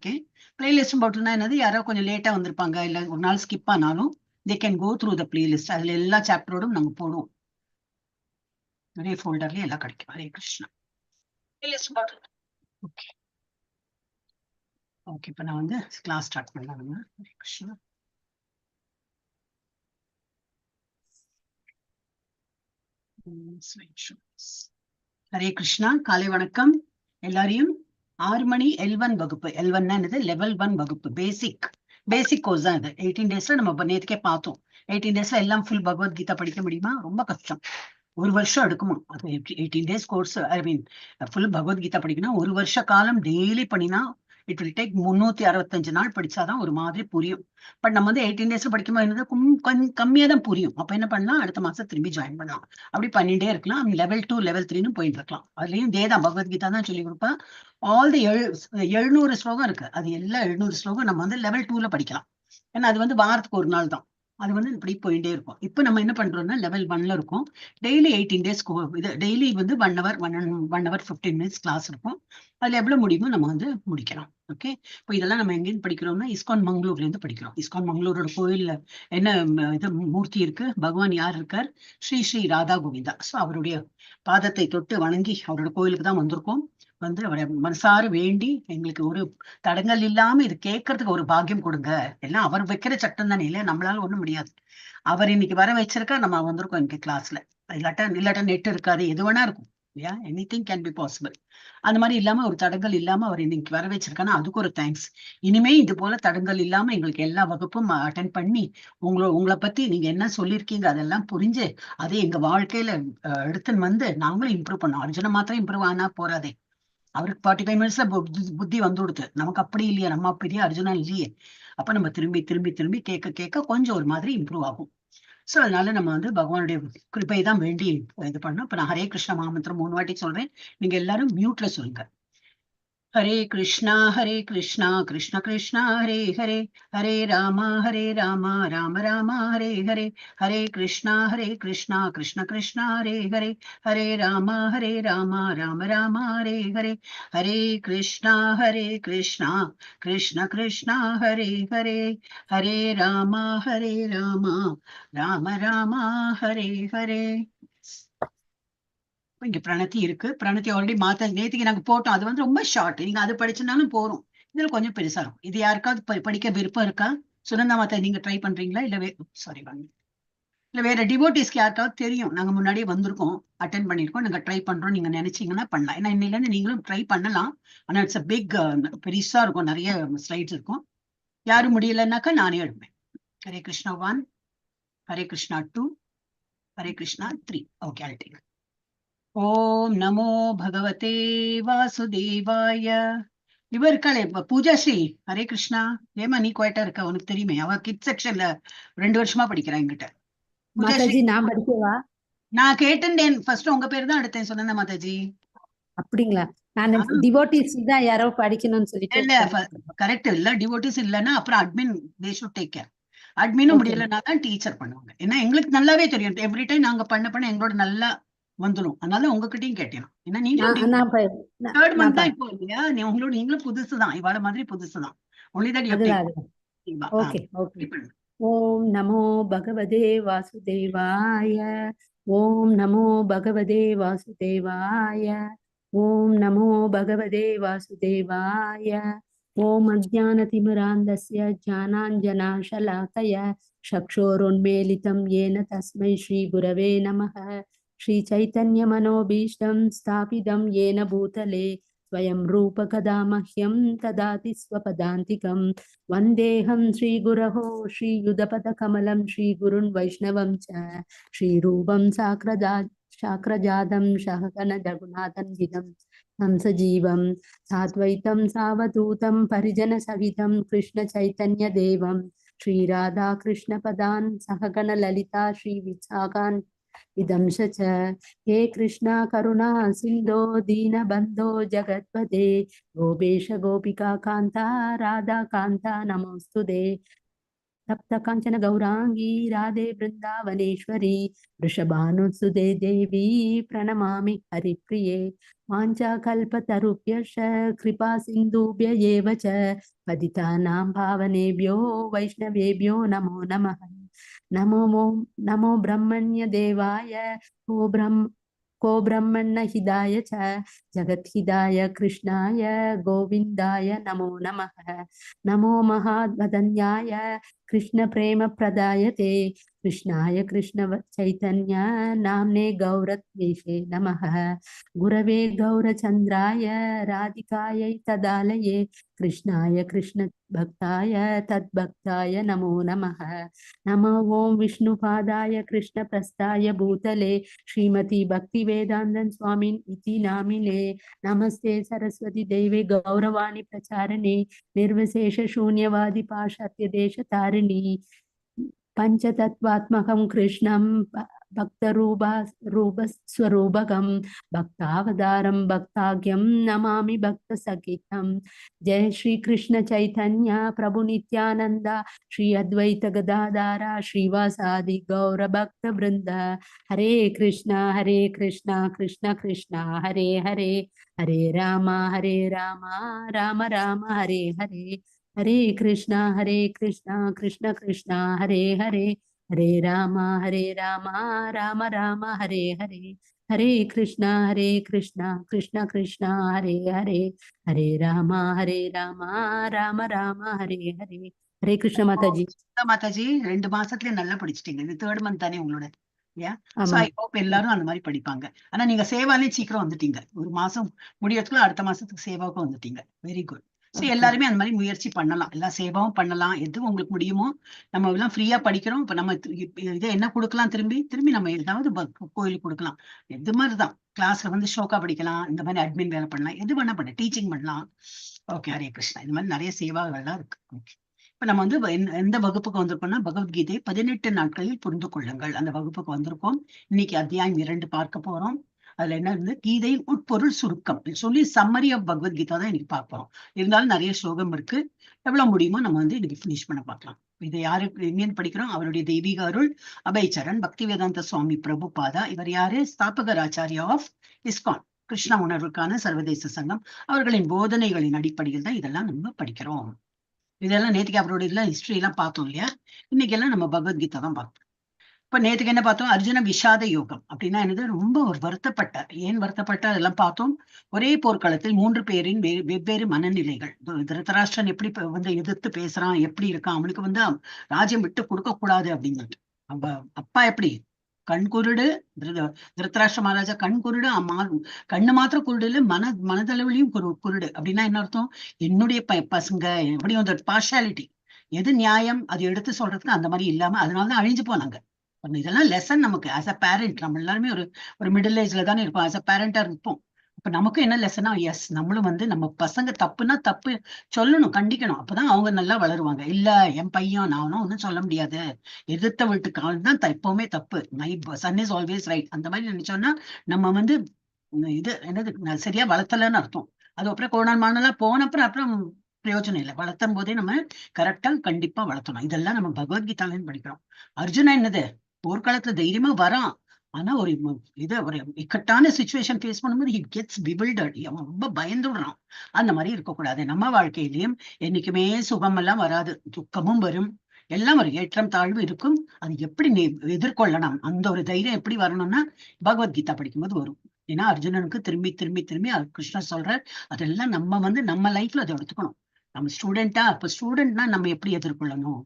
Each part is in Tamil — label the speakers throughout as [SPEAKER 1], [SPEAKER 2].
[SPEAKER 1] போட்டிருக்கேன். பிளேலிஸ்ட் போட்டிருந்தா என்னது, யாரோ கொஞ்சம் லேட்டா வந்திருப்பாங்க, இல்ல ஒரு நாள் ஸ்கிப் ஆனாலும் they can go through the playlist. அதுல எல்லா சாப்டரோடும் நாங்க போடுவோம். ஒரே ஃபோல்டர்லயே எல்லாம் கிடைக்கும். ஹரே கிருஷ்ணா. பிளேலிஸ்ட் போட்டிருக்கேன். ஓகே ஓகே, இப்ப நான் வந்து கிளாஸ் ஸ்டார்ட் பண்ணலாங்க. ஹரே கிருஷ்ணா. ஹரே கிருஷ்ணா. காலை வணக்கம் எல்லாரையும். 6 மணி L1 வகுப்பு. L1 என்னது, லெவல் 1 வகுப்பு. பேசிக் கோர்ஸ் தான் இது. 18 டேஸ்ல நம்ம நேற்றுக்கே பார்த்தோம். 18 டேஸ்ல எல்லாம் ஃபுல் பகவத்கீதா படிக்க முடியுமா? ரொம்ப கஷ்டம். ஒரு வருஷம் எடுக்குமா அது. 18 டேஸ் கோர்ஸ், ஐ மீன் ஃபுல் பகவத்கீதா படிக்கணும். ஒரு வருஷ காலம் டெய்லி பண்ணினா இட் வில் டேக் 365 நாள் படிச்சாதான் ஒரு மாதிரி புரியும். பட் நம்ம வந்து 18 டேஸ்ல படிக்கும்போது கொஞ்சம் கம்மியா தான் புரியும். அப்ப என்ன பண்ணலாம், அடுத்த மாசம் திரும்பி ஜாயின் பண்ணலாம். அப்படி பண்ணிட்டே இருக்கலாம். லெவல் 2 லெவல் 3ன்னு போயிட்டு இருக்கலாம். அதுலயும் இதேதான் பகவத்கீதா தான் சொல்லி கொடுப்பா. ஆல் தி 700 ஸ்லோகம் இருக்கு. அது எல்லா 700 ஸ்லோகம் நம்ம வந்து லெவல் 2ல படிக்கலாம். ஏன்னா அது வந்து வாரத்துக்கு ஒரு நாள் தான். அது வந்து இப்படி போயிட்டே இருக்கும். இப்ப நம்ம என்ன பண்றோம்னா லெவல் 1ல இருக்கும். டெய்லி 18 டேஸ் இது டெய்லி வந்து 1 hour 15 minutes கிளாஸ் இருக்கும். அதுல எவ்வளவு முடியுமோ நம்ம வந்து முடிக்கலாம். ஓகே, இப்போ இதெல்லாம் நம்ம எங்கேருந்து படிக்கிறோம்னா இஸ்கான் மங்களூர்ல இருந்து படிக்கிறோம். இஸ்கான் மங்களூரோட கோயில்ல என்ன இது மூர்த்தி இருக்கு, பகவான் யார் இருக்கார், ஸ்ரீ ஸ்ரீ ராதா கோவிந்தா. ஸோ அவருடைய பாதத்தை தொட்டு வணங்கி அவரோட கோயிலுக்கு தான் வந்திருக்கோம். வந்து அவரை மனசார வேண்டி எங்களுக்கு ஒரு தடங்கல் இல்லாம இது கேட்கறதுக்கு ஒரு பாக்கியம் கொடுங்க. எல்லாம் அவர் வைக்கிற சட்டம் தானே, இல்ல நம்மளால ஒண்ணும் முடியாது. அவர் இன்னைக்கு வர வச்சிருக்கா நம்ம வந்திருக்கோம் இன்னைக்கு கிளாஸ்ல. இல்லாட்டா நெட் இருக்காது, எது வேணா இருக்கும் இல்லையா, எனிதிங் கேன் பி பாசிபிள். அந்த மாதிரி இல்லாம ஒரு தடங்கல் இல்லாம அவர் இன்னைக்கு வர வச்சிருக்கானா அதுக்கு ஒரு தேங்க்ஸ். இனிமே இது போல தடங்கல் இல்லாம எங்களுக்கு எல்லா வகுப்பும் அட்டென்ட் பண்ணி உங்களை பத்தி நீங்க என்ன சொல்லியிருக்கீங்க அதெல்லாம் புரிஞ்சு அதை எங்க வாழ்க்கையில எடுத்துன்னு வந்து நாங்களும் இம்ப்ரூவ் பண்ணோம். அர்ஜுன மாத்திரம் இம்ப்ரூவ் ஆனா போறாதே, அவருக்கு 45 மினிட்ஸ்ல புத்தி வந்து கொடுத்து, நமக்கு அப்படி இல்லையா, நம்ம பெரிய அர்ஜுனா இல்லையே. அப்ப நம்ம திரும்பி திரும்பி திரும்பி கேட்க கேட்க கொஞ்சம் ஒரு மாதிரி இம்ப்ரூவ் ஆகும். சோ அதனால நம்ம வந்து பகவானுடைய கிருபை தான் வேண்டி இது பண்ணோம். இப்ப நான் ஹரே கிருஷ்ண மகாமந்திரம் 3 வாட்டி சொல்றேன். நீங்க எல்லாரும் மியூட்ல சொல்லுங்க. ஹரே கிருஷ்ணா கிருஷ்ணா கிருஷ்ணா ஹரே ஹரே, ஹரே ராமா ராம ராம ஹரே ஹரே, ஹரே கிருஷ்ணா கிருஷ்ணா கிருஷ்ணா ஹரே ஹரே, ஹரே ராமா ராம ராம ஹரே ஹரே, ஹரே கிருஷ்ணா கிருஷ்ணா கிருஷ்ணா ஹரே ஹரே, ஹரே ராமா ராம ராம ஹரே ஹரே. இங்க பிரணத்தி இருக்கு. பிரணத்தி ஆல்ரெடி நேத்துக்கு நாங்க போட்டோம். அது வந்து ரொம்ப ஷார்ட். நீங்க அது படிச்சுனாலும் போறோம். இதுல கொஞ்சம் பெருசா இருக்கும். இது யாருக்காவது படிக்க விருப்பம் இருக்கா? சுனந்தா மாதா நீங்க ட்ரை பண்றீங்களா? இல்ல சாரி வாங்க, இல்ல வேற டிவோட்டிஸ்க்கு யாருக்காவது தெரியும், நாங்க முன்னாடியே வந்திருக்கோம், அட்டென்ட் பண்ணிருக்கோம், நாங்க ட்ரை பண்றோம், நீங்க நினைச்சீங்கன்னா பண்ணலாம். ஏன்னா இன்னையில இருந்து நீங்களும் ட்ரை பண்ணலாம். ஆனா இட்ஸ் அ பிக், பெருசா இருக்கும், நிறைய ஸ்லைட்ஸ் இருக்கும். யாரும் முடியலன்னாக்கா நானே எடுப்பேன். Hare Krishna 1, Hare Krishna 2, Hare Krishna 3. Okay, I'll take. ஓம் நமோ பகவதே வாசுதேவாய. இவ இருக்காளே பூஜா ஸ்ரீ, ஹரே கிருஷ்ணா. ஏமா நீ குவாய்ட்டா இருக்க, உனக்கு தெரியுமே, அவ கிட் செக்ஷன்ல 2 வருஷமா படிக்கிறா என்கிட்ட. பூஜா ஸ்ரீ,
[SPEAKER 2] மாதாஜி நான் படிக்கவா?
[SPEAKER 1] நான் கேட்டேன் ஃபர்ஸ்ட் உங்க பேர் தான் எடுத்தேன் சொன்ன மாதாஜி.
[SPEAKER 2] அப்படிங்களா? நான் டிவோட்டிஸ் தான் யாரோ படிக்கணும்னு சொல்லிட்டு
[SPEAKER 1] இல்ல கரெக்ட் இல்ல, டிவோட்டிஸ் இல்லன்னா அப்புறம் admin they should take care. அட்மினும் முடியலன்னா தான் டீச்சர் பண்ணுவாங்க. ஏன்னா எங்களுக்கு நல்லாவே தெரியும், எவ்ரி டைம் நாங்க பண்ண எங்களோட நல்லா வந்துடும். அதனால உங்ககிட்டயும் கேட்டேன். ஏன்னா நீங்களும் தேர்ட் மந்த் தான் இப்போ இல்லையா, நீங்களும் புதுசுதான், இவாள மாதிரி புதுசுதான். ஒன்லிதான் யூ டேக்.
[SPEAKER 2] Okay okay. ஓம் நமோ பகவதே வாசுதேவாய. ஓம் நமோ பகவதே வாசுதேவாய. ஓம் நமோ பகவதே வாசுதேவாய. ஓம் அஜ்ஞானதிமிராந்தஸ்ய ஞானாஞ்சனாஷலாக்கய சக்ஷோருன்மீலிதம் येन तस्मै श्रीगुरवे नमः. श्रीचैतन्यमनोभीष्टं स्थापितं येन भूतले स्वयं रूपकदा मह्यं ददाति स्वपदान्तिकं। वन्देऽहं श्रीगुरहो श्रीयुधपदकमलं श्रीगुरुन् वैष्णवं च श्रीरूपं शाक्रजातं सहगणरघुनाथं गिदं हंसजीवं साद्वैतं सावधूतं परिजनसहितं कृष्णचैतन्यदेवं श्रीराधाकृष्णपदान् सहगणललिता श्रीविशाखान् विदंश च। हे कृष्णा करुणा सिन्धो दीनबन्धो जगत्पते गोपेश गोपिका कान्ता राधा कान्ता नमोऽस्तुते। तप्त कांचन गौरांगी राधे वृंदावनेश्वरी वृषभानुसुते देवी प्रणमामि हरिप्रिये वाञ्छाकल्पतरुभ्यश्च कृपा सिन्धुभ्य एव च पतितानां पावनेभ्यो वैष्णवेभ्यो नमो नमः नमो ब्रह्मण्य देवाय को ब्रह्मण्य हिदाय च जगद्हिदाय कृष्णाय गोविन्दाय नमो नमः नमो महावदन्याय कृष्ण प्रेम प्रदायते कृष्णाय कृष्ण चैतन्य नाम्ने गौरत्वेषे नमः गुरवे गौरचन्द्राय राधिकायै तदालये कृष्णाय कृष्ण भक्ताय तद्भक्ताय नमो नमः नमो ओं विष्णुपादाय कृष्णप्रस्थाय भूतले श्रीमती भक्तिवेदान्त स्वामिन् इति नामिने नमस्ते सरस्वती देवे गौरवाणी प्रचारिणे निर्विशेष शून्यवादी पाश्चात्य देश तारिणी पंचतत्वात्मकं कृष्णं भक्तरूपस्वरूपकं भक्तावतारं भक्ताख्यं नमामि भक्तसहितं जय श्री कृष्ण चैतन्य प्रभु नित्यानंद श्री अद्वैत गदाधारा श्रीवासादि गौर भक्त वृंद हरे कृष्णा कृष्ण कृष्णा हरे हरे हरे राम राम राम हरे हरे हरे कृष्णा कृष्ण कृष्णा हरे हरे हरे राम राम राम हरे हरे हरे कृष्णा कृष्ण कृष्णा हरे हरे हरे राम राम राम हरे हरे हरे कृष्ण माता जी
[SPEAKER 1] மாதாஜி 2 மாசத்துல நல்லா படிச்சிட்டீங்க. இது 3rd மந்த் தானே உங்களோட. சோ
[SPEAKER 2] ஆமா
[SPEAKER 1] ஐ ஹோப் எல்லாரும் அந்த மாதிரி படிப்பாங்க. ஆனா நீங்க சேவாலே சீக்கிரம் வந்துட்டீங்க. ஒரு மாசம் முடியறதுக்குள்ள அடுத்த மாசத்துக்கு சேவாவுக்கு வந்துட்டீங்க. Very good. சோ
[SPEAKER 2] ஓகே
[SPEAKER 1] எல்லாருமே அந்த மாதிரி முயற்சி பண்ணலாம். எல்லா சேவாவும் பண்ணலாம். எது உங்களுக்கு முடியுமோ நம்ம எல்லாம் ஃப்ரீயா படிக்கிறோம். இப்ப நம்ம இதை என்ன கொடுக்கலாம், திரும்பி நம்ம ஏதாவது கோயிலுக்கு கொடுக்கலாம். எது மாதிரிதான் கிளாஸ்ல வந்து ஷோக்கா படிக்கலாம், இந்த மாதிரி அட்மின் வேலை பண்ணலாம், எது வேணா பண்ண டீச்சிங் பண்ணலாம். ஓகே, ஹரே கிருஷ்ணா. இந்த மாதிரி நிறைய சேவாகள்லாம் இருக்கு. ஓகே, இப்ப நம்ம வந்து எந்த வகுப்புக்கு வந்திருக்கோம்னா பகவத்கீதை 18 நாட்களில் புரிந்து கொள்ளுங்கள் அந்த வகுப்புக்கு வந்திருக்கோம். இன்னைக்கு அத்தியாயம் 2 பார்க்க போறோம். அதுல என்ன இருந்து கீதையின் உட்பொருள் சுருக்கம் சொல்லி சம்மரி ஆஃப் பகவத்கீதா தான் இன்னைக்கு பார்க்க போறோம். இருந்தாலும் நிறைய ஸ்லோகம் இருக்கு. எவ்வளவு முடியுமோ நம்ம வந்து இன்னைக்கு பினிஷ் பண்ண பார்க்கலாம். இதை யாருக்கு எங்கேன்னு படிக்கிறோம்? அவருடைய தெய்வீக அருள் அபயச்சரண் பக்தி வேதாந்த சுவாமி பிரபுபாதா. இவர் யாரு? ஸ்தாபகர் ஆச்சாரியா ஆஃப் இஸ்கான், கிருஷ்ண உணர்வுக்கான சர்வதேச சங்கம். அவர்களின் போதனைகளின் அடிப்படையில் தான் இதெல்லாம் நம்ம படிக்கிறோம். இதெல்லாம் நேற்றுக்கு அவரோட இதெல்லாம் ஹிஸ்டரி எல்லாம் பார்த்தோம் இல்லையா? இன்னைக்கு எல்லாம் நம்ம பகவத்கீதா தான் பார்த்தோம். இப்ப நேற்றுக்கு என்ன பார்த்தோம்? அர்ஜுன விஷாத யோகம் அப்படின்னா என்னது? ரொம்ப ஒரு வருத்தப்பட்டார். ஏன் வருத்தப்பட்டார்? அதெல்லாம் பார்த்தோம். ஒரே போர்க்களத்தில் 3 பேரின் வெவ்வேறு மனநிலைகள். திருதராஷ்டிரன் எப்படி வந்து எதிர்த்து பேசுறான், எப்படி இருக்கான், அவனுக்கு வந்து ராஜ்யம் விட்டு கொடுக்க கூடாது அப்படிங்கிறது. அப்பா எப்படி கண் குருடு, திருதராஷ்டிர மகாராஜா கண் குருடு, கண்ணு மாத்திரம் குருடு இல்ல, மனதளவுலயும் குருடு. அப்படின்னா என்ன அர்த்தம்? என்னுடைய பசங்க எப்படி வந்து பார்ஷாலிட்டி, எது நியாயம் அது எடுத்து சொல்றதுக்கு அந்த மாதிரி இல்லாம அதனாலதான் அழிஞ்சு போனாங்க. இதெல்லாம் லெசன் நமக்கு ஆஸ் அ பேரண்ட். நம்ம எல்லாருமே ஒரு மிடில் ஏஜ்ல தானே இருப்போம். ஆஸ் அ பேரண்டா இருப்போம். அப்ப நமக்கும் என்ன லெசனா, எஸ் நம்மளும் வந்து நம்ம பசங்க தப்புன்னா தப்பு சொல்லணும், கண்டிக்கணும். அப்பதான் அவங்க நல்லா வளருவாங்க. இல்ல என் பையன் நானும் ஒன்னும் சொல்ல முடியாது, எதிர்த்த வீட்டுக்கு தான் எப்பவுமே தப்பு, my son is always right, அந்த மாதிரி நினைச்சோம்னா நம்ம வந்து இது என்னது சரியா வளர்த்தலன்னு அர்த்தம். அது அப்புறம் கோணான்மானெல்லாம் அப்புறம் பிரயோஜனம் இல்லை. வளர்த்தும் போதே நம்ம கரெக்டா கண்டிப்பா வளர்த்தணும். இதெல்லாம் நம்ம பகவத்கீதாலன்னு படிக்கிறோம். அர்ஜுனா என்னது போர்க்காலத்துல தைரியமா வரான். ஆனா ஒரு இக்கட்டான சிச்சுவேஷன் ஃபேஸ் பண்ணும்போது he gets bewildered. அவன் ரொம்ப பயந்துடுறான். அந்த மாதிரி இருக்கக்கூடாது. நம்ம வாழ்க்கையிலயும் என்னைக்குமே சுகம் எல்லாம் வராது, துக்கமும் வரும், எல்லாம் ஒரு ஏற்றம் தாழ்வு இருக்கும். அது எப்படி எதிர்கொள்ளணும், அந்த ஒரு தைரியம் எப்படி வரணும்னா பகவத்கீதா படிக்கும்போது வரும். ஏன்னா அர்ஜுனனுக்கு திரும்பி திரும்பி திரும்பி கிருஷ்ணர் சொல்றார். அதெல்லாம் நம்ம வந்து நம்ம லைஃப்ல அதை எடுத்துக்கணும். நம்ம ஸ்டூடெண்டா, இப்ப ஸ்டூடெண்ட்னா நம்ம எப்படி எதிர்கொள்ளணும்,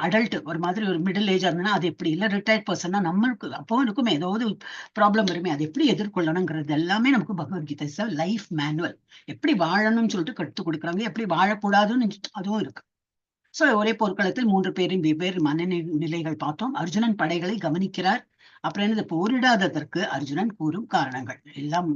[SPEAKER 1] அடல்ட் ஒரு மாதிரி ஒரு மிடில் ஏஜ் இருந்ததுன்னா அது எப்படி, இல்ல ரிட்டையர்ட் பர்சன்னா நம்மளுக்கு அப்போ இருக்குமே ஏதாவது ப்ராப்ளம் வருமே, அது எப்படி எதிர்கொள்ளணுங்கிறது எல்லாமே நமக்கு பகவத்கீதா லைஃப் மேனுவல். எப்படி வாழணும்னு சொல்லிட்டு கற்றுக் கொடுக்குறாங்க. எப்படி வாழக்கூடாதுன்னு அதுவும் இருக்கு. சோ ஒரே போர்க்களத்தில் 3 பேரின் வெவ்வேறு மனநிலைகள் பார்த்தோம். அர்ஜுனன் படைகளை கவனிக்கிறார். அப்புறம் என்னது? போரிடாததற்கு அர்ஜுனன் கூறும் காரணங்கள் எல்லாம்.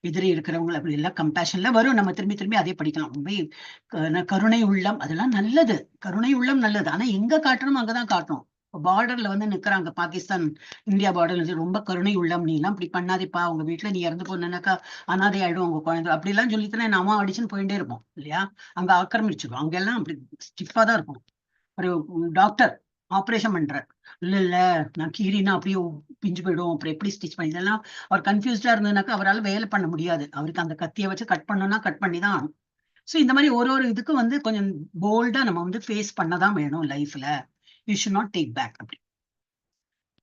[SPEAKER 1] எதிரி இருக்கிறவங்க அப்படி எல்லாம் கம்பேஷன்ல வரும். நம்ம திரும்பி திரும்பி அதே படிக்கலாம். ரொம்ப கருணை உள்ளம், அதெல்லாம் நல்லது. கருணை உள்ளம் நல்லது. ஆனா எங்க காட்டணும் அங்கதான் காட்டணும். பார்டர்ல வந்து நிக்கிறாங்க, பாகிஸ்தான் இந்தியா பார்டர்ல, ரொம்ப கருணை உள்ளம், நீ எல்லாம் இப்படி பண்ணாதேப்பா, உங்க வீட்டுல நீ இறந்து போனாக்கா அனாதை ஆயிடும் உங்க குழந்தை, அப்படி எல்லாம் சொல்லிட்டுனா நாம அடிச்சுன்னு போயிட்டே இருப்போம் இல்லையா? அங்க ஆக்கிரமிச்சிடும். அங்க எல்லாம் அப்படி ஸ்டிஃபா தான் இருக்கும். ஒரு டாக்டர் ஆபரேஷன் பண்றார். இல்ல நான் கீறினா அப்படியே பிஞ்சு போயிடும், அப்புறம் எப்படி ஸ்டிச் பண்ணி இதெல்லாம் அவர் கன்ஃபியூஸ்டா இருந்ததுனாக்கா அவரால் வேலை பண்ண முடியாது. அவருக்கு அந்த கத்தியை வச்சு கட் பண்ணணும்னா கட் பண்ணி தான் ஆகணும். ஸோ இந்த மாதிரி ஒரு இதுக்கு கொஞ்சம் போல்டா நம்ம ஃபேஸ் பண்ணதான் வேணும் லைஃப்ல. You should not take back அப்படி.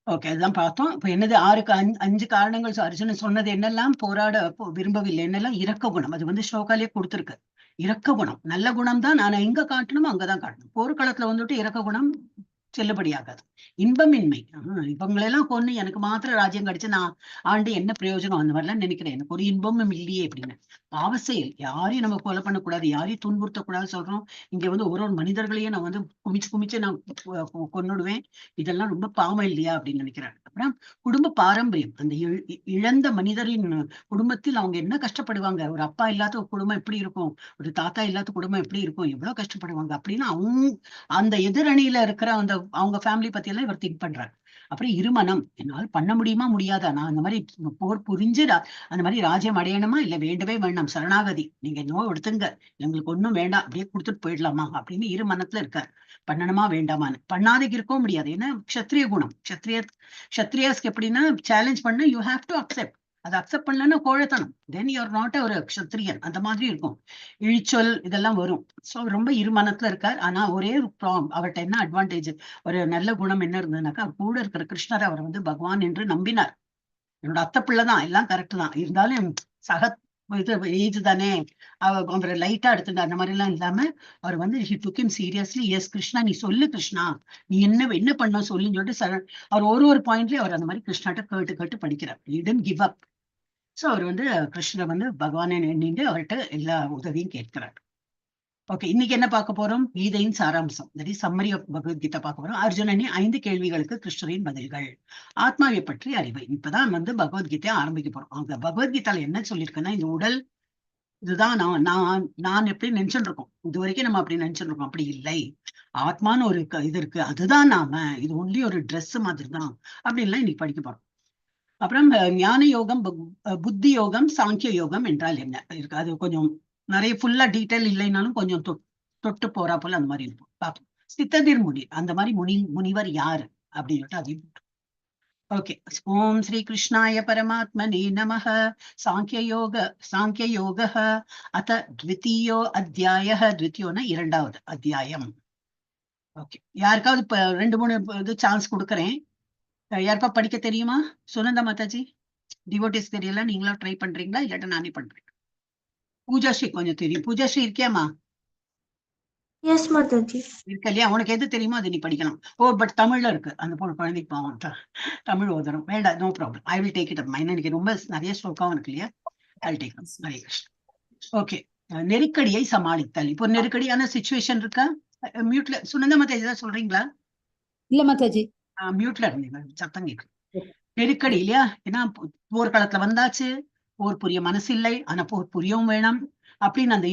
[SPEAKER 1] ஓகே, அதுதான் பார்த்தோம். இப்ப என்னது 5 காரணங்கள் அர்ஜுனன் சொன்னது என்னெல்லாம் போராட விரும்பவில்லை, என்னெல்லாம் இரக்க குணம். அது ஸ்லோகாலே கொடுத்திருக்கு. இரக்க குணம் நல்ல குணம் தான், நான் எங்க காட்டணுமோ அங்கதான் காட்டணும். போர்க்களத்துல இரக்க குணம் செல்லுபடியாகாது. இன்பமின்மை, இவங்களெல்லாம் கொண்டு எனக்கு மாத்திரம் ராஜ்யம் கிடைச்சு நான் ஆண்டு என்ன பிரயோஜனம், அந்த மாதிரிலாம் நினைக்கிறேன். எனக்கு ஒரு இன்பமும் இல்லையே அப்படின்னு. பாவ செயல், யாரையும் நம்ம கொலை பண்ணக்கூடாது, யாரையும் துன்புறுத்தக்கூடாது சொல்றோம். இங்க ஒரு மனிதர்களையும் நான் குமிச்சு குமிச்சு நான் கொன்னுடுவேன். இதெல்லாம் ரொம்ப பாவம் இல்லையா அப்படின்னு நினைக்கிறேன். அப்புறம் குடும்ப பாரம்பரியம், அந்த இழந்த மனிதரின் குடும்பத்தில் அவங்க என்ன கஷ்டப்படுவாங்க, ஒரு அப்பா இல்லாத ஒரு குடும்பம் எப்படி இருக்கும், ஒரு தாத்தா இல்லாத குடும்பம் எப்படி இருக்கும், எவ்வளவு கஷ்டப்படுவாங்க அப்படின்னு அந்த எதிரணியில இருக்கிற அவங்க ஃபேமிலி பத்தி எல்லாம் இவர் திங்க் பண்றாரு. அப்புறம் இருமனம், என்னால் பண்ண முடியுமா முடியாதா, நான் அந்த மாதிரி போர் புரிஞ்சு அந்த மாதிரி ராஜ்யம் அடையணுமா இல்ல வேண்டவே வேண்டாம், சரணாகதி, நீங்க என்னவோ எடுத்துங்க, எங்களுக்கு ஒண்ணும் வேண்டாம், அப்படியே கொடுத்துட்டு போயிடலாமா அப்படின்னு இருமனத்துல இருக்கார். பண்ணணுமா வேண்டாமான்னு. பண்ணாதைக்கு இருக்கவும் முடியாது, ஏன்னா க்ஷத்ரிய குணம். க்ஷத்ரியாஸ்க்கு எப்படின்னா சேலஞ்ச் பண்ண யூ ஹாவ் டு அக்செப்ட். அதை அக்செப்ட் பண்ணலன்னா கோழத்தனம், தென் யூ ஆர் நாட் ஒரு க்ஷத்ரியன். அந்த மாதிரி இருக்கும், இழிச்சொல் இதெல்லாம் வரும். சோ ரொம்ப இருமனத்துல இருக்கார். ஆனா ஒரே ஒரு அவர்கிட்ட என்ன அட்வான்டேஜ், ஒரு நல்ல குணம் என்ன இருந்ததுனாக்கா, அவர் கூட இருக்கிற கிருஷ்ணர் அவர் பகவான் என்று நம்பினார். என்னோட அத்தை பிள்ளைதான், எல்லாம் கரெக்ட் தான், இருந்தாலும் சக இது ஏஜ் தானே, அவரை லைட்டா எடுத்துட்டு அந்த மாதிரி எல்லாம் இல்லாம அவர் he took him seriously. Yes Krishna, நீ சொல்லு கிருஷ்ணா, நீ என்ன பண்ண சொல்லுன்னு சொல்லிட்டு அவர் ஒரு பாயிண்ட்லயும் அவர் அந்த மாதிரி கிருஷ்ணாட்ட கேட்டு கேட்டு படிக்கிறார். he didn't give up. So அவர் கிருஷ்ணர் பகவானை எண்ணிட்டு அவர்கிட்ட எல்லா உதவியும் கேட்கிறார். ஓகே, இன்னைக்கு என்ன பார்க்க போறோம், கீதையின் சாராம்சம், that is summary of Bhagavad Gita பார்க்க போறோம். அர்ஜுனனின் 5 கேள்விகளுக்கு கிருஷ்ணரின் பதில்கள், ஆத்மாவை பற்றி அறிவு. இப்பதான் பகவத்கீதையை ஆரம்பிக்க போறோம். அந்த பகவத்கீதால என்ன சொல்லியிருக்குன்னா, இந்த உடல் இதுதான் நான் எப்படி நினைச்சுட்டு இருக்கோம், இது வரைக்கும் நம்ம அப்படி நினைச்சுட்டு இருக்கோம். அப்படி இல்லை, ஆத்மான்னு ஒரு இது இருக்கு, அதுதான் நாம, இது ஒன்லி ஒரு ட்ரெஸ் மாதிரி தான் அப்படின்லாம் இன்னைக்கு படிக்க போறோம். அப்புறம் ஞான யோகம், புத்தி யோகம், சாங்கிய யோகம் என்றால் என்ன இருக்கு, அது கொஞ்சம் நிறைய ஃபுல்லா டீட்டெயில் இல்லைனாலும் கொஞ்சம் தொட்டு போறா போல அந்த மாதிரி இருக்கும் பார்ப்போம். சித்ததிர் முனி, அந்த மாதிரி முனிவர் யாரு அப்படின்னு சொல்லிட்டு அதையும். ஓகே, ஓம் ஸ்ரீ கிருஷ்ணாய பரமாத்மனே நமஹ. சாங்கிய யோக அத த்விதீயோ அத்தியாய, த்விதீயோனா 2வது அத்தியாயம். ஓகே, யாருக்காவது 2-3 இது சான்ஸ் கொடுக்குறேன். யாருக்கா படிக்க தெரியுமா? சுனந்தா மாதாஜி, டிவோட்டிஸ் தெரியல, நீங்களா ட்ரை பண்றீங்களா இல்லாட்ட நானே பண்றேன்? பூஜாஸ்ரீ கொஞ்சம் தெரியும். பூஜாஸ்ரீ இருக்கியாமா?
[SPEAKER 3] எஸ் மாதாஜி.
[SPEAKER 1] இருக்க இல்லையா? உனக்கு எது தெரியுமோ அது நீ படிக்கலாம். ஓ பட் தமிழ்ல இருக்கு, அந்த குழந்தைக்கு பாவம் தமிழ் ஓதணும். வேண்டாம், no problem, I will take it up. எனக்கு ரொம்ப நிறைய ஸ்லோகம் இருக்கு இல்லையா, I take it. Hare Krishna. Okay, நெருக்கடியை சமாளித்தல். இப்போ நெருக்கடியான சிச்சுவேஷன் இருக்கா? மியூட்ல சுனந்தா மாதாஜி ஏதாவது சொல்றீங்களா?
[SPEAKER 2] இல்ல மாதாஜி,
[SPEAKER 1] மியூட்ல இருந்தீங்க, சத்தம் கேட்கு. நெருக்கடி இல்லையா, ஏன்னா போர்க்களத்துல வந்தாச்சு, போர் புரிய மனசு இல்லை, ஆனா போர் புரியவும் வேணாம் அப்படின்னு அந்த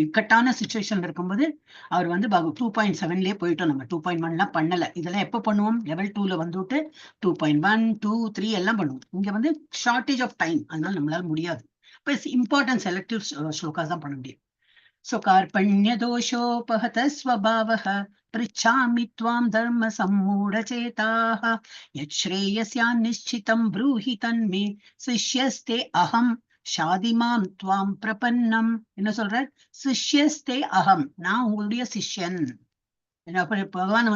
[SPEAKER 1] இக்கட்டான சுச்சுவேஷன் இருக்கும்போது அவர் 2.7லயே போயிட்டோம். நம்ம 2.1 பண்ணல. இதெல்லாம் எப்ப பண்ணுவோம், லெவல் 2ல வந்துட்டு 2.1, 2, 3 எல்லாம் பண்ணுவோம். இங்க ஷார்டேஜ் ஆஃப் டைம், அதனால நம்மளால முடியாது. இப்ப இம்பார்ட்டன்ட் செலக்டிவ் ஸ்லோகாஸ் தான் பண்ண முடியும். சோ கார்பண்ய தோஷோபஹத ஸ்வபாவஹ பிருச்சாமி த்வாம் தர்ம சம்மூடசேதாஹ யச்ரேயஸ்யான் நிச்சிதம் ப்ரூஹி தன்மே சிஷ்யஸ்தே அகம் ஷாதிமாம் த்வாம் பிரபன்னம். என்ன சொல்ற? சிஷ்யஸ்தே அகம், நான் உங்களுடைய சிஷ்யன். பகவான்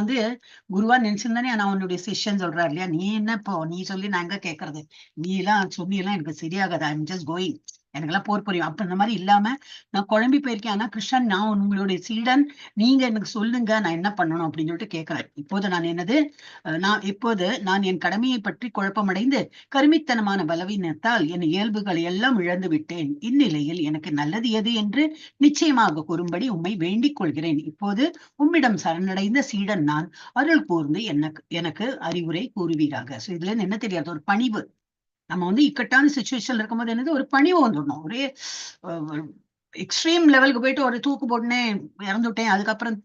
[SPEAKER 1] குருவா நினைச்சிருந்தானே நான் உன்னுடைய சிஷ்யன் சொல்றாரு இல்லையா? நீ என்ன இப்போ நீ சொல்லி நான் எங்க கேட்கறது, நீ எல்லாம் சொன்னீங்கன்னா எனக்கு சரியாகாது, ஐ எம் ஜஸ்ட் கோயிங், எனக்கெல்லாம் போர் புரியும். அப்ப இந்த மாதிரி இல்லாம நான் குழம்பி போயிருக்கேன். ஆனா கிருஷ்ணன், நான் உங்களுடைய சீடன், நீங்க எனக்கு சொல்லுங்க நான் என்ன பண்ணணும் அப்படின்னு சொல்லிட்டு கேட்கிறேன். இப்போது நான் என் கடமையை பற்றி குழப்பமடைந்து கருமித்தனமான பலவீனத்தால் என் இயல்புகளை எல்லாம் இழந்து விட்டேன். இந்நிலையில் எனக்கு நல்லது எது என்று நிச்சயமாக கூறும்படி உம்மை வேண்டிக் கொள்கிறேன். இப்போது உம்மிடம் சரணடைந்த சீடன் நான், அருள் கூர்ந்து எனக்கு அறிவுரை கூறுவீராக. சோ இதுல இருந்து என்ன தெரியாது, ஒரு பணிவு. நம்ம இக்கட்டான சுச்சுவேஷன்ல இருக்கும்போது என்னது, ஒரு பணிவு வந்துடணும். ஒரே எக்ஸ்ட்ரீம் லெவலுக்கு போயிட்டு ஒரு தூக்கு போட்டுனேன் இறந்துட்டேன், அதுக்கப்புறம்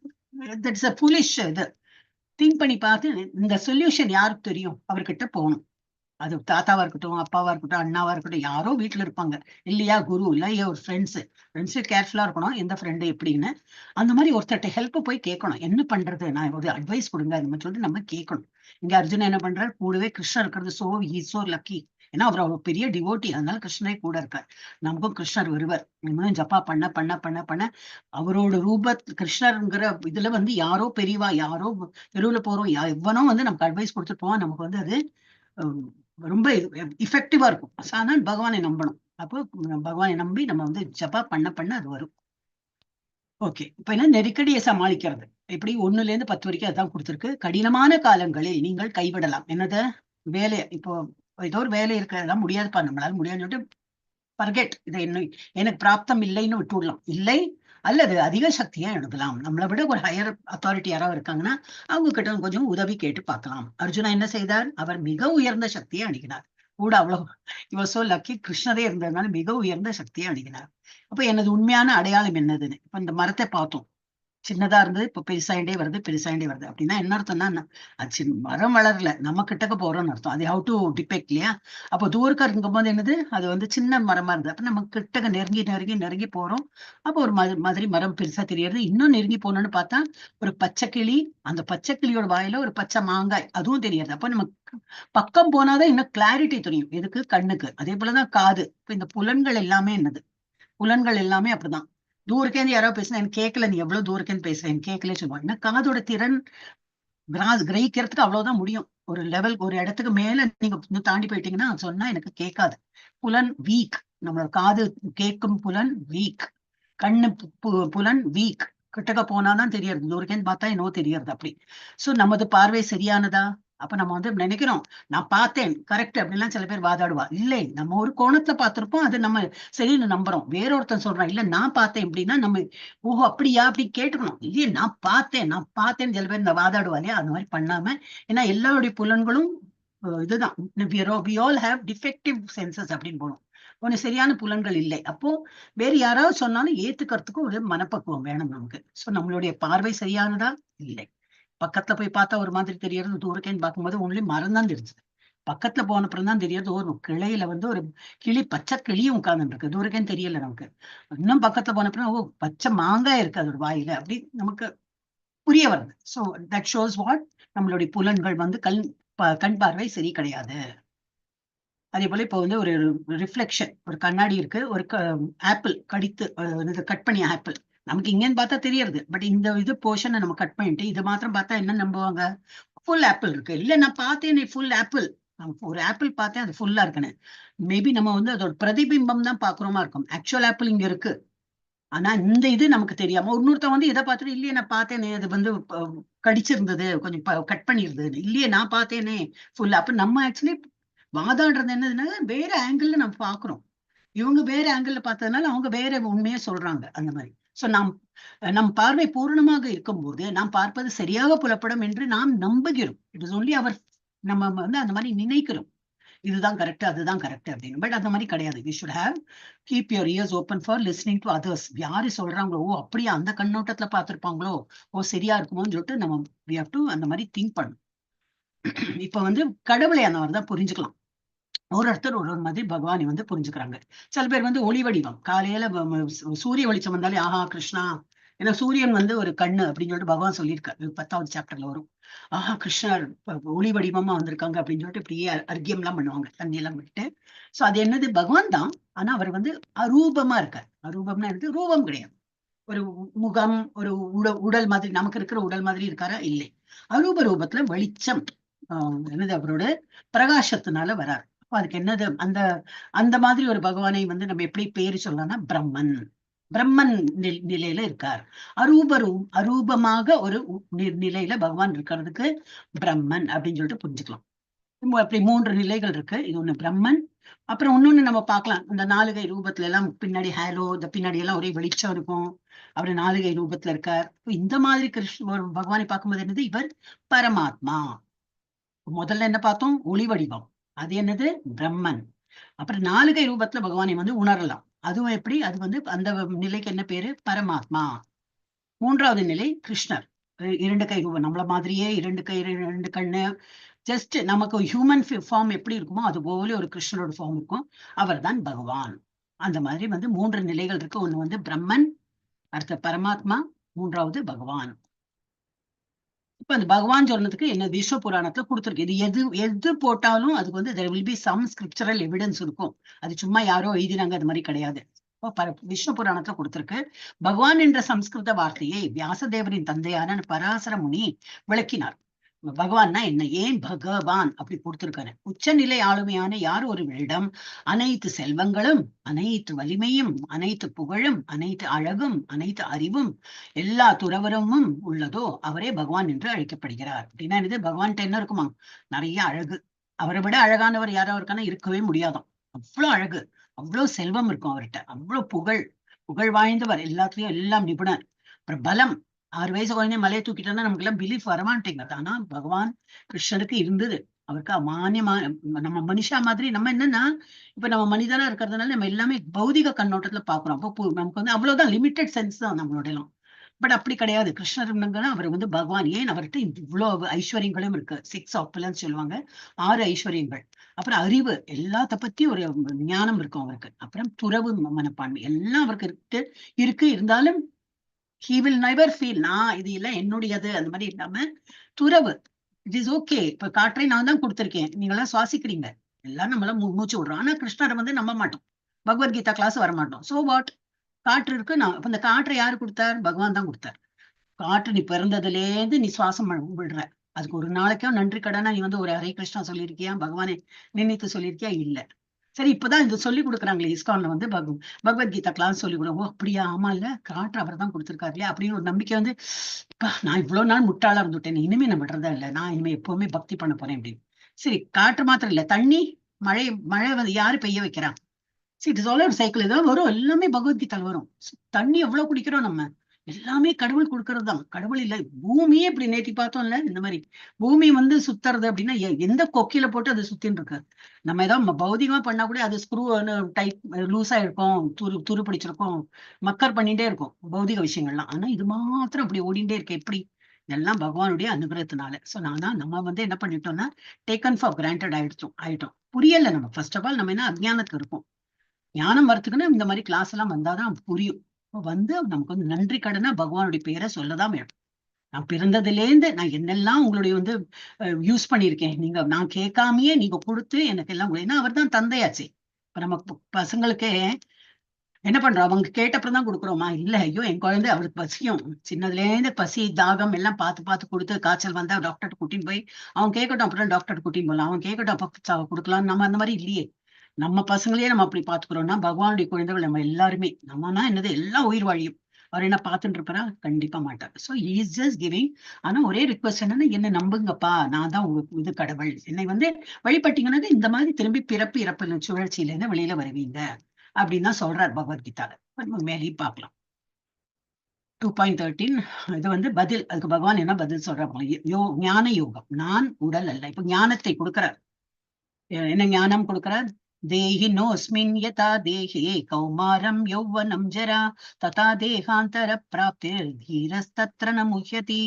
[SPEAKER 1] தட்ஸ் அ ஃபூலிஷ். இது திங்க் பண்ணி பார்த்து இந்த சொல்யூஷன் யாருக்கு தெரியும் அவர்கிட்ட போகணும். அது தாத்தாவா இருக்கட்டும், அப்பாவா இருக்கட்டும், அண்ணாவா இருக்கட்டும், யாரோ வீட்டுல இருப்பாங்க இல்லையா, குரு இல்லையா ஒரு ஃப்ரெண்ட்ஸ் கேர்ஃபுல்லா இருக்கணும் எந்த ஃப்ரெண்டு எப்படின்னு. அந்த மாதிரி ஒருத்தர்ட்ட ஹெல்ப் போய் கேட்கணும், என்ன பண்றது, நான் ஒரு அட்வைஸ் கொடுங்க அந்த மாதிரி சொல்லிட்டு நம்ம கேட்கணும். இங்க அர்ஜுன் என்ன பண்றாரு, கூடவே கிருஷ்ணர் இருக்கிறது சோ லக்கி. ஏன்னா அவர் அவ்வளவு பெரிய டிவோட்டி, அதனால கிருஷ்ணரே கூட இருக்கார். நமக்கும் கிருஷ்ணர் வருவர். நம்மளும் ஜப்பா பண்ண பண்ண பண்ண பண்ண அவரோட கிருஷ்ணருங்கிற இதுல வந்து யாரோ பெரியவா, யாரோ தெருவுல போறோம், எவனோ வந்து நமக்கு அட்வைஸ் கொடுத்துட்டு போவோம், நமக்கு வந்து அது ரொம்ப இஃபெக்டிவா இருக்கும். அதனால பகவானை நம்பணும். அப்போ பகவானை நம்பி நம்ம வந்து ஜபா பண்ண பண்ண அது வரும். ஓகே, இப்ப என்ன நெருக்கடியை சமாளிக்கிறது எப்படி, 1ல இருந்து 10 வரைக்கும் அதான் கொடுத்திருக்கு. கடினமான காலங்களில் நீங்கள் கைவிடலாம். என்னது, வேலையை இப்போ ஏதோ ஒரு வேலை இருக்கிறதெல்லாம் முடியாதுப்பா, நம்மளால முடியாதுன்னு சொல்லிட்டு பர்கெட், இதை எனக்கு பிராப்தம் இல்லைன்னு விட்டுடலாம். இல்லை, அல்லது அதிக சக்தியா எழுதலாம். நம்மளை விட ஒரு ஹையர் அத்தாரிட்டி யாராவது இருக்காங்கன்னா அவங்க கிட்ட கொஞ்சம் உதவி கேட்டு பார்க்கலாம். அர்ஜுனா என்ன செய்தார், அவர் மிக உயர்ந்த சக்தியை அணுகினார். கூட அவ்வளவு இவர் சோ லக்கி, கிருஷ்ணரே இருந்ததுனால மிக உயர்ந்த சக்தியை அணுகினார். அப்ப எனது உண்மையான அடையாளம் என்னதுன்னு, இப்ப இந்த மரத்தை பார்த்தோம், சின்னதா இருந்தது, இப்ப பெருசாயிண்டே வருது. அப்படின்னா என்ன அர்த்தம்னா, அது மரம் வளரல, நம்ம கிட்டக்க போறோம்னு அர்த்தம். அது ஹவு டு டிபெக்ட் இல்லையா. அப்போ தூரக்கா இருக்கும் போது என்னது, அது வந்து சின்ன மரமா இருந்தது. அப்ப நம்ம கிட்டக்க நெருங்கி போறோம். அப்போ ஒரு மாதிரி மரம் பெருசா தெரியறது. இன்னும் நெருங்கி போனோம்னு பார்த்தா ஒரு பச்சை கிளி, அந்த பச்சை கிளியோட வாயில ஒரு பச்சை மாங்காய், அதுவும் தெரியாது. அப்ப நம்ம பக்கம் போனாதான் இன்னும் கிளாரிட்டி தெரியும், எதுக்கு, கண்ணுக்கு. அதே போலதான் காது. இப்ப இந்த புலன்கள் எல்லாமே என்னது, புலன்கள் எல்லாமே அப்படிதான். தூரக்கேந்து யாராவது பேசினா எனக்கு கேட்கல, நீ எவ்வளவு தூரக்கேந்து பேசுறேன் கேட்கல சொல்லுவாங்க. ஏன்னா காதோட திறன் கிரகிக்கிறதுக்கு அவ்வளவுதான் முடியும். ஒரு லெவல், ஒரு இடத்துக்கு மேல நீங்க தாண்டி போயிட்டீங்கன்னா சொன்னா எனக்கு கேட்காது. புலன் வீக், நம்மளோட காது கேட்கும் புலன் வீக், கண்ணு புலன் வீக். கிட்டக்க போனாதான் தெரியறது, தூரக்கேந்து பார்த்தா என்னவோ தெரியறது அப்படி. சோ நமது பார்வை சரியானதா, அப்ப நம்ம வந்து நினைக்கிறோம் நான் பார்த்தேன் கரெக்ட் அப்படின்லாம் சில பேர் வாதாடுவா. இல்லை, நம்ம ஒரு கோணத்துல பார்த்திருப்போம், அது நம்ம சரின்னு நம்புறோம். வேறொருத்தன் சொல்றான் இல்ல நான் பார்த்தேன் அப்படின்னா நம்ம ஓஹோ அப்படியா அப்படி கேட்டுக்கணும். இல்லையே நான் பார்த்தேன்னு சில பேர் இந்த வாதாடுவா இல்லையா, அந்த மாதிரி பண்ணாம. ஏன்னா எல்லாருடைய புலன்களும் இதுதான், we all have defective senses அப்படின்னு போனோம். ஒண்ணு சரியான புலன்கள் இல்லை. அப்போ வேற யாராவது சொன்னாலும் ஏத்துக்கிறதுக்கு ஒரு மனப்பக்குவம் வேணும் நமக்கு. சோ நம்மளுடைய பார்வை சரியானதா, இல்லை. பக்கத்துல போய் பார்த்தா ஒரு மாதிரி தெரியறது, தூரக்கேன்னு பார்க்கும்போது ஒன்லி மரம் தான் தெரிஞ்சது. பக்கத்துல போன அப்புறம் தான் தெரியாது, ஒரு கிளையில வந்து ஒரு கிளி, பச்சை கிளியும் உட்கார்ந்துட்டு இருக்கு, தூரக்கேன்னு தெரியல நமக்கு. இன்னும் பக்கத்துல போன அப்புறம் ஓ பச்சை மாங்காய் இருக்கு அதோட வாயில, அப்படி நமக்கு புரிய வருது. சோ தட் ஷோஸ் வாட், நம்மளுடைய புலன்கள் வந்து கண் பார்வை சரி கிடையாது. அதே போல இப்போ வந்து ஒரு ரிஃப்ளெக்ஷன், ஒரு கண்ணாடி இருக்கு, ஒரு ஆப்பிள் கடித்து கட் பண்ணி ஆப்பிள் நமக்கு இங்கன்னு பார்த்தா தெரியறது. பட் இந்த இது போர்ஷனை நம்ம கட் பண்ணிட்டு இது மாத்திரம் பார்த்தா என்ன நம்புவாங்க, ஃபுல் ஆப்பிள் இருக்கு. இல்ல நான் பார்த்தேன் ஃபுல் ஆப்பிள், ஒரு ஆப்பிள் பார்த்தேன் அது ஃபுல்லா இருக்குன்னு. மேபி நம்ம வந்து அதோட பிரதிபிம்பம் தான் பாக்குறோமா இருக்கும். ஆக்சுவல் ஆப்பிள் இங்க இருக்கு, ஆனா இந்த இது நமக்கு தெரியாம இன்னொருத்தன் வந்து இதை பார்த்துட்டு இல்லையே நான் பார்த்தேனே அது வந்து கடிச்சிருந்தது, கொஞ்சம் கட் பண்ணிருந்தது, இல்லையே நான் பார்த்தேனே ஃபுல். அப்ப நம்ம ஆக்சுவலி வாதாடுறது என்னதுன்னா வேற ஆங்கிள் நம்ம பாக்குறோம், இவங்க வேற ஆங்கிள் பார்த்ததுனால அவங்க வேற உண்மையா சொல்றாங்க அந்த மாதிரி. சோ நம் பார்வை பூரணமாக இருக்கும்போது நாம் பார்ப்பது சரியாக புலப்படும் என்று நாம் நம்புகிறோம். இட் இஸ் ஒன்லி அவர், நம்ம வந்து அந்த மாதிரி நினைக்கிறோம் இதுதான் கரெக்ட் அதுதான் கரெக்ட் அப்படின்னு. பட் அந்த மாதிரி கிடையாது. We should have keep your ears open for listening to others. யாரு சொல்றாங்களோ ஓ அப்படியே அந்த கண்ணோட்டத்துல பார்த்திருப்பாங்களோ, ஓ சரியா இருக்குமோன்னு சொல்லிட்டு நம்ம வி ஹேவ் டு அந்த மாதிரி திங்க் பண்ணணும். இப்ப வந்து கடவுளை அந்த மாதிரி தான் புரிஞ்சுக்கலாம். ஒருத்தர் ஒரு மாதிரி பகவானை வந்து புரிஞ்சுக்கிறாங்க. சில பேர் வந்து ஒளி வடிவம், காலையில சூரிய வெளிச்சம் வந்தாலே ஆஹா கிருஷ்ணா, ஏன்னா சூரியன் வந்து ஒரு கண்ணு அப்படின்னு சொல்லிட்டு பகவான் சொல்லியிருக்காரு, 10வது சாப்டர்ல வரும். ஆஹா கிருஷ்ணர் ஒளி வடிவமா வந்திருக்காங்க அப்படின்னு சொல்லிட்டு இப்படியே அர்க்கியம் எல்லாம் பண்ணுவாங்க, தண்ணி எல்லாம் விட்டு. சோ அது என்னது, பகவான் தான். ஆனா அவர் வந்து அரூபமா இருக்கார். அரூபம்னா எனக்கு ரூபம் கிடையாது, ஒரு முகம், ஒரு உடல் மாதிரி, நமக்கு இருக்கிற உடல் மாதிரி இருக்காரா, இல்லை. அரூப ரூபத்துல வெளிச்சம் என்னது அவரோட பிரகாசத்தினால வராரு. அதுக்கு என்னது, அந்த அந்த மாதிரி ஒரு பகவானை வந்து நம்ம எப்படி பேரு சொல்லலாம்னா பிரம்மன் நிலையில இருக்கார். அரூபமாக ஒரு நிலையில பகவான் இருக்கிறதுக்கு பிரம்மன் அப்படின்னு சொல்லிட்டு புரிஞ்சுக்கலாம். அப்படி 3 நிலைகள் இருக்கு. இது ஒண்ணு பிரம்மன். அப்புறம் இன்னொன்னு நம்ம பார்க்கலாம், இந்த 4கை ரூபத்துல எல்லாம் பின்னாடி ஹேலோ, இந்த பின்னாடி எல்லாம் ஒரே வெளிச்சம் இருக்கும், அவர் 4கை ரூபத்துல இருக்கார். இந்த மாதிரி பகவானை பார்க்கும்போது என்னது, இவர் பரமாத்மா. முதல்ல என்ன பார்த்தோம், ஒளி வடிவம், அது என்னது பிரம்மன். அப்புறம் 4கை ரூபத்துல பகவானை வந்து உணரலாம். அதுவும் எப்படி, அது வந்து அந்த நிலைக்கு என்ன பேரு, பரமாத்மா. 3வது நிலை கிருஷ்ணர், 2 கை ரூபம், நம்மள மாதிரியே 2 கை 2 கண்ணு, ஜஸ்ட் நமக்கு ஹியூமன் ஃபார்ம் எப்படி இருக்குமோ அது போல ஒரு கிருஷ்ணரோட ஃபார்ம் இருக்கும். அவர் தான் பகவான். அந்த மாதிரி வந்து 3 நிலைகள் இருக்கு. ஒண்ணு வந்து பிரம்மன், அடுத்த பரமாத்மா, 3வது பகவான். இப்ப அந்த பகவான் சொன்னதுக்கு என்ன விஸ்வ புராணத்துல கொடுத்துருக்கு. இது எது போட்டாலும் அதுக்கு வந்து there will be some scriptural evidence இருக்கும். அது சும்மா யாரோ எழுதினாங்க அது மாதிரி கிடையாது. விஷ்ணு புராணத்துல கொடுத்திருக்கு. பகவான் என்ற சம்ஸ்கிருத வார்த்தையை வியாசதேவரின் தந்தையான பராசர முனி விளக்கினார். பகவான்னா என்ன, ஏன் பகவான் அப்படி கொடுத்திருக்காரு. உச்சநிலை ஆளுமையான யார் ஒருவரிடம் அனைத்து செல்வங்களும், அனைத்து வலிமையும், அனைத்து புகழும், அனைத்து அழகும், அனைத்து அறிவும், எல்லா துறவரமும் உள்ளதோ அவரே பகவான் என்று அழைக்கப்படுகிறார். அப்படின்னா இது பகவான்கிட்ட என்ன இருக்குமா, நிறைய அழகு. அவரை விட அழகானவர் யாராவது இருக்கானா இருக்கவே முடியாதாம். அவ்வளவு அழகு, அவ்வளவு செல்வம் இருக்கும் அவர்கிட்ட, அவ்வளவு புகழ் வாய்ந்தவர், எல்லாத்துலயும் எல்லாம் நிபுணர். அப்புறம் பலம், 6 வயசு குழந்தைய மலையை தூக்கிட்டோம்னா நமக்கு எல்லாம் பிலீஃப் வரமாட்டேங்கிறது. ஆனா பகவான் கிருஷ்ணருக்கு இருந்தது. அவருக்கு அமானியமா, நம்ம மனுஷா மாதிரி நம்ம என்னன்னா இப்ப நம்ம மனிதனா இருக்கிறதுனால நம்ம எல்லாமே பௌதிக கண்ணோட்டத்துல பாக்குறோம். அப்போ நமக்கு வந்து அவ்வளவுதான் லிமிட்டட் சென்ஸ் தான் நம்மளோட எல்லாம். பட் அப்படி கிடையாது. கிருஷ்ணர் அவர் வந்து பகவான். ஏன் அவர்கிட்ட இவ்வளவு ஐஸ்வர்யங்களும் இருக்கு. 6 ஆப்புலன்னு சொல்லுவாங்க, 6 ஐஸ்வர்யங்கள். அப்புறம் அறிவு, எல்லாத்த பத்தி ஒரு ஞானம் இருக்கும் அவருக்கு. அப்புறம் துறவு மனப்பான்மை எல்லாம் அவருக்கு இருக்கு. இருந்தாலும் he will never feel நான் இது எல்லாம் என்னுடையது அந்த மாதிரி இல்லாம துறவு. It is okay. இப்ப காற்றை நான் தான் கொடுத்திருக்கேன், நீங்க எல்லாம் சுவாசிக்கிறீங்க, எல்லாம் நம்மள மூச்சு விடுறோம். ஆனா கிருஷ்ணரை வந்து நம்ப மாட்டோம், பகவத்கீதா கிளாஸ் வர மாட்டோம். சோ வாட், காற்று இருக்கு. நான் அப்ப இந்த காற்றை யாரு கொடுத்தார், பகவான் தான் கொடுத்தார். காற்று நீ பிறந்ததுல இருந்து நீ சுவாசம் விடுற, அதுக்கு ஒரு நாளைக்கும் நன்றி கடனா நீ வந்து ஒரு ஹரே கிருஷ்ணா சொல்லியிருக்கியா, பகவானை நினைத்து சொல்லியிருக்கியா? இல்ல. சரி, இப்பதான் இது சொல்லி கொடுக்குறாங்களே இஸ்கான்ல வந்து பகவத்கீதா கிளாஸ் சொல்லி கொடுங்க. ஓ அப்படியா, ஆமா இல்ல, காற்று அவர் தான் கொடுத்திருக்காரு இல்லையா அப்படின்னு ஒரு நம்பிக்கை வந்து, நான் இவ்வளவு நாள் முட்டாளா இருந்துட்டேன், இனிமே நான் விடுறதா இல்ல, நான் இனிமே எப்பவுமே பக்தி பண்ண போறேன் அப்படின்னு. சரி, காற்று மாத்திரம் இல்ல, தண்ணி, மழை வந்து யாரு பெய்ய வைக்கிறான்? இட் இஸ் ஆல் ஒரு சைக்கிள். ஏதாவது வரும், எல்லாமே பகவத்கீதை வரும். தண்ணி எவ்வளவு குடிக்கிறோம் நம்ம, எல்லாமே கடவுள் கொடுக்கறது தான், கடவுள் இல்லை. பூமியே இப்படி நேத்தி பார்த்தோம்ல, இந்த மாதிரி பூமி வந்து சுத்துறது அப்படின்னா எந்த கொக்கில போட்டு அது சுத்தின்னு இருக்கு. நம்ம ஏதாவது பௌதிகமா பண்ணா கூட அது ஸ்க்ரூ டைப் லூஸா இருக்கும், துரு பிடிச்சிருக்கும், மக்கர் பண்ணிட்டே இருக்கும் பௌதிக விஷயங்கள்லாம். ஆனா இது மாத்திரம் அப்படி ஓடிண்டே இருக்கு. எப்படி? இதெல்லாம் பகவானுடைய அனுகிரகத்தினால. சோ நம்ம வந்து என்ன பண்ணிட்டோம்னா டேக்கன் ஃபார் கிராண்டட் ஆயிட்டோம். புரியல நம்ம. ஃபர்ஸ்ட் ஆஃப் ஆல் நம்ம என்ன அஜ்ஞானத்துல இருக்கும். ஞானம் வரத்துக்குன்னா இந்த மாதிரி கிளாஸ் எல்லாம் வந்தாதான் புரியும். வந்து நமக்கு வந்து நன்றி கடனா பகவானுடைய பேரை சொல்லதான் வேணும். நான் பிறந்ததுலேருந்து நான் என்னெல்லாம் உங்களுடைய வந்து யூஸ் பண்ணியிருக்கேன். நான் கேட்காமயே நீங்க கொடுத்து எனக்கு எல்லாம், ஏன்னா அவர் தான் தந்தையாச்சு. இப்ப நம்ம பசங்களுக்கு என்ன பண்றோம், அவங்க கேட்டப்பறம் தான் கொடுக்குறோமா? இல்ல, ஐயோ என் குழந்தை அவருக்கு பசியும், சின்னதுல இருந்து பசி தாகம் எல்லாம் பார்த்து கொடுத்து, காய்ச்சல் வந்தா டாக்டர் கூட்டின்னு போய் அவன் கேட்கட்டும், அப்புறம் டாக்டர் கூட்டின்னு போகலாம், அவன் கேட்கட்டும் அப்ப கொடுக்கலாம். நம்ம அந்த மாதிரி இல்லையே. நம்ம பசங்களையே நம்ம அப்படி பாத்துக்கிறோம்னா பகவானுடைய குழந்தைகள் நம்ம எல்லாருமே. நம்மனா என்னது, எல்லாம் உயிர் வாழியும். அவர் என்ன பார்த்துட்டு இருப்பாரா? கண்டிப்பா மாட்டார். So he is just giving. ஆனா ஒரே ரிக்வஸ்ட் என்னன்னா, என்ன நம்புங்கப்பா, நான் தான் உங்களுக்கு இது கடவுள், என்னை வந்து வழிபட்டீங்கன்னா இந்த மாதிரி திரும்பி பிறப்பு இறப்பு சுழற்சியில இருந்து வெளியில வருவீங்க அப்படின்னு தான் சொல்றார் பகவத்கீதால. நம்ம மேலேயும் பார்க்கலாம். 2.13 இது வந்து பதில். அதுக்கு பகவான் என்ன பதில் சொல்றாங்க, ஞான யோகம். நான் உடல் அல்ல. இப்ப ஞானத்தை கொடுக்கிறார். என்ன ஞானம் கொடுக்கிறார்? தேஹினோஸ்மின் யதா தேஹே கௌமாரம் யௌவனம் ஜரா ததா தேகாந்தர பிராப்திர் தீரஸ்தத்ர ந முஹ்யதி.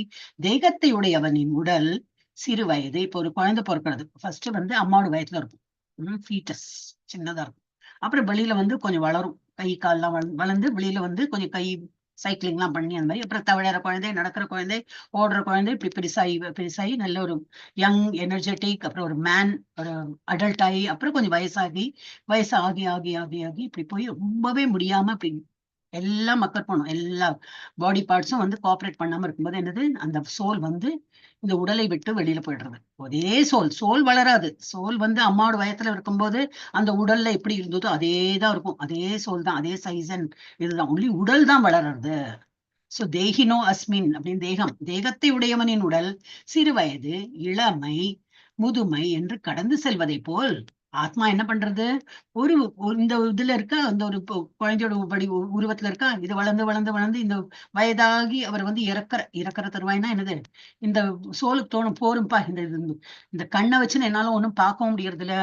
[SPEAKER 1] தேகத்தை உடையவனின் உடல் சிறு வயது. இப்போ ஒரு குழந்தை பிறக்கிறது, ஃபர்ஸ்ட் வந்து அம்மாவோட வயத்துல இருக்கும், ஃபீட்டஸ் சின்னதா இருக்கும். அப்புறம் வெளியில வந்து கொஞ்சம் வளரும், கை கால்லாம் வளர்ந்து வெளியில வந்து கொஞ்சம் கை சைக்கிளிங் எல்லாம் பண்ணி அந்த மாதிரி. அப்புறம் தவழற குழந்தை, நடக்கிற குழந்தை, ஓடுற குழந்தை, இப்படி பெருசாகி நல்ல ஒரு யங் எனர்ஜெட்டிக், அப்புறம் ஒரு மேன், ஒரு அடல்ட் ஆகி, அப்புறம் கொஞ்சம் வயசு ஆகி இப்படி போய் ரொம்பவே முடியாம இப்படி எல்லாம் மக்கள் பண்ணும். எல்லா பாடி பார்ட்ஸும் வந்து கோஆபரேட் பண்ணாம இருக்கும்போது என்னது, அந்த சோல் வந்து இந்த உடலை விட்டு வெளியில போயிடுறது. ஒரே சோல் வளராது. சோல் வந்து அம்மாவோட வயத்துல இருக்கும்போது அந்த உடல்ல எப்படி இருந்ததோ அதேதான் இருக்கும். அதே சோல் தான், அதே சைஸ் அண்ட் இதுதான். ஒன்லி உடல் தான் வளர்றது. சோ தேஹினோ அஸ்மின் அப்படின்னு தேகத்தை உடையவனின் உடல் சிறு வயது, இளமை, முதுமை என்று கடந்து செல்வதை போல் ஆத்மா என்ன பண்றது, இந்த இதுல இருக்கா, அந்த ஒரு குழந்தையோட உருவத்துல இருக்கா, இது வளர்ந்து இந்த வயதாகி அவர் வந்து இறக்குற தருவாய்னா என்னது, இந்த சோலுக்கு தோணும் போரும்பா, இந்த கண்ணை வச்சுன்னு என்னால ஒண்ணும் பார்க்கவும் முடியறது இல்ல,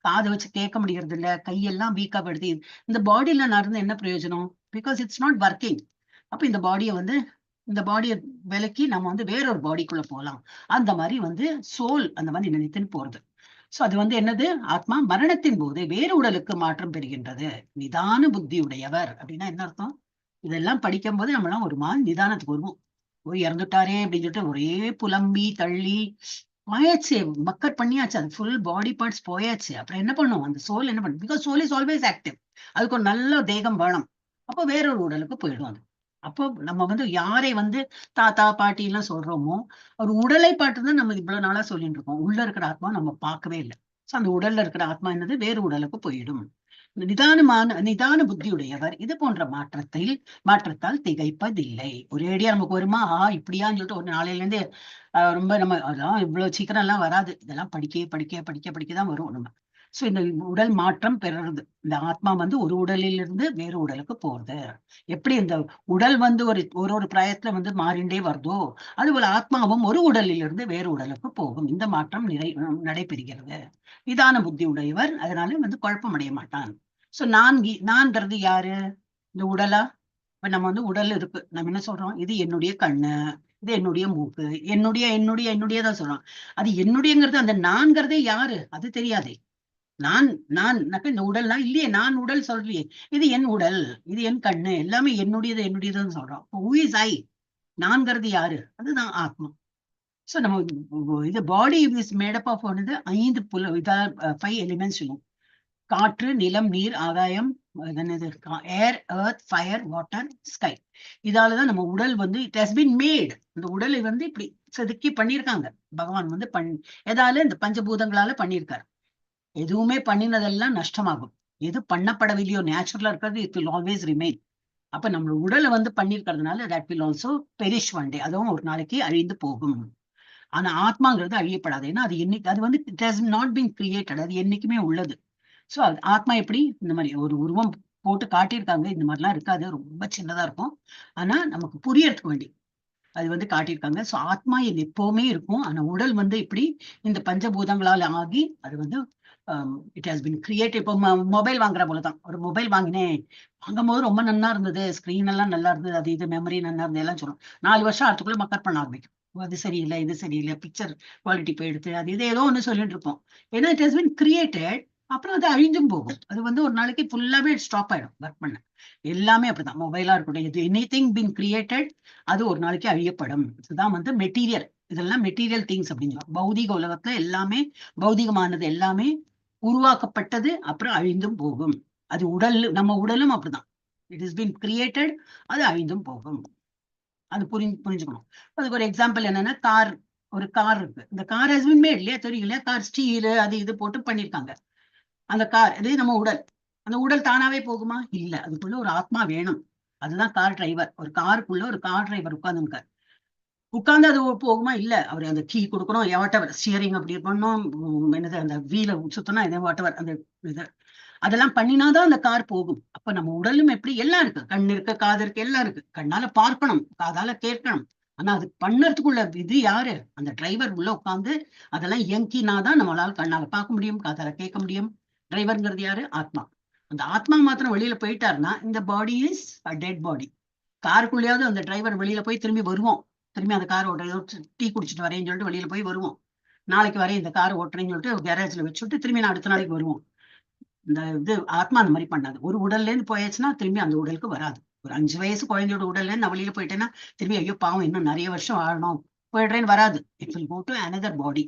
[SPEAKER 1] காதை வச்சு கேட்க முடியறது இல்ல, கையெல்லாம் வீக்கா படுத்தி இந்த பாடியில நடந்து என்ன பிரயோஜனம்? Because it's not working. அப்ப இந்த பாடியை வந்து இந்த பாடியை விலக்கி நம்ம வந்து வேறொரு பாடிக்குள்ள போகலாம். அந்த மாதிரி வந்து சோல் அந்த மாதிரி நினைத்துன்னு போறது. சோ அது வந்து என்னது, ஆத்மா மரணத்தின் போது வேறு உடலுக்கு மாற்றம் பெறுகின்றது. நிதான புத்தி உடையவர் அப்படின்னா என்ன அர்த்தம்? இதெல்லாம் படிக்கும் போது நம்மளாம் ஒரு மாதிரி நிதானத்துக்கு வருவோம். போய் இறந்துட்டாரே அப்படின்னு சொல்லிட்டு ஒரே புலம்பி தள்ளி போயாச்சு, மக்கர் பண்ணியாச்சு, அது ஃபுல் பாடி பார்ட்ஸ் போயாச்சு. அப்புறம் என்ன பண்ணும் அந்த சோல், என்ன பண்ணும்? Because soul is always active. அதுக்கு ஒரு நல்ல தேகம் வேணும். அப்போ வேறொரு உடலுக்கு போயிடும் அது. அப்போ நம்ம வந்து யாரை வந்து தாத்தா பாட்டி எல்லாம் சொல்றோமோ, ஒரு உடலை பாட்டு தான் நம்ம இவ்வளவு நாளா சொல்லிட்டு இருக்கோம். உள்ள இருக்கிற ஆத்மா நம்ம பார்க்கவே இல்லை. சோ அந்த உடல்ல இருக்கிற ஆத்மா என்னது, வேறு உடலுக்கு போயிடும். நிதான புத்தியுடையவர் இது போன்ற மாற்றத்தால் திகைப்பதில்லை. ஒரேடியா நமக்கு வருமா, இப்படியான்னு சொல்லிட்டு ஒரு நாளையில இருந்து ரொம்ப நம்ம அதான் இவ்வளவு சீக்கிரம் எல்லாம் வராது. இதெல்லாம் படிக்கதான் வரும் நம்ம. சோ இந்த உடல் மாற்றம் பெறுறது, இந்த ஆத்மா வந்து ஒரு உடலிலிருந்து வேறு உடலுக்கு போறது. எப்படி இந்த உடல் வந்து ஒரு பிராயத்துல வந்து மாறிண்டே வருதோ, அதுபோல ஆத்மாவும் ஒரு உடலிலிருந்து வேறு உடலுக்கு போகும். இந்த மாற்றம் நடைபெறுகிறது. நிதான புத்தி உடையவர் அதனால வந்து குழப்பம் அடைய மாட்டான். சோ நான்கிறது யாரு? இந்த உடலா? இப்ப நம்ம வந்து உடல் இருக்கு, நம்ம என்ன சொல்றோம், இது என்னுடைய கண்ணு, இது என்னுடைய மூக்கு, என்னுடைய தான் சொல்றோம். அது என்னுடையங்கிறது, அந்த நான்கிறதே யாரு அது தெரியாதே. நான் இந்த உடல்னா இல்லையே, நான் உடல் சொல்றியே, இது என் உடல், இது என் கண்ணு, எல்லாமே என்னுடையதுன்னு சொல்றோம். Who is I? நான்கிறது யாரு? அதுதான் ஆத்மா. சோ நம்ம இது body is made up of 5 elements சொல்லுவோம். காற்று, நிலம், நீர், ஆகாயம், air, earth, fire, water, sky. இதாலதான் நம்ம உடல் வந்து இட் ஹஸ் பீன் மேட். இந்த உடலை வந்து இப்படி செதுக்கி பண்ணியிருக்காங்க பகவான் வந்து எதால இந்த பஞ்சபூதங்களால பண்ணியிருக்காரு. எதுவுமே பண்ணினதெல்லாம் நஷ்டமாகும். எது பண்ணப்படவில்லையோ நேச்சுரலா இருக்கிறது இட் வில் ஆல்வேஸ் ரிமைன். அப்ப நம்ம உடலை வந்து பண்ணிருக்கிறதுனால that will also perish one day, அதுவும் ஒரு நாளைக்கு அழிந்து போகும். ஆனா ஆத்மாங்கிறது அழியப்படாது. ஏன்னா அது என்னைக்கு, அது வந்து it has not been created, அது என்னைக்குமே உள்ளது. சோ ஆத்மா எப்படி இந்த மாதிரி ஒரு உருவம் போட்டு காட்டியிருக்காங்க, இந்த மாதிரிலாம் இருக்காது, ரொம்ப சின்னதா இருக்கும். ஆனா நமக்கு புரியறதுக்கு வேண்டி அது வந்து காட்டியிருக்காங்க. சோ ஆத்மா எப்பவுமே இருக்கும். ஆனா உடல் வந்து இப்படி இந்த பஞ்சபூதங்களால் ஆகி அது வந்து இட் ஹாஸ் பின் கிரியேட். இப்போ மொபைல் வாங்குற போலதான், ஒரு மொபைல் வாங்கினேன், வாங்கும் போது ரொம்ப நல்லா இருந்தது, ஸ்கிரீன் எல்லாம் நல்லா இருந்தது, அது இது மெமரி நல்லா இருந்தது எல்லாம் சொல்லும். 4 வருஷம் அதுக்குள்ள மக்கர் பண்ண ஆரம்பிக்கும். அது சரியில்லை, இது சரியில்லை, பிக்சர் குவாலிட்டி போயிடுது, அது இது ஏதோ ஒண்ணு சொல்லிட்டு இருப்போம். ஏன்னா இட் ஹாஸ் பின் கிரியேட்டட். அப்புறம் அது அழிஞ்சும் போகும். அது வந்து ஒரு நாளைக்கு ஃபுல்லாவே ஸ்டாப் ஆயிடும் ஒர்க் பண்ண. எல்லாமே அப்படிதான், மொபைலா இருக்கட்டும், இது எனிதிங் பீன் கிரியேட்டட், அது ஒரு நாளைக்கு அழியப்படும். இதுதான் வந்து மெட்டீரியல். இதெல்லாம் மெட்டீரியல் திங்ஸ் அப்படிங்க. பௌதிக உலகத்துல எல்லாமே, பௌதிகமானது எல்லாமே உருவாக்கப்பட்டது, அப்புறம் அழிந்தும் போகும். அது உடல், நம்ம உடலும் அப்படிதான். இட் இஸ் பீன் கிரியேட்டட், அது அழிந்தும் போகும். அது புரிஞ்சுக்கணும். அதுக்கு ஒரு எக்ஸாம்பிள் என்னன்னா, ஒரு கார் இருக்கு. இந்த கார் ஹஸ் பீன் மேட் இல்லையா, தெரியும் இல்லையா, கார் ஸ்டீல் அது இது போட்டு பண்ணிருக்காங்க. அந்த கார், இது நம்ம உடல். அந்த உடல் தானாவே போகுமா? இல்ல, அதுக்குள்ள ஒரு ஆத்மா வேணும். அதுதான் கார் டிரைவர். ஒரு காருக்குள்ள ஒரு கார் டிரைவர் உட்கார்ந்துருக்காரு. உட்கார்ந்து அது போகுமா? இல்ல, அவர் அந்த கீ கொடுக்கணும், எவட்டவர் ஸ்டியரிங் அப்படி பண்ணணும், என்னது அந்த வீல சுத்தணும், எதை வாட்டவர் அந்த இது அதெல்லாம் பண்ணினாதான் அந்த கார் போகும். அப்ப நம்ம உடலும் எப்படி, எல்லாம் இருக்கு, கண் இருக்கு, காது இருக்கு, எல்லாம் இருக்கு. கண்ணால பார்க்கணும், காதால கேட்கணும். ஆனா அது பண்ணறதுக்குள்ள இது யாரு? அந்த டிரைவர் உள்ள உட்கார்ந்து அதெல்லாம் இயங்கினாதான் நம்மளால கண்ணால பார்க்க முடியும், காதால கேட்க முடியும். டிரைவர்ங்கிறது யாரு? ஆத்மா. அந்த ஆத்மா மாத்திரம் வெளியில போயிட்டாருன்னா இந்த body is a dead body. காருக்குள்ளேயாவது அந்த டிரைவர் வெளியில போய் திரும்பி வருவோம். திரும்பி அந்த கார் ஓட்டுற, டீ குடிச்சிட்டு வரேன்னு சொல்லிட்டு வெளியில போய் வருவோம். நாளைக்கு வரேன் இந்த கார் ஓட்டுறேன்னு சொல்லிட்டு கேரேஜ்ல வச்சுட்டு திரும்பி நான் அடுத்த நாளைக்கு வருவோம். இந்த இது ஆத்மா அந்த மாதிரி பண்ணாது. ஒரு உடல்ல இருந்து போயாச்சுன்னா திரும்பி அந்த உடலுக்கு வராது. ஒரு 5 வயசு குழந்தையோட உடல்ல இருந்து நான் வெளியில போயிட்டேன்னா திரும்பி ஐயோ பாவம் இன்னும் நிறைய வருஷம் வாழணும் போயிடுறேன்னு வராது. It will go to another body.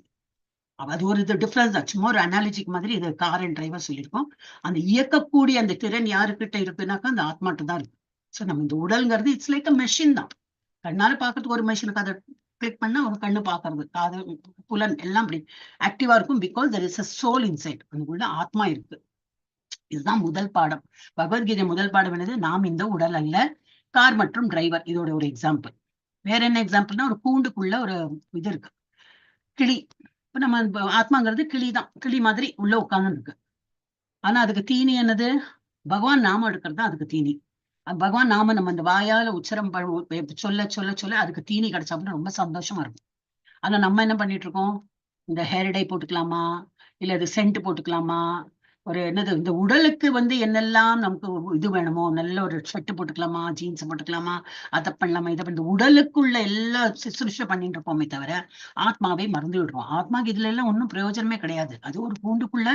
[SPEAKER 1] அது ஒரு இது டிஃபரன்ஸ் தான். சும்மா ஒரு அனாலஜிக்கு மாதிரி இது கார் அண்ட் டிரைவர் சொல்லியிருக்கோம். அந்த இயக்கக்கூடிய அந்த திறன் யாருக்கிட்ட இருக்குனாக்கா அந்த ஆத்மாட்ட தான் இருக்கு. சோ நம்ம இந்த உடல்ங்கிறது இட்ஸ் லைக் அ மெஷின் தான். கண்ணால பாக்குறதுக்கு ஒரு மெஷினுக்கு அதை கிளிக் பண்ணா ஒரு கண்ணு பாக்குறது, காது, புலன் எல்லாம் அப்படி ஆக்டிவா இருக்கும். Because there is a soul inside, அதுக்குள்ள ஆத்மா இருக்கு. இதுதான் முதல் பாடம். பகவத்கீதை முதல் பாடம் என்னது? நாம் இந்த உடல் அல்ல, கார் மற்றும் டிரைவர். இதோட ஒரு எக்ஸாம்பிள். வேற என்ன எக்ஸாம்பிள்னா, ஒரு கூண்டுக்குள்ள ஒரு இது இருக்கு, கிளி. இப்ப நம்ம ஆத்மாங்கிறது கிளிதான், கிளி மாதிரி உள்ள உட்கார்ந்து இருக்கு. ஆனா அதுக்கு தீனி என்னது? பகவான் நாமம் எடுக்கிறது தான் அதுக்கு தீனி. பகவான் நாம நம்ம அந்த வாயால உச்சரம் சொல்ல சொல்ல சொல்ல அதுக்கு தீனி கிடைச்சா அப்படின்னு ரொம்ப சந்தோஷமா இருக்கும். ஆனா நம்ம என்ன பண்ணிட்டு இருக்கோம்? இந்த ஹேர் டை போட்டுக்கலாமா, இல்ல அது சென்ட் போட்டுக்கலாமா, ஒரு என்னது இந்த உடலுக்கு வந்து என்னெல்லாம் நமக்கு இது வேணுமோ, நல்ல ஒரு ஷர்ட் போட்டுக்கலாமா, ஜீன்ஸ் போட்டுக்கலாமா, அதை பண்ணலாமா, இதை இந்த உடலுக்குள்ள எல்லா சுசுறுஷ பண்ணிட்டு இருப்போமே தவிர ஆத்மாவை மறந்து விடுறோம். ஆத்மாக்கு இதுல எல்லாம் ஒன்றும் பிரயோஜனமே கிடையாது. அது ஒரு கூண்டுக்குள்ள,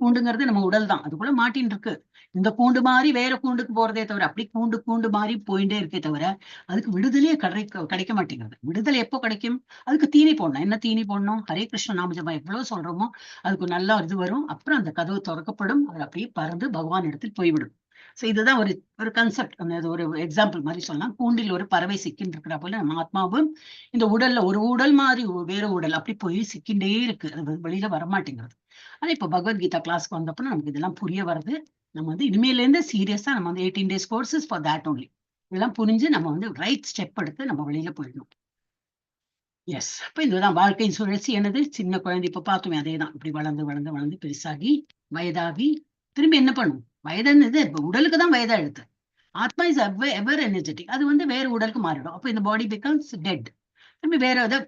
[SPEAKER 1] கூண்டுங்கிறது நம்ம உடல் தான், அதுக்குள்ள மாட்டின்னு இருக்கு. இந்த கூண்டு மாதிரி வேற கூண்டுக்கு போறதே தவிர, அப்படி கூண்டு கூண்டு மாதிரி போயிட்டே இருக்கே தவிர அதுக்கு விடுதலையே கிடைக்க மாட்டேங்கிறது. விடுதலை எப்போ கிடைக்கும்? அதுக்கு தீனி போடணும். என்ன தீனி போடணும்? ஹரே கிருஷ்ண நாம ஜபம் எவ்வளவு சொல்றோமோ அதுக்கு நல்லா இது வரும். அப்புறம் அந்த கதவு திறக்கப்படும், அது அப்படியே பறந்து பகவான் இடத்தில் போய்விடும். சோ இதுதான் ஒரு ஒரு கன்செப்ட். அந்த ஒரு எக்ஸாம்பிள் மாதிரி சொல்லலாம். கூண்டில் ஒரு பறவை சிக்கின்னு இருக்கிற போல நம்ம ஆத்மாவும் இந்த உடல்ல ஒரு உடல் மாதிரி வேற உடல் அப்படி போய் சிக்கிண்டே இருக்கு. அது வெளியில வரமாட்டேங்கிறது. ஆனா இப்ப பகவத்கீதா கிளாஸ்க்கு வந்தப்ப நமக்கு இதெல்லாம் புரிய வருது. நம்ம வந்து இனிமேல இருந்து சீரியஸா நம்ம வந்து 18 days courses for that only. இதெல்லாம் புரிஞ்சு நம்ம வந்து ரைட் ஸ்டெப் எடுத்து நம்ம வெளியில போயிடணும். எஸ். அப்ப இதுதான் வாழ்க்கையின் சுழற்சி. என்னது? சின்ன குழந்தை இப்ப பார்த்தோமே அதேதான். இப்படி வளர்ந்து வளர்ந்து வளர்ந்து பெருசாகி வயதாகி திரும்பி என்ன பண்ணும்? வயதுன்னு இப்ப உடலுக்கு தான் வயதா எழுத்து. ஆத்மா இஸ் எவர் எனர்ஜெட்டிக். அது வந்து வேற உடலுக்கு மாறிடும். அப்ப இந்த பாடி பிகம்ஸ் டெட். திரும்பி வேற ஏதாவது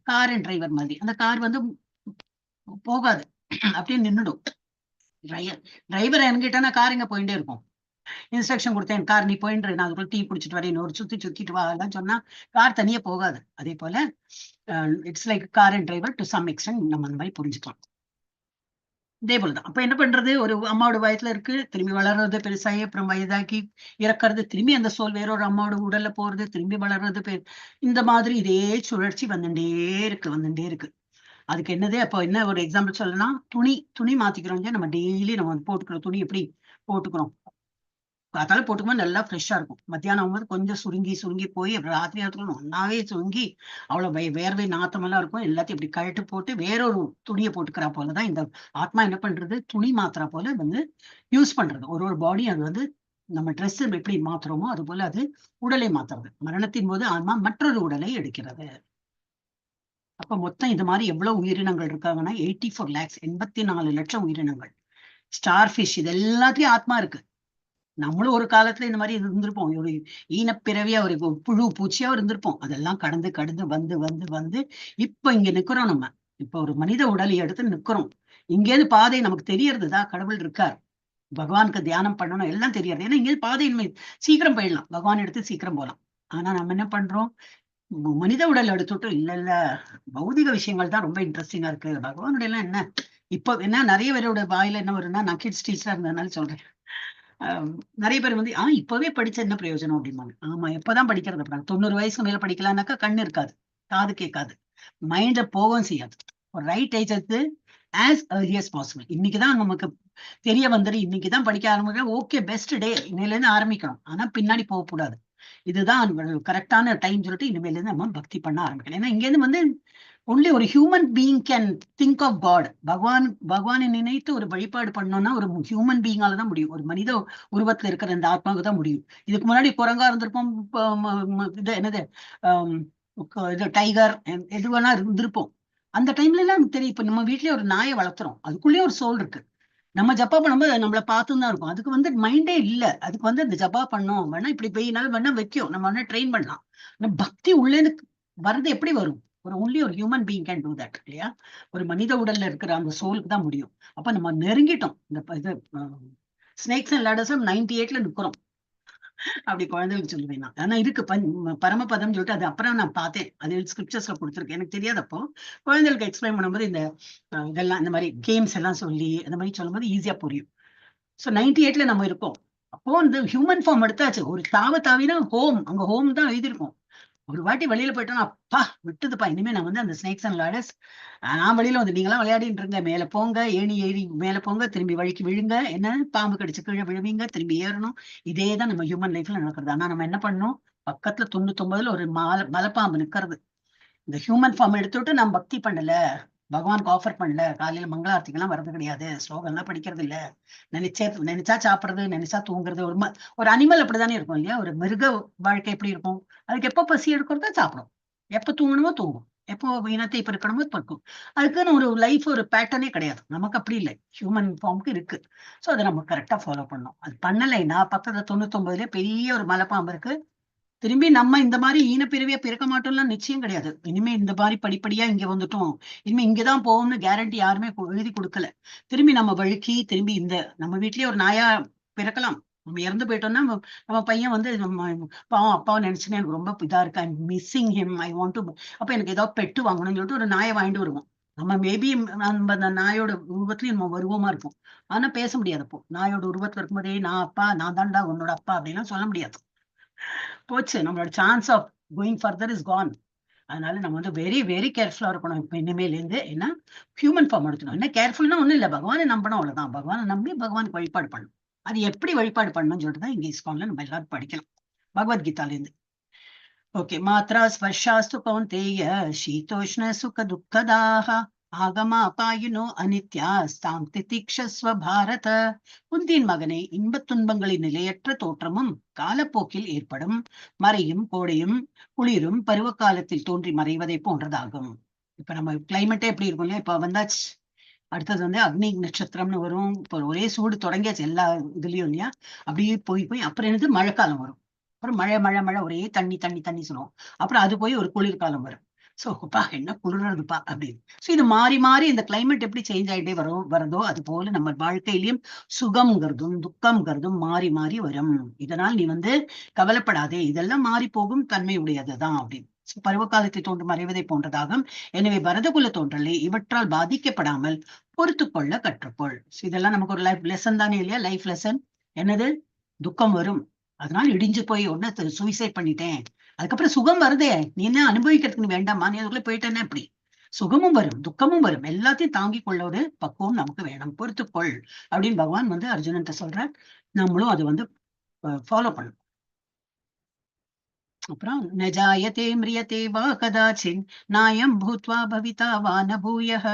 [SPEAKER 1] கார் அண்ட் டிரைவர் மாதிரி அந்த கார் வந்து போகாது, அப்படியே நின்றுடும். டிரைவர் என்கிட்டனா கார் இங்க போயிட்டே இருக்கும். இன்ஸ்ட்ரக்ஷன் கொடுத்தேன், கார் நீ போயின்று, நான் அதுக்குள்ள டீ குடிச்சிட்டு வரேன், ஒரு சுத்திட்டு வா எல்லாம் சொன்னா கார் தனியா போகாது. அதே போல it's like car and driver to some extent. நம்ம அந்த மாதிரி புரிஞ்சுக்கலாம். இதே போலதான். அப்ப என்ன பண்றது? ஒரு அம்மாவோட வயசுல இருக்கு, திரும்பி வளர்றது, பெருசாகி அப்புறம் வயதாக்கி இறக்குறது, திரும்பி அந்த சோல் வேறொரு அம்மாவோட உடல்ல போறது, திரும்பி வளர்றது, இந்த மாதிரி இதே சுழற்சி வந்துட்டே இருக்கு. அதுக்கு என்னது? அப்போ என்ன ஒரு எக்ஸாம்பிள் சொல்லலாம், துணி மாத்திக்கிறோம். நம்ம டெய்லி நம்ம போட்டுக்கிறோம் துணி எப்படி போட்டுக்கிறோம்? காத்தால போட்டுக்கும்போது நல்லா ஃப்ரெஷ்ஷா இருக்கும். மத்தியானம் ஆகும்போது கொஞ்சம் சுருங்கி போய் அப்புறம் ராத்திரி நேரத்துல ஒன்னாவே சுருங்கி அவ்வளவு வேர்வை நாத்தமெல்லாம் இருக்கும். எல்லாத்தையும் இப்படி கழட்டு போட்டு வேறொரு துணியை போட்டுக்கிறா போலதான் இந்த ஆத்மா என்ன பண்றது? துணி மாத்திரா போல வந்து யூஸ் பண்றது. ஒரு பாடி அது வந்து நம்ம ட்ரெஸ் எப்படி மாத்துறோமோ அது போல அது உடலை மாத்துறது. மரணத்தின் போது ஆன்மா மற்றொரு உடலை எடுக்கிறது. அப்ப மொத்தம் இது மாதிரி எவ்வளவு உயிரினங்கள் இருக்காங்கன்னா 84 lakhs, 84 லட்சம் உயிரினங்கள். ஸ்டார் ஃபிஷ், இது எல்லாத்தையும் ஆத்மா இருக்கு. நம்மளும் ஒரு காலத்துல இந்த மாதிரி இருந்திருப்போம். ஒரு ஈனப்பிறவியா ஒரு புழு பூச்சியா இருந்திருப்போம். அதெல்லாம் கடந்து வந்து இப்ப இங்க நிக்கிறோம். நம்ம இப்ப ஒரு மனித உடலை எடுத்து நிக்கிறோம். இங்கேருந்து பாதை நமக்கு தெரியறதுதான். கடவுள் இருக்கார், பகவானுக்கு தியானம் பண்ணணும், எல்லாம் தெரியாது. ஏன்னா இங்கே பாதை சீக்கிரம் போயிடலாம், பகவான் எடுத்து சீக்கிரம் போகலாம். ஆனா நம்ம என்ன பண்றோம்? மனித உடல் எடுத்துட்டு இல்ல பௌதிக விஷயங்கள் தான் ரொம்ப இன்ட்ரெஸ்டிங்கா இருக்கு. பகவானுடைய எல்லாம் என்ன? இப்ப என்ன நிறைய பேரோட வாயில என்ன வரும்னா, நான் கிட்ஸ் டீச்சரா இருந்ததுனால சொல்றேன். நிறைய பேர் வந்து இப்பவே படிச்ச என்ன பிரயோஜனம் அப்படிம்பாங்க. ஆமா, எப்பதான் படிக்கிறது? அப்புறம் 90 வயசுக்கு மேல படிக்கலாம்னாக்கா கண்ணு இருக்காது, காது கேட்காது, மைண்ட போகவும் செய்யாது. ஒரு ரைட் ஏஜ் எடுத்து as early as possible. இன்னைக்குதான் நமக்கு தெரிய வந்துரு, இன்னைக்குதான் படிக்க ஆரம்பிக்கிறேன், ஓகே பெஸ்ட் டே, இன்னையில இருந்து ஆரம்பிக்கணும். ஆனா பின்னாடி போகக்கூடாது. இதுதான் கரெக்டான டைம் சொல்லிட்டு இனிமேல இருந்து நம்ம பக்தி பண்ண ஆரம்பிக்கணும். ஏன்னா இங்க இருந்து வந்து ஒன்லி ஒரு human being can think of God. பகவானை நினைத்து ஒரு வழிபாடு பண்ணோம்னா ஒரு ஹியூமன் பீயிங்கால தான் முடியும். ஒரு மனித உருவத்துல இருக்கிற இந்த ஆத்மாவுக்கு தான் முடியும். இதுக்கு முன்னாடி குரங்கா இருந்திருப்போம், இது என்னது இது டைகர், எது வேணா இருந்திருப்போம். அந்த டைம்ல எல்லாம் நமக்கு தெரியும். இப்ப நம்ம வீட்லயே ஒரு நாயை வளர்த்துறோம், அதுக்குள்ளேயே ஒரு சோல் இருக்கு. நம்ம ஜப்பா பண்ணும்போது நம்மள பார்த்துன்னு தான் இருக்கும். அதுக்கு வந்து மைண்டே இல்ல. அதுக்கு வந்து இந்த ஜப்பா பண்ணோம் வேணா, இப்படி பெய்யினாலும் வேணா வைக்கும், நம்ம வேணா ட்ரெயின் பண்ணலாம். ஆனா பக்தி உள்ளே வர்றது எப்படி வரும்? ஒன்லி ஒரு human being can do that, இல்லையா? ஒரு மனித உடல்ல இருக்கிற அந்த சோலுக்கு தான் முடியும். அப்ப நம்ம நெருங்கிட்டோம். இந்த இது ஸ்னேக்ஸ் அண்ட் லேடர்ஸும் 98ல நிக்கிறோம். அப்படி குழந்தைகளுக்கு சொல்லுவேன் நான். ஆனா இருக்கு பரமபதம் சொல்லிட்டு, அது அப்புறம் நான் பார்த்தேன், அது ஸ்கிரிப்சர்ஸ்ல கொடுத்துருக்கேன். எனக்கு தெரியாதப்போ குழந்தைகளுக்கு எக்ஸ்பிளைன் பண்ணும்போது இந்த இதெல்லாம் இந்த மாதிரி கேம்ஸ் எல்லாம் சொல்லி அந்த மாதிரி சொல்லும்போது ஈஸியா புரியும். சோ 98ல நம்ம இருக்கோம். அப்போ இந்த ஹியூமன் ஃபார்ம் எடுத்தாச்சு. ஒரு தாவினா அங்க ஹோம் தான் எழுதிருக்கும். ஒரு வாட்டி வெளியில போயிட்டோம், அப்பா விட்டுதுப்பா, இனிமே நான் வந்து அந்த ஸ்னேக்ஸ் அண்ட் லேடர்ஸ் நான் வெளியில வந்து நீங்களாம் விளையாடிட்டு இருங்க, மேல போங்க, ஏறி மேல போங்க, திரும்பி வழிக்கு விழுங்க, என்ன பாம்பு கடிச்சு கீழே விழுவீங்க, திரும்பி ஏறணும். இதேதான் நம்ம ஹியூமன் லைஃப்ல நடக்கிறது. ஆனா நம்ம என்ன பண்ணோம்? பக்கத்துல 99ல ஒரு மலைப்பாம்பு நிக்கிறது. இந்த ஹியூமன் ஃபார்ம் எடுத்துட்டு நான் பக்தி பண்ணல, பகவானுக்கு ஆஃபர் பண்ணல, காலையில மங்களாரத்திக்கு எல்லாம் வர்றது கிடையாது, ஸ்லோகம் எல்லாம் படிக்கிறது இல்ல, நினைச்சா சாப்பிடுறது, நினைச்சா தூங்குறது. ஒரு அனிமல் அப்படித்தானே இருக்கும், இல்லையா? ஒரு மிருக வாழ்க்கை எப்படி இருக்கும்? அதுக்கு எப்ப பசி எடுக்கிறதோ சாப்பிடும், எப்ப தூங்கணுமோ தூங்கும், எப்போ இனத்தை பெருக்கணுமோ பெருக்கும். அதுக்குன்னு ஒரு லைஃப் ஒரு பேட்டர்னே கிடையாது. நமக்கு அப்படி இல்லை, ஹியூமன் ஃபார்முக்கு இருக்கு. சோ அதை நம்ம கரெக்டா ஃபாலோ பண்ணோம். அது பண்ணலைன்னா பக்கத்துல 99ல பெரிய ஒரு மலைப்பாம்பு இருக்கு, திரும்பி நம்ம இந்த மாதிரி ஈனப்பிறவியா பிறக்க மாட்டோம்லாம் நிச்சயம் கிடையாது. இனிமே இந்த மாதிரி படிப்படியா இங்க வந்துட்டோம், இனிமே இங்கதான் போவோம்னு கேரண்டி யாருமே எழுதி கொடுக்கல. திரும்பி நம்ம வழுக்கி திரும்பி இந்த நம்ம வீட்லயே ஒரு நாயா பிறக்கலாம். நம்ம இறந்து போயிட்டோம்னா நம்ம பையன் வந்து நம்ம பாவம் அப்பாவை நினைச்சுன்னு எனக்கு ரொம்ப இதா இருக்கு, ஐ missing him, I want to, அப்ப எனக்கு ஏதாவது பெட்டு வாங்கணும்னு சொல்லிட்டு ஒரு நாயை வாங்கிட்டு வருவோம். நம்ம மேபி நம்ம அந்த நாயோட உருவத்திலயும் நம்ம வருவமா இருக்கும். ஆனா பேச முடியாது. அப்போ நாயோட உருவத்துல இருக்கும்போதே நான் அப்பா, நான் தான்டா உன்னோட அப்பா அப்படின்லாம் சொல்ல முடியாது. போச்சு, நம்மளோட chance of going further is gone. அதனால நம்ம வந்து வெரி வெரி கேர்ஃபுல்லா இருக்கணும். இப்ப இனிமேல இருந்து என்ன ஹியூமன் ஃபார்ம் எடுக்கணும். என்ன கேர்ஃபுல்னா ஒண்ணும் இல்ல, பகவானை நம்பணும், அவ்வளவுதான். பகவானை நம்பி பகவானுக்கு வழிபாடு பண்ணணும். அது எப்படி வழிபாடு பண்ணணும்னு சொல்லிட்டு தான் இங்க இஸ்கான்ல நம்ம எல்லாரும் படிக்கலாம், பகவத்கீதால இருந்து. ஓகே. மாத்ரா ஸ்பர்ஷாஸ்து கௌந்தேய சீதோஷ்ண சுக துக்கதாக ஆகமா அபாயினோ அனித்யாஸ்தாம் திதிக்ஷஸ்வ பாரத. குந்தியின் மகனை, இன்பத் துன்பங்களின் நிலையற்ற தோற்றமும் காலப்போக்கில் ஏற்படும் மறையும் கோடையும் குளிரும் பருவ காலத்தில் தோன்றி மறைவதை போன்றதாகும். இப்ப நம்ம கிளைமேட்டே எப்படி இருக்கும் இல்லையா, இப்ப வந்தாச்சு. அடுத்தது வந்து அக்னி நட்சத்திரம்னு வரும். இப்போ ஒரே சூடு தொடங்கியாச்சு எல்லா இதுலயும் இல்லையா. அப்படியே போய் போய் அப்புறம் என்னது மழைக்காலம் வரும். அப்புறம் மழை மழை மழை ஒரே தண்ணி தண்ணி தண்ணி சொல்லுவோம். அப்புறம் அது போய் ஒரு குளிர்காலம் வரும். சோ அப்பா என்ன குளிர்றதுப்பா அப்படின்னு. சோ இது மாறி மாறி இந்த கிளைமேட் எப்படி சேஞ்ச் ஆயிட்டே வரதோ அது போல நம்ம வாழ்க்கையிலயும் சுகம்ங்கிறதும் துக்கம்ங்கிறதும் மாறி மாறி வரும். இதனால் நீ வந்து கவலைப்படாதே, இதெல்லாம் மாறி போகும் தன்மை உடையதுதான் அப்படின்னு. பருவகாலத்தை தோன்றும் மறைவதை போன்றதாகும். எனவே பரதகுல தோன்றலை இவற்றால் பாதிக்கப்படாமல் பொறுத்து கொள்ள கற்றுக்கொள். இதெல்லாம் நமக்கு ஒரு லைஃப் லெசன் தானே இல்லையா. லைஃப் லெசன் என்னது, துக்கம் வரும், அதனால இடிஞ்சு போய் உடனே சூசைட் பண்ணிட்டேன், அதுக்கப்புறம் சுகம் வருதே, நீ என்ன அனுபவிக்கிறதுக்கு வேண்டாமா, நீ அதுக்குள்ள போயிட்டேன்னா எப்படி. சுகமும் வரும் துக்கமும் வரும், எல்லாத்தையும் தாங்கிக் கொள்ள ஒரு பக்குவம் நமக்கு வேணும், பொறுத்துக்கொள் அப்படின்னு பகவான் வந்து அர்ஜுனன்ட்ட சொல்றார். நம்மளும் அது வந்து ஃபாலோ பண்ணணும். அப்புறம் நஜாயதே மிரியதே வா கதாச்சின் நாயம் பூத்வா பவிதா வா ந பூயः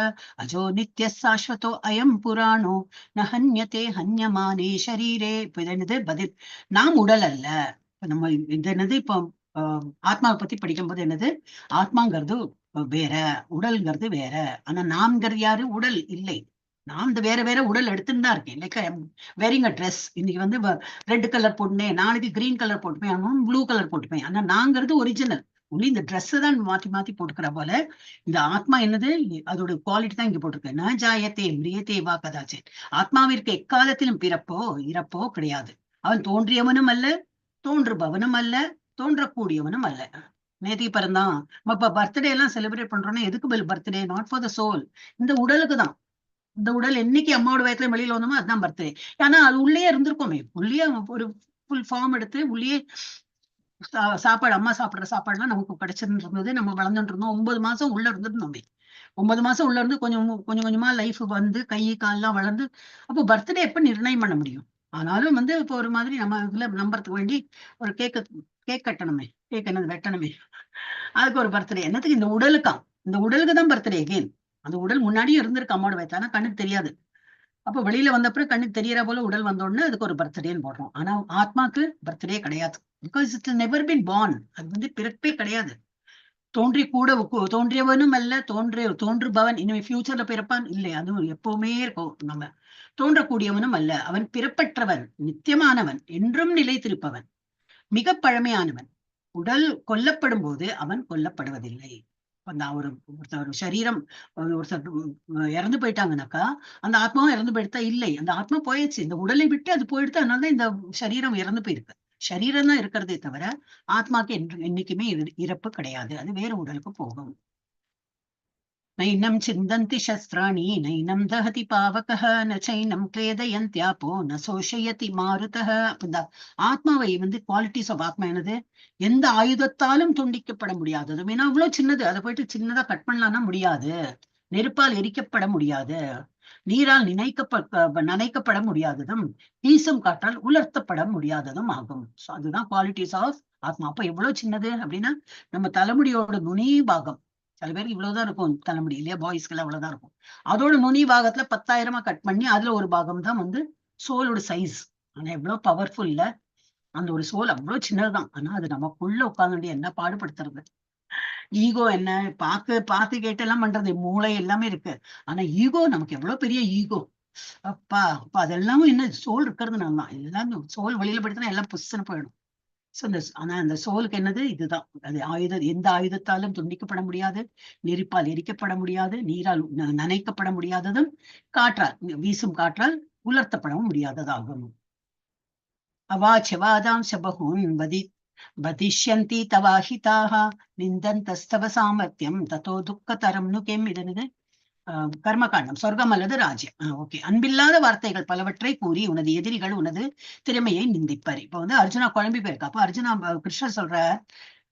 [SPEAKER 1] அஜோ நித்ய சாஸ்வதோ அயம் புராணோ ந ஹன்யதே ஹன்யமானே ஷரீரே. இப்ப இது என்னது பதில், நாம் உடல் அல்ல. இப்ப நம்ம இது என்னது, இப்போ ஆத்மாவை பத்தி படிக்கும்போது என்னது, ஆத்மாங்கிறது வேற, உடல்ங்கிறது வேற. ஆனா நாம்ங்கிறது யாரு, உடல் இல்லை. நான் இந்த வேற வேற உடல் எடுத்துன்னு தான் இருக்கேன். லைக் வேரிங் அ ட்ரெஸ், இன்னைக்கு வந்து ரெட் கலர் போட்டுனேன், நாளைக்கு கிரீன் கலர் போட்டுப்பேன், ப்ளூ கலர் போட்டுப்பேன். ஆனா நாங்கிறது ஒரிஜினல், ஒன்லி இந்த ட்ரெஸ் தான் மாத்தி மாத்தி போட்டுக்கிற போல இந்த ஆத்மா என்னது, அதோட குவாலிட்டி தான் இங்க போட்டிருக்கு. ந ஜாயத்தே மிரியத்தே வா கதாச்சித். ஆத்மாவிற்கு எக்காலத்திலும் பிறப்போ இறப்போ கிடையாது. அவன் தோன்றியவனும் அல்ல, தோன்றுபவனும் அல்ல, தோன்றக்கூடியவனும் அல்ல. நேத்தி பிறந்தான். நம்ம இப்ப பர்த்டே எல்லாம் செலிப்ரேட் பண்றோம்னா எதுக்கு birthday, not for the soul, இந்த உடலுக்கு தான். இந்த உடல் என்னைக்கு அம்மாவோட வயத்துல வெளியில வந்தோமோ அதுதான் பர்த்டே. ஆனா அது உள்ளே இருந்திருக்கோமே, உள்ளே ஒரு ஃபுல் ஃபார்ம் எடுத்து உள்ளே சாப்பாடு, அம்மா சாப்பிடுற சாப்பாடுலாம் நமக்கு கிடைச்சிட்டு இருந்தது. நம்ம வளர்ந்துட்டு இருந்தோம். 9 மாசம் உள்ள இருந்துருந்தோமே. 9 மாசம் உள்ள இருந்து கொஞ்சம் கொஞ்சம் கொஞ்சமா லைஃப் வந்து கை கால்லாம் வளர்ந்து, அப்போ பர்த்டே எப்ப நிர்ணயம் பண்ண முடியும். ஆனாலும் வந்து இப்போ ஒரு மாதிரி நம்ம இதுல நம்புறதுக்கு வேண்டி ஒரு கேக் கட்டணுமே, கேக் என்னது வெட்டணுமே, அதுக்கு ஒரு பர்த்டே. என்னத்துக்கு, இந்த உடலுக்கா, இந்த உடலுக்கு தான் பர்த்டே அகெயின். அந்த உடல் முன்னாடியும் இருந்திருக்கு அம்மாவோட வயசு, ஆனா கண்ணுக்கு தெரியாது. அப்ப வெளியில வந்தப்பறம் கண்ணுக்கு தெரியற போல உடல் வந்த உடனே அதுக்கு ஒரு பர்த்டேன்னு போடுறோம். ஆனா ஆத்மாக்கு பர்த்டே கிடையாது. Because it's never been born. அது வந்து பிறப்பே கிடையாது. தோன்றியவனும் அல்ல, தோன்றுபவன், இனிமே ஃபியூச்சர்ல பிறப்பான் இல்லை, அதுவும் எப்பவுமே இருக்கும். நம்ம தோன்றக்கூடியவனும் அல்ல, அவன் பிறப்பற்றவன், நித்தியமானவன், என்றும் நிலைத்திருப்பவன், மிக பழமையானவன். உடல் கொல்லப்படும் போது அவன் கொல்லப்படுவதில்லை. ஒரு சரீரம் ஒருத்தர் இறந்து போயிட்டாங்கன்னாக்கா அந்த ஆத்மாவும் இறந்து போயிடுதா, இல்லை, அந்த ஆத்மா போயிடுச்சு, இந்த உடலை விட்டு அது போயிடுது. அதனாலதான் இந்த சரீரம் இறந்து போயிருக்கு. சரீரம் தான் இருக்கிறதே தவிர ஆத்மாக்கு என்னைக்குமே இறப்பு கிடையாது, அது வேற உடலுக்கு போகும். நைனம் சிந்தந்தி சஸ்திராணி நைனம் தஹதி பாவகஹ ந சைனம் கிளேதயந்த்யாபோ ந சோஷயதி மாருதஹ. இந்த ஆத்மாவை வந்து குவாலிட்டிஸ் ஆஃப் ஆத்மா என்னது, எந்த ஆயுதத்தாலும் துண்டிக்கப்பட முடியாதது. ஏன்னா அவ்வளவு சின்னது, அதை போயிட்டு சின்னதா கட் பண்ணலாம்னா முடியாது. நெருப்பால் எரிக்கப்பட முடியாது, நீரால் நனைக்கப்பட முடியாததும், வீசும் காற்றால் உலர்த்தப்பட முடியாததும் ஆகும். அதுதான் குவாலிட்டிஸ் ஆஃப் ஆத்மா. அப்ப எவ்வளவு சின்னது அப்படின்னா, நம்ம தலைமுடியோட நுனி பாகம், சில பேருக்கு இவ்வளவுதான் இருக்கும் தலைமுடி இல்லையா, பாய்ஸ்க்கு எல்லாம் அவ்வளவுதான் இருக்கும். அதோட நுனி பாகத்துல 10,000 கட் பண்ணி அதுல ஒரு பாகம் தான் வந்து சோலோட சைஸ். ஆனா எவ்வளவு பவர்ஃபுல் இல்ல, அந்த ஒரு சோல் அவ்வளவு சின்னதுதான். ஆனா அது நமக்குள்ள உட்கார்ந்து என்ன பாடுபடுத்துறது. ஈகோ என்ன, பார்த்து கேட்டு எல்லாம் பண்றது, மூளை எல்லாமே இருக்கு. ஆனா ஈகோ, நமக்கு எவ்வளவு பெரிய ஈகோ. அப்பா அதெல்லாமும் என்ன, சோல் இருக்கிறது நல்லா, எல்லாம் சோல் வெளியில போயிடுச்சுன்னா எல்லாம் புஷ்ன்னு போயிடும். சோ ஆனா அந்த சோலுக்கு என்னது இதுதான், அது எந்த ஆயுதத்தாலும் துண்டிக்கப்பட முடியாது, நெருப்பால் எரிக்கப்பட முடியாது, நீரால் நனைக்கப்பட முடியாததும், காற்றால் வீசும் காற்றால் உலர்த்தப்படவும் முடியாததாகும். அவாச்சவாதாம்ச பகூன் வதிஷ்யந்தி தவாஹிதாக நிந்தந்தஸ்தவ சாமர்த்தியம் ததோ துக்கதரம் நுகேம். இதனது கர்மகாண்டம், சொர்க்கம் அல்லது ராஜ்யம். ஓகே. அன்பில்லாத வார்த்தைகள் பலவற்றை கூறி உனது எதிரிகள் உனது திறமையை நிந்திப்பார். இப்ப வந்து அர்ஜுனா குழம்பி போயிருக்கா. அப்ப அர்ஜுனா கிருஷ்ணர் சொல்ற,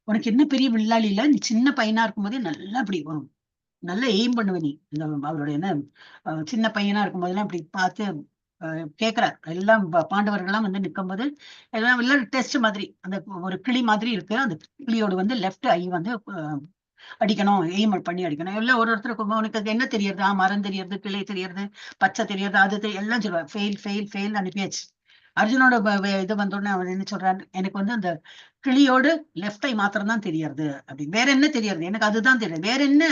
[SPEAKER 1] உனக்கு என்ன பெரிய வில்லாளி இல்ல, நீ சின்ன பையனா இருக்கும்போதே நல்லா அப்படி வரும், நல்ல எய்ம் பண்ணுவ நீ. இந்த அவருடைய என்ன சின்ன பையனா இருக்கும் போதெல்லாம் இப்படி பார்த்து கேக்குறார். எல்லாம் பாண்டவர்கள்லாம் வந்து நிற்கும் போது எல்லாம் எல்லாம் டெஸ்ட் மாதிரி, அந்த ஒரு கிளி மாதிரி இருக்கு, அந்த கிளியோட வந்து லெஃப்ட் ஐ வந்து அடிக்கணும், எய்ம் பண்ணி அடிக்கணும். எல்லாம் ஒருத்தருக்கு உனக்கு என்ன தெரியறது, மரம் தெரியறது, கிளை தெரியறது, பச்சை தெரியறது, அது எல்லாம் சொல்லுவார். ஃபெயில் ஃபெயில் ஃபெயில் அனுப்பியாச்சு. அர்ஜுனோட இது வந்தோடனே அவன் என்ன சொல்றாரு, எனக்கு வந்து அந்த கிளியோடு லெஃப்ட் ஐ மாத்திரம் தான் தெரியறது, அப்படி வேற என்ன தெரியறது, எனக்கு அதுதான் தெரியாது, வேற என்ன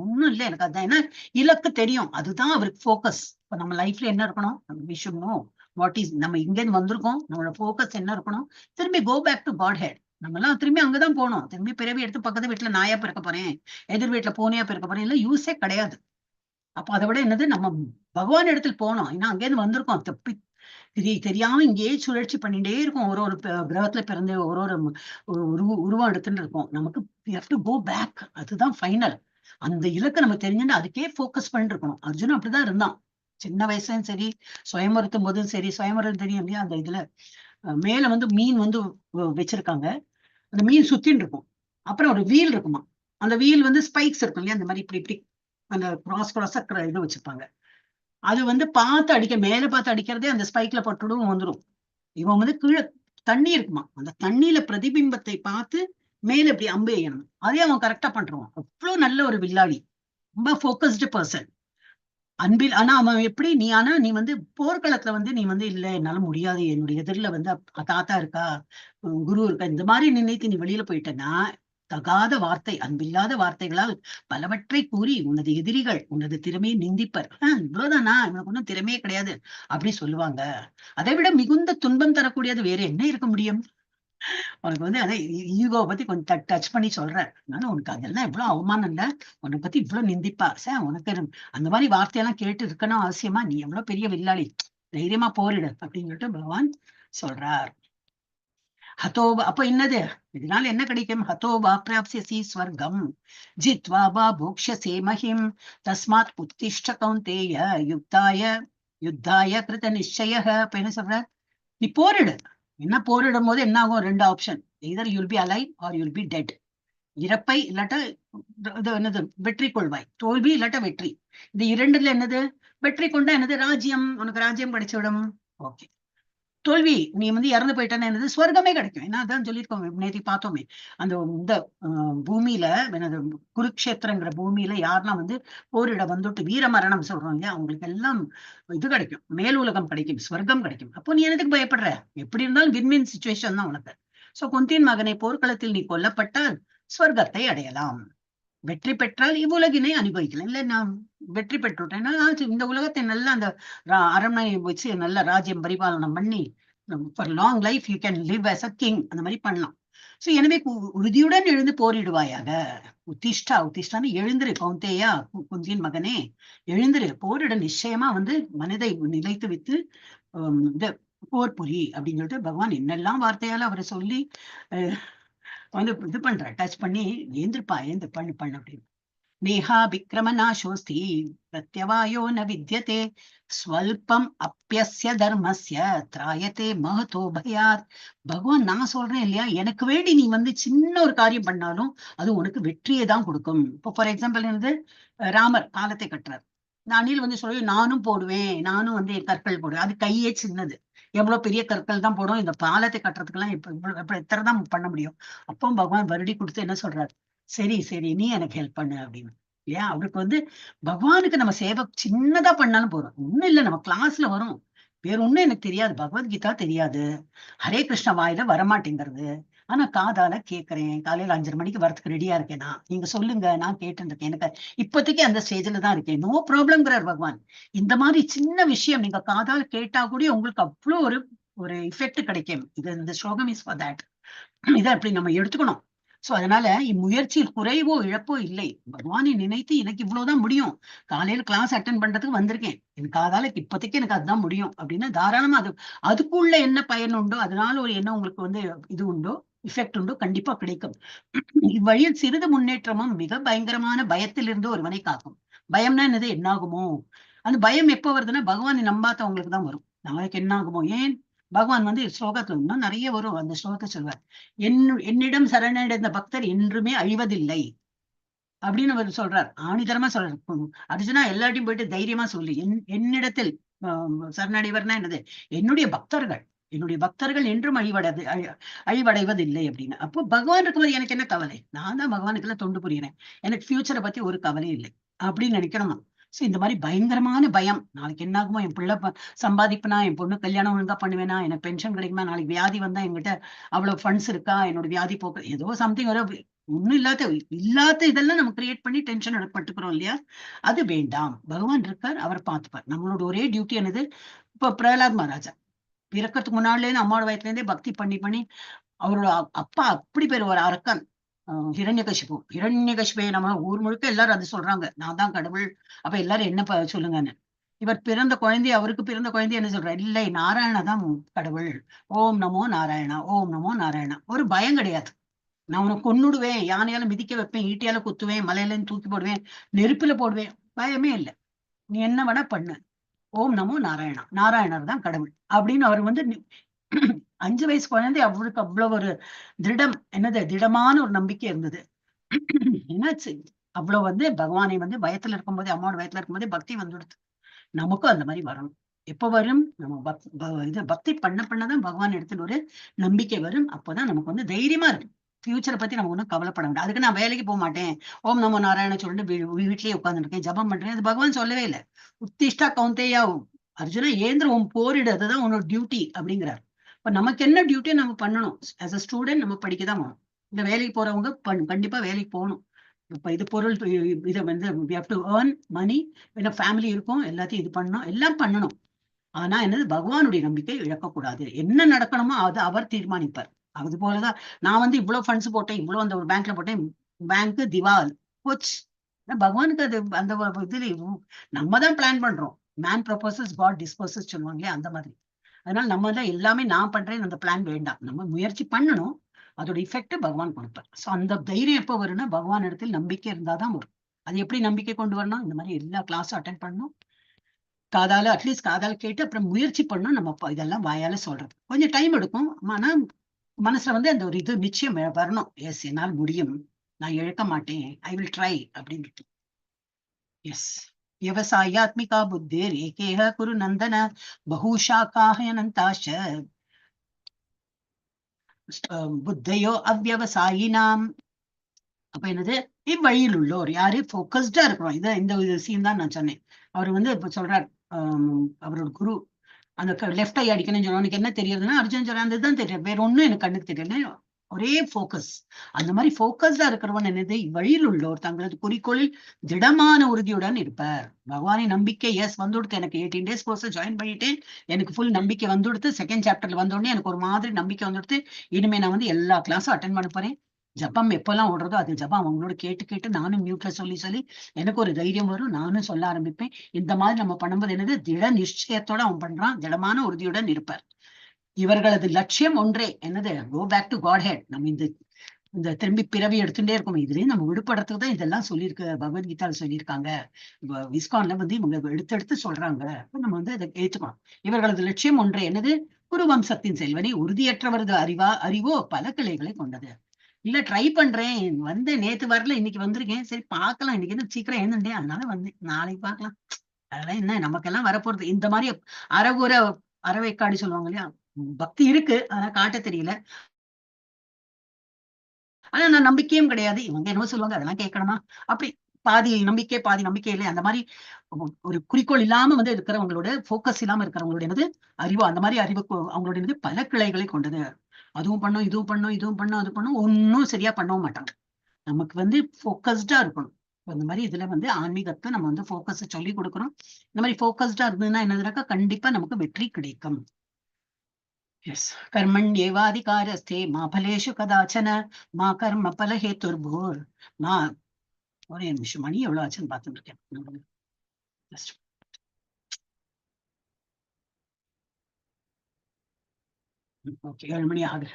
[SPEAKER 1] ஒண்ணும் இல்லை எனக்கு அதுதான். ஏன்னா இலக்கு தெரியும், அதுதான் அவருக்கு போக்கஸ். இப்ப நம்ம லைஃப்ல என்ன இருக்கணும், we should know what is, நம்ம இங்க இருந்து வந்திருக்கோம், நம்மளோட போக்கஸ் என்ன இருக்கணும், திரும்பி கோ பேக் டு காட் ஹெட். நம்ம எல்லாம் திரும்பி அங்கதான் போனோம், திரும்பி பிறவி எடுத்து பக்கத்து வீட்டுல நாயா பிறக்க போறேன், எதிர் வீட்டுல பூனையா பிறக்க போறேன், இல்ல யூஸே கிடையாது. அப்ப அதை விட என்னது, நம்ம பகவான் இடத்துல போனோம், ஏன்னா அங்கேருந்து வந்திருக்கோம், தப்பி தெரியாம இங்கேயே சுழற்சி பண்ணிட்டே இருக்கும், ஒரு கிரகத்துல பிறந்து ஒரு உருவம் எடுத்துட்டு இருக்கோம். நமக்கு we have to go back. அதுதான் ஃபைனல். அந்த இலக்கை நம்ம தெரிஞ்சுட்டு அதுக்கே போக்கஸ் பண்ணிட்டு இருக்கணும். அர்ஜுன் அப்படிதான் இருந்தான் சின்ன வயசுலயும் சரி, சுயம்பருத்தும் போதும் சரி. சுயம்பரம் தெரியும் இல்லையா, அந்த இதுல மேல வந்து மீன் வந்து வச்சிருக்காங்க, அந்த மீன் சுத்தின்னு இருக்கும், அப்புறம் ஒரு வீல் இருக்குமா, அந்த வீல் வந்து ஸ்பைக்ஸ் இருக்கும் இல்லையா, அந்த மாதிரி இப்படி இப்படி அந்த கிராஸா இது வச்சிருப்பாங்க. அது வந்து பார்த்து அடிக்க, மேல பார்த்து அடிக்கிறதே அந்த ஸ்பைக்ல பட்டுடும் வந்துடும். இவன் வந்து கீழே தண்ணி இருக்குமா, அந்த தண்ணியில பிரதிபிம்பத்தை பார்த்து மேல இப்படி அம்பு எய்யணும். அதே அவன் கரெக்டா பண்றான். அவ்வளவு நல்ல ஒரு வில்லாளி, ரொம்ப போக்கஸ்டு பர்சன், அன்பில். ஆனா அவன் எப்படி, நீ வந்து போர்க்களத்துல வந்து நீ வந்து இல்ல என்னால முடியாது, என்னுடைய எதிரில வந்து தாத்தா இருக்கா, குரு இருக்கா, இந்த மாதிரி நினைத்து நீ வெளியில போயிட்டேன்னா தகாத வார்த்தை, அன்பில்லாத வார்த்தைகளால் பலவற்றை கூறி உனது எதிரிகள் உனது திறமையை நிந்திப்பர். இவ்வளவுதானா, இவனுக்கு ஒன்றும் திறமையே கிடையாது அப்படி சொல்லுவாங்க. அதை விட மிகுந்த துன்பம் தரக்கூடியது வேற என்ன இருக்க முடியும். உனக்கு வந்து அதை ஈகோவை பத்தி கொஞ்சம் டச் பண்ணி சொல்றேன், அதனால உனக்கு அதெல்லாம் எவ்வளவு அவமானம் இல்ல, உன்னை பத்தி இவ்வளவு நிந்திப்பா உனக்கு அந்த மாதிரி வார்த்தையெல்லாம் கேட்டு இருக்கணும் அவசியமா, நீ எவ்வளவு பெரிய வில்லாளி, தைரியமா போரிடு அப்படின்னு சொல்லிட்டு பகவான் சொல்றார். ஹதோவா, அப்ப என்னது, இதனால என்ன கிடைக்கும், ஹதோவா பிராப்ஸ்யசி ஸ்வர்க்கம் ஜித்வா வா போக்ஷ்யசே மஹிம் தஸ்மாத் உத்திஷ்ட கௌந்தேய யுத்தாய கிருத நிச்சய. இப்ப என்ன சொல்ற, நீ போரிடு. என்ன போரிடும் போது என்ன ஆகும், ரெண்டு option, either you'll be alive or you'll be dead. இறப்பை இல்லாட்ட என்னது வெற்றி கொள்வாய், தோல்வி இல்லாட்ட வெற்றி. இந்த இரண்டுல என்னது, வெற்றி கொண்டா என்னது, ராஜ்யம், உனக்கு ராஜ்யம் கிடைச்சுவிடும். ஓகே. தோல்வி, நீ வந்து இறந்து போயிட்டான்னு என்னது, ஸ்வர்க்கமே கிடைக்கும். ஏன்னா அதான் சொல்லியிருக்கோம், நேற்று பார்த்தோமே, அந்த இந்த பூமியில குருக்ஷேத்திரங்கிற பூமியில யாரெல்லாம் வந்து போரிட வந்துட்டு வீர மரணம் சொல்றோம் இல்லையா, அவங்களுக்கு எல்லாம் இது கிடைக்கும், மேல் உலகம் கிடைக்கும், ஸ்வர்க்கம் கிடைக்கும். அப்போ நீ எனக்கு பயப்படுற, எப்படி இருந்தாலும் வின்வின் சிச்சுவேஷன் தான் உனக்கு. சோ குந்தியின் மகனை போர்க்களத்தில் நீ கொல்லப்பட்டால் ஸ்வர்க்கத்தை அடையலாம், வெற்றி பெற்றால் இவ்வுலகினை அனுபவிக்கலாம். இல்ல நான் வெற்றி பெற்றுட்டேன்னா இந்த உலகத்தை நல்லா அந்த அரண்மனை வச்சு நல்ல ராஜ்யம் பரிபாலனம் பண்ணி for long life you can live as a king, அந்த மாதிரி பண்ணலாம். சோ எனவே உறுதியுடன் எழுந்து போரிடுவாயாக. உத்திஷ்டான்னு எழுந்திரு கௌந்தேயா, குந்தியின் மகனே எழுந்திரு, போரிட நிச்சயமா வந்து மனதை நிலைத்து வைத்து இந்த போர் புரி அப்படின்னு சொல்லிட்டு பகவான் என்னெல்லாம் வார்த்தையால அவரை சொல்லி வந்து இது பண்ற, டச் பண்ணி ஏந்து பண்ணு அப்படின்னு. நேஹா விக்ரம நாசோஸ்தி பிரத்யவாயோ ந வித்யதே ஸ்வல்பம் அப்பியஸ்ய தர்மஸ்ய திராயத்தே மகதோ பயாத். பகவான் நான் சொல்றேன் இல்லையா, எனக்கு வேண்டி நீ வந்து சின்ன ஒரு காரியம் பண்ணாலும் அது உனக்கு வெற்றியை தான் கொடுக்கும். இப்போ ஃபார் எக்ஸாம்பிள் என்னது, ராமர் பாலத்தை கட்டுறார், அணில் வந்து சொல்லி நானும் போடுவேன், நானும் வந்து கற்கள் போடுவேன், அது கையே சின்னது, எவ்வளவு பெரிய கற்கள் தான் போடும், இந்த பாலத்தை கட்டுறதுக்கெல்லாம் இப்ப எத்தனை தான் பண்ண முடியும். அப்போ பகவான் வருடி கொடுத்து என்ன சொல்றாரு, சரி சரி நீ எனக்கு ஹெல்ப் பண்ணு அப்படின்னு. இல்லையா, அவருக்கு வந்து பகவானுக்கு நம்ம சேவை சின்னதா பண்ணாலும் போறோம், ஒண்ணும் இல்லை, நம்ம கிளாஸ்ல வரும், வேற ஒண்ணும் எனக்கு தெரியாது, பகவத்கீதா தெரியாது, ஹரே கிருஷ்ண வாயில வரமாட்டேங்கிறது, ஆனா காதால கேட்கிறேன், காலையில 5:30 மணிக்கு வரதுக்கு ரெடியா இருக்கேனா, நீங்க சொல்லுங்க நான் கேட்டு இருக்கேன், எனக்கு இப்போதைக்கு அந்த ஸ்டேஜ்ல தான் இருக்கேன், நோ ப்ராப்ளம்ங்கிறார் பகவான். இந்த மாதிரி சின்ன விஷயம் நீங்க காதால கேட்டா கூட உங்களுக்கு அவ்வளவு ஒரு எஃபெக்ட் கிடைக்கும். இது இந்த ஸ்லோகம் இஸ் ஃபார் தட். இதை அப்படி நம்ம எடுத்துக்கணும். சோ அதனால இம்முயற்சியில் குறைவோ இழப்போ இல்லை. பகவானை நினைத்து எனக்கு இவ்வளவுதான் முடியும், காலையில கிளாஸ் அட்டன் பண்றதுக்கு வந்திருக்கேன், எனக்கு அதால இப்போதைக்கு எனக்கு அதுதான் முடியும் அப்படின்னா தாராளமா அதுக்குள்ள என்ன பயன் உண்டோ, அதனால ஒரு என்ன உங்களுக்கு வந்து இது உண்டோ, இஃபெக்ட் உண்டோ, கண்டிப்பா கிடைக்கும். இவ்வழியில் சிறிது முன்னேற்றமும் மிக பயங்கரமான பயத்திலிருந்து ஒருவனை காக்கும். பயம்னா என்னது? என்னாகுமோ? அந்த பயம் எப்ப வருதுன்னா பகவானை நம்பாதவங்களுக்கு தான் வரும். நாளைக்கு என்ன ஆகுமோ. ஏன்? பகவான் வந்து ஸ்லோகத்துல இன்னும் நிறைய வரும். அந்த ஸ்லோகத்தை சொல்வார், என்னிடம் சரணடைந்த பக்தர் என்றுமே அழிவதில்லை அப்படின்னு அவர் சொல்றார். ஆணிதரமா சொல்றார். அர்ஜுனா எல்லாத்தையும் போயிட்டு தைரியமா சொல்லு, என்னிடத்தில் சரணடைவர்னா என்னது? என்னுடைய பக்தர்கள் என்றும் அழிவடைவதில்லை அப்படின்னு. அப்போ பகவான் இருக்கும்போது எனக்கு என்ன கவலை? நான் தான் பகவானுக்கு எல்லாம் தொண்டு புரியுறேன், எனக்கு ஃபியூச்சரை பத்தி ஒரு கவலை இல்லை அப்படின்னு நினைக்கணும். சோ இந்த மாதிரி பயங்கரமான பயம், நாளைக்கு என்ன ஆகுமோ, என் பிள்ளை சம்பாதிப்பனா, என் பொண்ணு கல்யாணம் ஒழுங்கா பண்ணுவேனா, எனக்கு பென்ஷன் கிடைக்குமா, நாளைக்கு வியாதி வந்தா என்கிட்ட அவ்வளவு ஃபண்ட்ஸ் இருக்கா, என்னோட வியாதி போக்கு ஏதோ சம்திங் ஒண்ணும் இல்லாத இதெல்லாம் நம்ம கிரியேட் பண்ணி டென்ஷன் எடுப்பட்டுக்கிறோம் இல்லையா? அது வேண்டாம். பகவான் இருக்கார், அவர் பார்த்துப்பார். நம்மளோட ஒரே டியூட்டி என்னது? இப்ப பிரகலாத் மகாராஜா பிறக்கிறதுக்கு முன்னாடில இருந்து அம்மாவோட வயசுல இருந்தே பக்தி பண்ணி பண்ணி அவரோட அப்பா அப்படி பேர் ஒரு அரக்கன், ஹிரண்யகசிபு நம்ம ஊர் முழுக்க எல்லாரும் அது சொல்றாங்க, நான் தான் கடவுள். அப்ப எல்லாரும் என்ன சொல்லுங்கன்னு. இவர் பிறந்த குழந்தை, அவருக்கு பிறந்த குழந்தை என்ன சொல்றாரு? இல்லை, நாராயணா தான் கடவுள், ஓம் நமோ நாராயணா, ஓம் நமோ நாராயணா. ஒரு பயம் கிடையாது. நான் உனக்கு கொன்னுடுவேன், யானையால மிதிக்க வைப்பேன், ஈட்டியால குத்துவேன், மலையில தூக்கி போடுவேன், நெருப்புல போடுவேன், பயமே இல்லை. நீ என்ன வேணா பண்ணு, ஓம் நமோ நாராயணா, நாராயணர் தான் கடவுள் அப்படின்னு அவர் வந்து 5 வயசு குழந்தை அவருக்கு அவ்வளவு ஒரு திடமான ஒரு நம்பிக்கை இருந்தது. என்னாச்சு? அவ்வளவு வந்து பகவானை வந்து பயத்துல இருக்கும்போதே, அம்மாவோட பயத்துல இருக்கும்போதே பக்தி வந்துடுது. நமக்கும் அந்த மாதிரி வரணும். எப்ப வரும்? நம்ம இது பக்தி பண்ணதான் பகவான் இடத்துல ஒரு நம்பிக்கை வரும். அப்பதான் நமக்கு வந்து தைரியமா இருக்கும். ஃபியூச்சரை பத்தி நம்ம ஒன்றும் கவலைப்பட வேண்டாம். அதுக்கு நான் வேலைக்கு போக மாட்டேன், ஓம் நமோ நாராயண சொல்லிட்டு வீட்லயே உட்காந்துருக்கேன், ஜபம் பண்றேன், அது பகவான் சொல்லவே இல்லை. உத்திஷ்டா கௌந்தேயா, அர்ஜுனா ஏந்திர உன் போரிடு, அதுதான் உன்னோட டியூட்டி அப்படிங்கிறார். இப்ப நமக்கு என்ன டியூட்டியை நம்ம பண்ணணும்? ஆஸ் அ ஸ்டூடெண்ட் நம்ம படிக்கதான் போகணும். இந்த வேலைக்கு போறவங்க கண்டிப்பா வேலைக்கு போகணும். இப்ப இது பொருள் இதை வந்து we have to earn money, family இருக்கும், எல்லாத்தையும் இது பண்ணணும், எல்லாம் பண்ணணும். ஆனா என்னது? பகவானுடைய நம்பிக்கை இழக்கக்கூடாது. என்ன நடக்கணுமோ அது அவர் தீர்மானிப்பார். அது போலதான் நான் வந்து இவ்வளவு ஃபண்ட்ஸ் போட்டேன், இவ்வளவு அந்த ஒரு பேங்க்ல போட்டேன், பேங்க் திவால் போச்சு. பகவானுக்கு அது அந்த இதுல நம்ம தான் பிளான் பண்றோம். மேன் ப்ரொபோசஸ் காட் டிஸ்போசஸ் சொல்லுவாங்களே, அந்த மாதிரி. அதனால நம்ம தான் எல்லாமே நான் பண்றேன், அந்த பிளான் வேண்டாம், நம்ம முயற்சி பண்ணணும், அதோட இஃபெக்ட் பகவான் கொடுப்பார். சோ அந்த தைரியம் எப்ப வரும்னா பகவான் இடத்தில் நம்பிக்கை இருந்தாதான் வரும். அது எப்படி நம்பிக்கை கொண்டு வரணும்? இந்த மாதிரி எல்லா கிளாஸும் அட்டென்ட் பண்ணணும், அட்லீஸ்ட் காதால கேட்டு அப்புறம் முயற்சி பண்ணணும். நம்ம இதெல்லாம் வாயால சொல்றது கொஞ்சம் டைம் எடுக்கும், ஆனா மனசுல வந்து அந்த ஒரு இது நிச்சயம் வரணும். எஸ், என்னால் முடியும், நான் இழக்க மாட்டேன், ஐ வில் ட்ரை அப்படின்னு. எஸ், விவசாயாத்மிகா புத்தேர் ஏகேஹ குரு நந்தன பகுஷாக்காஹ அனந்தாஷ புத்தையோ அவ்யவசாயினாம். அப்ப என்னது? இவ்வழியில் உள்ளோர் யாரு? போக்கஸ்டா இருக்கிறோம். இந்த சீன் தான் நான் சொன்னேன். அவர் வந்து இப்ப சொல்றார், அவரோட குரு அந்த லெஃப்ட் ஐ அடிக்கணும்னு சொன்ன, உனக்கு என்ன தெரியுதுன்னா அர்ஜுன் சொல்ற அந்த இதுதான் தெரியும், வேற ஒண்ணும் எனக்கு கண்ணுக்கு தெரியல, ஒரே போக்கஸ். அந்த மாதிரி போக்கஸ்டா இருக்கிறவன் என்னது? வழியில் உள்ளோர் தங்களது குறிக்கோளில் திடமான உறுதியுடன் இருப்பார். பகவானை நம்பிக்கை எஸ் வந்துடுத்து, எனக்கு 18 days கோர்ஸ் ஜாயின் பண்ணிட்டேன், எனக்கு ஃபுல் நம்பிக்கை வந்துடுத்து, செகண்ட் சாப்டர்ல வந்தோடனே எனக்கு ஒரு மாதிரி நம்பிக்கை வந்துடுத்து, இனிமே நான் வந்து எல்லா கிளாஸும் அட்டென்ட் பண்ண போறேன், ஜப்பம் எப்பெல்லாம் ஓடுறதோ அது ஜப்பம் அவங்களோட கேட்டு கேட்டு நானும் மியூட்ல சொல்லி எனக்கு ஒரு தைரியம் வரும், நானும் சொல்ல ஆரம்பிப்பேன். இந்த மாதிரி நம்ம பண்ணும்போது என்னது? திட நிச்சயத்தோட அவன் பண்றான், திடமான உறுதியுடன் இருப்பார். இவர்களது லட்சியம் ஒன்றே, என்னது? கோ பேக் டு காட் ஹெட். நம்ம இந்த திரும்பி பிறவி எடுத்துட்டே இருக்கும், இதுலயும் நம்ம விடுபடுறதுக்கு தான் இதெல்லாம் சொல்லியிருக்கு, பகவத்கீதால சொல்லியிருக்காங்க, விஸ்கான்ல வந்து இவங்க எடுத்து சொல்றாங்க. நம்ம வந்து அதை ஏத்துக்கணும். இவர்களது லட்சியம் ஒன்றே, என்னது? குரு வம்சத்தின் செல்வனை உறுதியற்றவரது அறிவோ பல கிளைகளை கொண்டது. இல்ல ட்ரை பண்றேன், வந்து நேத்து வரல, இன்னைக்கு வந்திருக்கேன், சரி பாக்கலாம், இன்னைக்கு என்ன சீக்கிரம் எழுந்துட்டேன், அதனால வந்து நாளைக்கு பாக்கலாம், அதெல்லாம் என்ன நமக்கெல்லாம் வரப்போறது. இந்த மாதிரி அறகுற அறவைக்காடு சொல்லுவாங்க இல்லையா, பக்தி இருக்கு ஆனா காட்ட தெரியல, ஆனா நான் நம்பிக்கையும் கிடையாது, இவங்க என்ன சொல்லுவாங்க அதெல்லாம் கேட்கணுமா, அப்படி பாதி நம்பிக்கை இல்லை. அந்த மாதிரி ஒரு குறிக்கோள் இல்லாம வந்து இருக்கிறவங்களோட, போக்கஸ் இல்லாம இருக்கிறவங்களோட என்னது? அறிவு. அந்த மாதிரி அறிவு அவங்களோட என்னது? பல கிளைகளை கொண்டது. அதுவும் பண்ணும், இதுவும் பண்ணும், அது பண்ணும், ஒன்னும் சரியா பண்ணவும் மாட்டாங்க. நமக்கு வந்து போக்கஸ்டா இருக்கணும். இந்த மாதிரி இதுல வந்து ஆன்மீகத்தை நம்ம வந்து போக்கஸ் சொல்லி கொடுக்கணும். இந்த மாதிரி போக்கஸ்டா இருந்ததுன்னா என்னதுனாக்கா கண்டிப்பா நமக்கு வெற்றி கிடைக்கும். எஸ். கர்மண்யேவாதிகாரஸ்தே மா பலேஷு கதாச்சன மா கர்ம பல ஹேதுர்பூர் மா. ஒரே நிமிஷம், மணி எவ்வளவு ஆச்சுன்னு பார்த்துட்டு இருக்கேன். Just ஓகே, 7 மணி ஆகுது,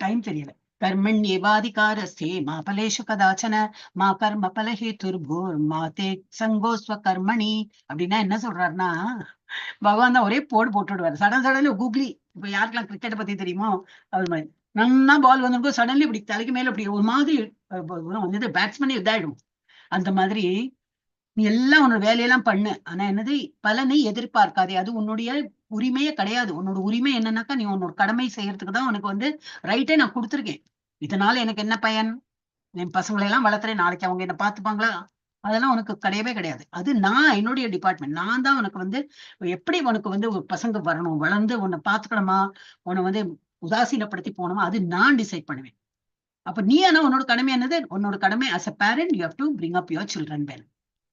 [SPEAKER 1] டைம் தெரியல. கர்மண்யேவாதிகாரஸ்தே மா பலேஷு கதாச்சன மா கர்ம பல ஹேதுர்பூர் மா தே சங்கோஸ்வ கர்மணி. அப்படின்னா என்ன சொல்றாருன்னா, பகவான் தான் ஒரே போடு போட்டுடுவாரு. Suddenly googly. இப்ப யாருக்கெல்லாம் கிரிக்கெட்டை பத்தி தெரியுமோ அது மாதிரி நல்லா பால் வந்திருக்கும், சடன்லி இப்படி தலைக்கு மேல இப்படி ஒரு மாதிரி வந்து பேட்ஸ்மேனே இதாயிடும். அந்த மாதிரி நீ எல்லாம் உன்னோட வேலையெல்லாம் பண்ணு, ஆனா என்னது பலனை எதிர்பார்க்காதே. அது உன்னுடைய உரிமையே கிடையாது. உன்னோட உரிமை என்னன்னாக்கா, நீ உன்னோட கடமை செய்யறதுக்கு தான் உனக்கு வந்து ரைட்டே நான் கொடுத்துருக்கேன். இதனால எனக்கு என்ன பயன்? என் பசங்களை எல்லாம் வளர்த்துறேன், நாளைக்கு அவங்க என்ன பார்த்துப்பாங்களா? அதெல்லாம் உனக்கு கிடையவே கிடையாது. அது நான் என்னுடைய டிபார்ட்மெண்ட். நான் தான் உனக்கு வந்து எப்படி உனக்கு வந்து ஒரு பசங்க வரணும், வளர்ந்து உன்னை பார்த்துக்கணுமா, உன்னை வந்து உதாசீனப்படுத்தி போகணுமா, அது நான் டிசைட் பண்ணுவேன். அப்ப நீ ஆனா உன்னோட கடமை என்னது? உன்னோட கடமை as a parent you have to bring up your children well.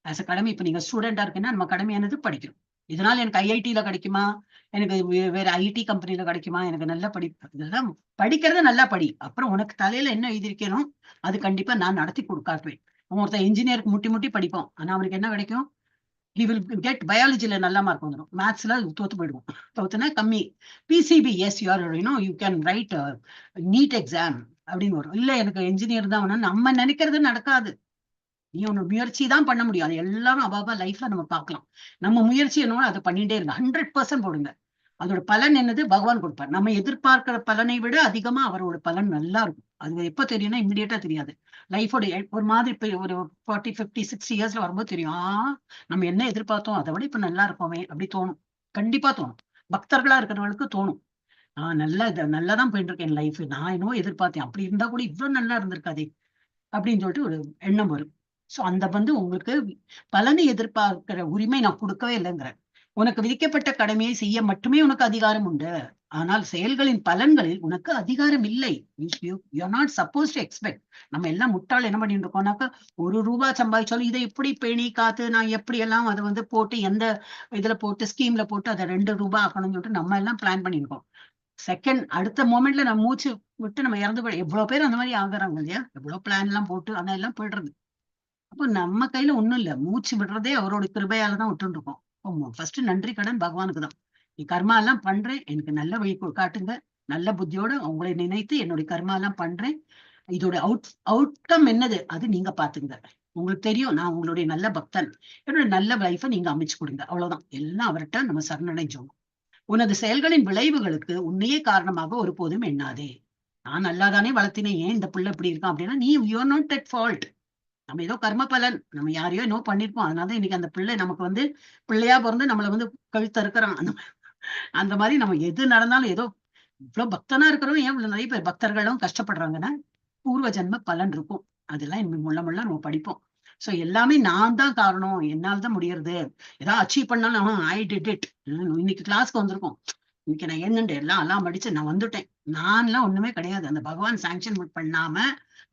[SPEAKER 1] as a கடமை. இப்ப நீங்க ஸ்டூடெண்டா இருக்குன்னா நம்ம கடமையானது படிக்கணும். இதனால எனக்கு ஐஐடியில கிடைக்குமா, எனக்கு வேற ஐடி கம்பெனில கிடைக்குமா, எனக்கு நல்ல படிப்பு, இதெல்லாம் படிக்கிறத நல்லா படி. அப்புறம் உனக்கு தலையில என்ன எழுதியிருக்கணும் அது கண்டிப்பா நான் நடத்தி காட்டுவேன். ஒருத்தர் இன்ஜினியருக்கு முட்டி முட்டி படிப்போம், ஆனா அவனுக்கு என்ன கிடைக்கும்? he will get பயாலஜில நல்ல மார்க் வந்துடும், மேத்ஸ்ல தோத்து போயிடுவோம். தோத்துனா கம்மி. PCB yes you can write NEET exam அப்படின்னு வரும். இல்ல எனக்கு என்ஜினியர் தான் வேணும், நம்ம நினைக்கிறது நடக்காது. நீ ஒண்ணு முயற்சி தான் பண்ண முடியும். அது எல்லாரும் அவாவா லைஃப்ல நம்ம பார்க்கலாம். நம்ம முயற்சி என்னவோ அதை பண்ணிட்டே இருங்க, 100% போடுங்க. அதோட பலன் என்னது பகவான் கொடுப்பார். நம்ம எதிர்பார்க்கிற பலனை விட அதிகமா அவரோட பலன் நல்லா இருக்கும். அது எப்ப தெரியும்னா இம்மிடியேட்டா தெரியாது. லைஃபோட ஒரு மாதிரி ஒரு 40, 50, 60 இயர்ஸ்ல வரும்போது தெரியும், நம்ம என்ன எதிர்பார்த்தோம் அதை விட இப்ப நல்லா இருப்போமே அப்படி தோணும். கண்டிப்பா தோணும். பக்தர்களா இருக்கிறவங்களுக்கு தோணும், நல்லாதான் போயிட்டு இருக்கேன் லைஃப், நான் என்னவோ எதிர்பார்த்தேன், அப்படி இருந்தா கூட இவ்வளவு நல்லா இருந்திருக்காதே அப்படின்னு சொல்லிட்டு ஒரு எண்ணம் வரும். சோ அந்த வந்து உங்களுக்கு பலனை எதிர்பார்க்கிற உரிமை நான் கொடுக்கவே இல்லைங்கிறேன். உனக்கு விதிக்கப்பட்ட கடமையை செய்ய மட்டுமே உனக்கு அதிகாரம் உண்டு, ஆனால் செயல்களின் பலன்களில் உனக்கு அதிகாரம் இல்லை. You not suppose to expect. நம்ம எல்லாம் முட்டாள் என்ன பண்ணிட்டு இருக்கோம்னாக்கா, ₹1 சம்பாதிச்சாலும் இதை எப்படி பேணி காத்து நான் எப்படி எல்லாம் அதை வந்து போட்டு எந்த இதுல போட்டு ஸ்கீம்ல போட்டு அதை ₹2 ஆக்கணும்னு சொல்லிட்டு நம்ம எல்லாம் பிளான் பண்ணிருக்கோம். செகண்ட் அடுத்த மோமெண்ட்ல நம்ம மூச்சு விட்டு நம்ம இறந்து போய் எவ்வளவு பேர் அந்த மாதிரி ஆகுறாங்க இல்லையா? எவ்வளவு பிளான் எல்லாம் போட்டு அதெல்லாம் போயிடுறது. அப்போ நம்ம கையில ஒண்ணும் இல்ல, மூச்சு விடுறதே அவரோட கிருபையாலதான் விட்டுட்டு இருக்கோம். ஃபர்ஸ்ட் நன்றி கடன் பகவானுக்கு தான். நீ கர்மா எல்லாம் பண்றேன், எனக்கு நல்ல வழி காட்டுங்க, நல்ல புத்தியோட உங்களை நினைத்து என்னுடைய கர்மா எல்லாம் பண்றேன், இதோட அவுட்கம் என்னது அது நீங்க பாத்துங்க. உங்களுக்கு தெரியும் நான் உங்களுடைய நல்ல பக்தன், என்னுடைய நல்ல லைஃபை நீங்க அமைச்சு கொடுங்க, அவ்வளவுதான். எல்லாம் அவர்கிட்ட நம்ம சரணடைஞ்சோம். உனது செயல்களின் விளைவுகளுக்கு உன்னையே காரணமாக ஒருபோதும் எண்ணாதே. நான் நல்லாதானே வளர்த்தினேன், ஏன் இந்த பிள்ளை இப்படி இருக்கான் அப்படின்னா, நீ யூஆர் நாட் அட் ஃபால்ட். நம்ம ஏதோ கர்ம பலன், நம்ம யாரையோ என்னோ பண்ணிருப்போம், அதனாலதான் இன்னைக்கு அந்த பிள்ளை நமக்கு வந்து பிள்ளையா பிறந்து நம்மளை வந்து கழுத்த இருக்கிறான். அந்த மாதிரி நம்ம எது நடந்தாலும் ஏதோ இவ்வளவு பக்தனா இருக்கிறோம், ஏன் இவ்வளவு நிறைய பேர் பக்தர்களும் கஷ்டப்படுறாங்கன்னா பூர்வ ஜென்ம பலன் இருக்கும். அதெல்லாம் முள்ள நம்ம படிப்போம். சோ எல்லாமே நான் தான் காரணம், என்னால் தான் முடியறது. ஏதாவது அச்சீவ் பண்ணாலும் ஐ டிட் இட். இன்னைக்கு கிளாஸ்க்கு வந்திருக்கோம், இன்னைக்கு நான் என்னண்டு எல்லாம் அடிச்சு நான் வந்துட்டேன், நான்லாம் ஒண்ணுமே கிடையாது. அந்த பகவான் சாங்ஷன் பண்ணாம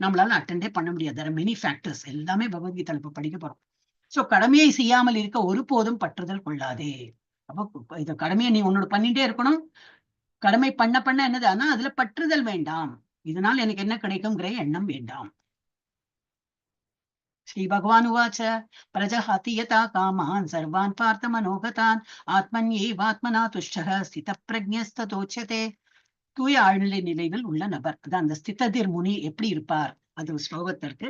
[SPEAKER 1] நம்மளால அட்டெண்டே பண்ண முடியாது. there are many factors. எல்லாமே பகவத்கீதை இப்ப படிக்க போறோம். சோ கடமையை செய்யாமல் இருக்க ஒருபோதும் பற்றுதல் கொள்ளாதே. அப்ப இந்த கடமையை நீ உன்னோட பண்ணிட்டே இருக்கணும். கடமை பண்ண என்னது, ஆனா அதுல பற்றுதல் வேண்டாம். இதனால் எனக்கு என்ன கிடைக்கும்ங்கிற எண்ணம் வேண்டாம். ஸ்ரீ பகவான் உவாச்ச பிரஜஹாதி யதா காமான் சர்வான் பார்த்த மனோகதான் ஆத்மன்யேவாத்மனா துஷ்டः ஸ்தித பிரஜ்ஞஸ்ததோச்யதே. தூய ஆழ்நிலை நிலையில் உள்ள நபர், அதான் அந்த ஸ்திததிர் முனி எப்படி இருப்பார், அது ஒரு ஸ்லோகத்திற்கு.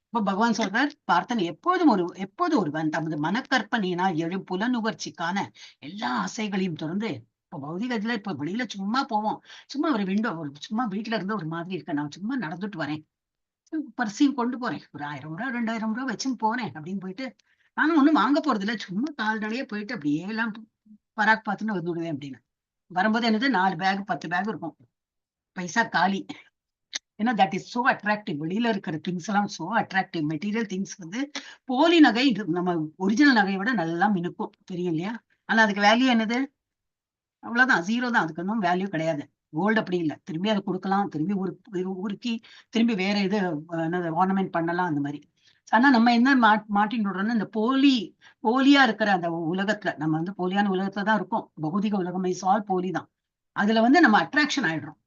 [SPEAKER 1] இப்ப பகவான் சொல்றார், பார்த்தன் எப்போது ஒருவன் தமது மனக்கற்பனையினால் எழும் புலனுகர்ச்சிக்கான எல்லா ஆசைகளையும் தொடர்ந்து, இப்ப பௌதிகத்துல இப்ப வெளியில சும்மா போவோம், சும்மா ஒரு சும்மா வீட்டுல இருந்து ஒரு மாதிரி இருக்க, நான் சும்மா நடந்துட்டு வரேன், பர்சீவ் கொண்டு போறேன், ஒரு ₹1000 ₹2000 வச்சுன்னு போறேன் அப்படின்னு போயிட்டு, நானும் ஒண்ணும் வாங்க போறது இல்ல, சும்மா கால்நடையே போயிட்டு அப்படியே எல்லாம் பராக் பார்த்துன்னு வந்துடுவேன் அப்படின்னு. வரும்போது என்னது 4 பேக் 10 பேக் இருக்கும், பைசா காலி. ஏன்னா தட் இஸ் சோ அட்ராக்டிவ். வெளியில இருக்கிற திங்ஸ் எல்லாம் சோ அட்ராக்டிவ். மெட்டீரியல் திங்ஸ் வந்து போலி நகை நம்ம ஒரிஜினல் நகையை விட நல்லா மினுக்கும், தெரியும் இல்லையா? ஆனா அதுக்கு வேல்யூ என்னது? அவ்வளவுதான், 0 தான். அதுக்கு ஒன்றும் வேல்யூ கிடையாது. கோல்டு அப்படி இல்லை, திரும்பி அதை கொடுக்கலாம், திரும்பி உருக்கி திரும்பி வேற இது ஆர்னமெண்ட் பண்ணலாம், அந்த மாதிரி. ஆனா நம்ம என்ன மாட்டின்னு விடுறோம்னா, இந்த போலியா இருக்கிற அந்த உலகத்துல, நம்ம வந்து போலியான உலகத்துல தான் இருக்கோம். பௌதிக உலகம் இஸ் ஆல் போலி தான். அதுல வந்து நம்ம அட்ராக்ஷன் ஆயிடுறோம்.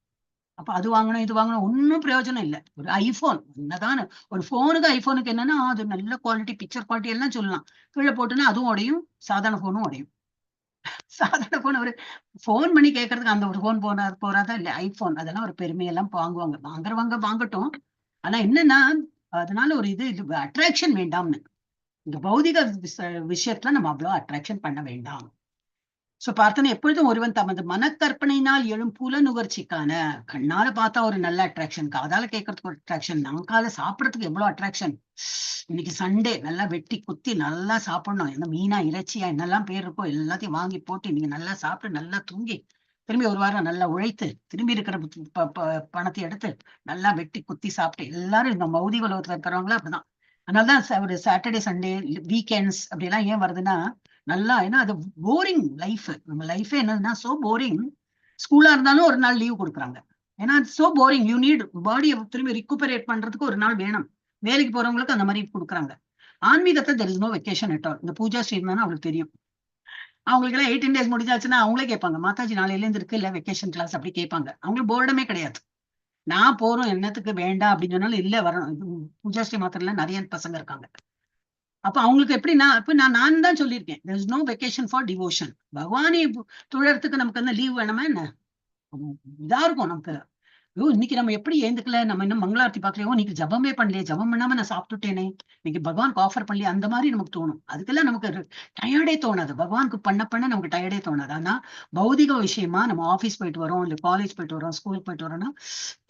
[SPEAKER 1] அப்ப அது வாங்கணும் இது வாங்கணும் ஒன்னும் பிரயோஜனம் இல்லை. ஒரு ஐபோன் என்னதான் ஒரு போனுக்கு ஐபோனுக்கு என்னன்னா அது நல்ல குவாலிட்டி பிக்சர் குவாலிட்டி எல்லாம் சொல்லலாம். கீழே போட்டுன்னா அதுவும் உடையும், சாதாரண போனும் உடையும். சாதாரண போன் ஒரு போன் பண்ணி கேட்கறதுக்கு அந்த ஒரு போன் போறாதா இல்ல ஐபோன் அதெல்லாம் ஒரு பெருமையெல்லாம் வாங்குவாங்க. வாங்குறவங்க வாங்கட்டும். ஆனா என்னன்னா அதனால ஒரு இது அட்ராக்ஷன் வேண்டாம்னு. இந்த பௌதிக விஷயத்துல நம்ம அவ்வளவு அட்ராக்ஷன் பண்ண வேண்டாம். சோ பார்த்தோன்னா எப்பொழுதும் ஒருவன் தமது மனக்கற்பனையினால் எழும் புல நுகர்ச்சிக்கான கண்ணால பார்த்தா ஒரு நல்ல அட்ராக்ஷன், காதால கேட்கறதுக்கு ஒரு அட்ராக்ஷன், நாக்கால சாப்பிடறதுக்கு எவ்வளவு அட்ராக்ஷன். இன்னைக்கு சண்டே நல்லா வெட்டி குத்தி நல்லா சாப்பிடணும். என்ன மீனா இறைச்சியா என்னெல்லாம் பேர் இருக்கோ எல்லாத்தையும் வாங்கி போட்டு நீங்க நல்லா சாப்பிட்டு நல்லா தூங்கி திரும்பி ஒரு வாரம் நல்லா உழைத்து திரும்பி இருக்கிற பணத்தை எடுத்து நல்லா வெட்டி குத்தி சாப்பிட்டு எல்லாரும் இந்த பௌதிக உலகத்துல இருக்கிறவங்களும் அப்படிதான். அதனாலதான் ஒரு சாட்டர்டே சண்டே வீக்கெண்ட்ஸ் அப்படி எல்லாம் ஏன் வருதுன்னா நல்லா ஏன்னா அது போரிங் லைஃப். நம்ம லைஃபே என்னதுன்னா சோ போரிங். ஸ்கூலா இருந்தாலும் ஒரு நாள் லீவ் கொடுக்குறாங்க. ஏன்னா சோ போரிங். யூ நீட் பாடியை திரும்பி ரிகூபரேட் பண்றதுக்கு ஒரு நாள் வேணும். வேலைக்கு போறவங்களுக்கு அந்த மாதிரி கொடுக்குறாங்க. ஆன்மீகத்தை there is no vacation at all. இந்த பூஜா ஸ்ரீமானா அவங்களுக்கு தெரியும். அவங்களுக்கு எல்லாம் 18 days முடிஞ்சாச்சுன்னா அவங்களே கேட்பாங்க மாதாஜி நாளையில இருந்து இருக்கு இல்ல வெக்கேஷன் கிளாஸ் அப்படி கேட்பாங்க. அவங்களுக்கு போர்டமே கிடையாது. நான் போறோம் என்னத்துக்கு வேண்டாம் அப்படின்னு சொன்னாலும் இல்ல வரணும். பூஜா ஸ்ரீ மாத்திரல நிறைய பசங்க இருக்காங்க. அப்ப அவங்களுக்கு எப்படின்னா இப்ப நான் தான் சொல்லியிருக்கேன் there is no vacation for devotion. பகவானை துழறதுக்கு நமக்கு அந்த லீவ் வேணுமா என்ன? இதா இருக்கும் நமக்கு. ஐயோ இன்னைக்கு நம்ம எப்படி ஏந்துக்கல, நம்ம இன்னும் மங்களாரத்தி பாக்கலையோ, இன்னைக்கு ஜபமே பண்ணலையே, ஜபம் பண்ணாம நான் சாப்பிட்டுட்டேனே, இன்னைக்கு பகவானுக்கு ஆஃபர் பண்ணலையே, அந்த மாதிரி நமக்கு தோணும். அதுக்கெல்லாம் நமக்கு டயர்டே தோணாது. பகவானுக்கு பண்ண நமக்கு டயர்டே தோணாது. ஆனா பௌதிக விஷயமா நம்ம ஆபீஸ் போயிட்டு வரோம், இல்ல காலேஜ் போயிட்டு வரோம், ஸ்கூல் போயிட்டு வரோம்னா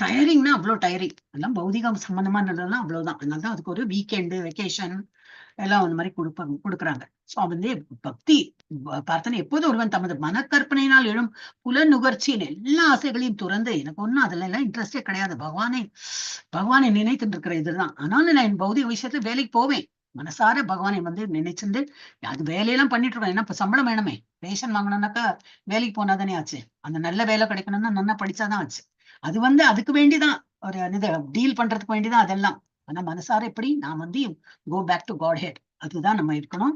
[SPEAKER 1] டயரிங்னா அவ்வளவு டயரிங். எல்லாம் பௌதிகம் சம்பந்தமானதெல்லாம் அவ்வளவுதான். அதனாலதான் அதுக்கு ஒரு வீக்கெண்டு வெக்கேஷன் எல்லாம் அந்த மாதிரி கொடுக்குறாங்க. சோ வந்து பக்தி பார்த்தனை எப்போதும் ஒருவன் தமது மனக்கற்பனையினால் எழும் புல நுகர்ச்சியின் எல்லா ஆசைகளையும் துறந்து எனக்கு ஒண்ணும் அதுல எல்லாம் இன்ட்ரெஸ்டே கிடையாது. பகவானை நினைத்துட்டு இருக்கிற இதுதான். ஆனாலும் நான் என் பௌதிக விஷயத்துல வேலைக்கு போவேன். மனசார பகவானை வந்து நினைச்சிருந்து அது வேலையெல்லாம் பண்ணிட்டு இருக்கோம். ஏன்னா இப்ப சம்பளம் வேணுமே. ரேஷன் வாங்கணும்னாக்கா வேலைக்கு போனாதானே ஆச்சு. அந்த நல்ல வேலை கிடைக்கணும்னா நல்லா படிச்சாதான் ஆச்சு. அது வந்து அதுக்கு வேண்டிதான் ஒரு இது டீல் பண்றதுக்கு வேண்டிதான் அதெல்லாம். ஆனா மனசார எப்படி நான் வந்து கோ பேக் டு காட் ஹெட் அதுதான் நம்ம இருக்கணும்.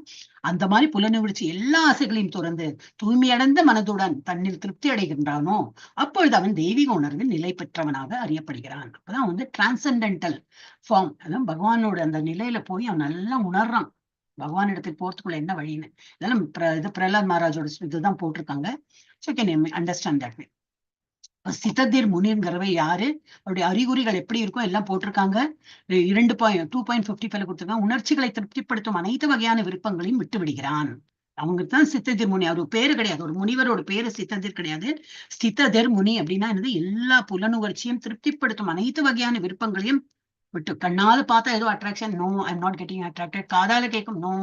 [SPEAKER 1] அந்த மாதிரி புலனுணர்ச்சி எல்லா ஆசைகளையும் துறந்து தூய்மையடைந்த மனதுடன் தன்னில் திருப்தி அடைகின்றானோ அப்பொழுது அவன் தெய்வீக உணர்வில் நிலை பெற்றவனாக அறியப்படுகிறான். அப்பதான் வந்து டிரான்சென்டென்டல் ஃபார்ம். அதான் பகவானோட அந்த நிலையில போய் அவன் நல்லா உணர்றான் பகவான் இடத்துக்கு போறதுக்குள்ள என்ன வழின்னு. இதெல்லாம் இது பிரகலாத் மகாராஜோட இதுதான் போட்டிருக்காங்க. So can understand that way. சித்ததிர் முனிங்கிறவை யாரு, அவருடைய அறிகுறிகள் எப்படி இருக்கும் எல்லாம் போட்டிருக்காங்க. 2.2.55 கொடுத்திருக்காங்க. உணர்ச்சிகளை திருப்திப்படுத்தும் அனைத்து வகையான விருப்பங்களையும் விட்டு விடுகிறான். அவங்களுக்கு தான் சித்ததிர் முனி. அவருக்கு பேரு கிடையாது. ஒரு முனிவரோட பேரு சித்ததிர் கிடையாது. சித்ததிர் முனி அப்படின்னா என்னது, எல்லா புலனுணர்ச்சியும் திருப்திப்படுத்தும் அனைத்து வகையான விருப்பங்களையும் விட்டு. கண்ணால பார்த்தா ஏதோ attraction, no I am not getting attracted. காதால கேட்கும், நோ.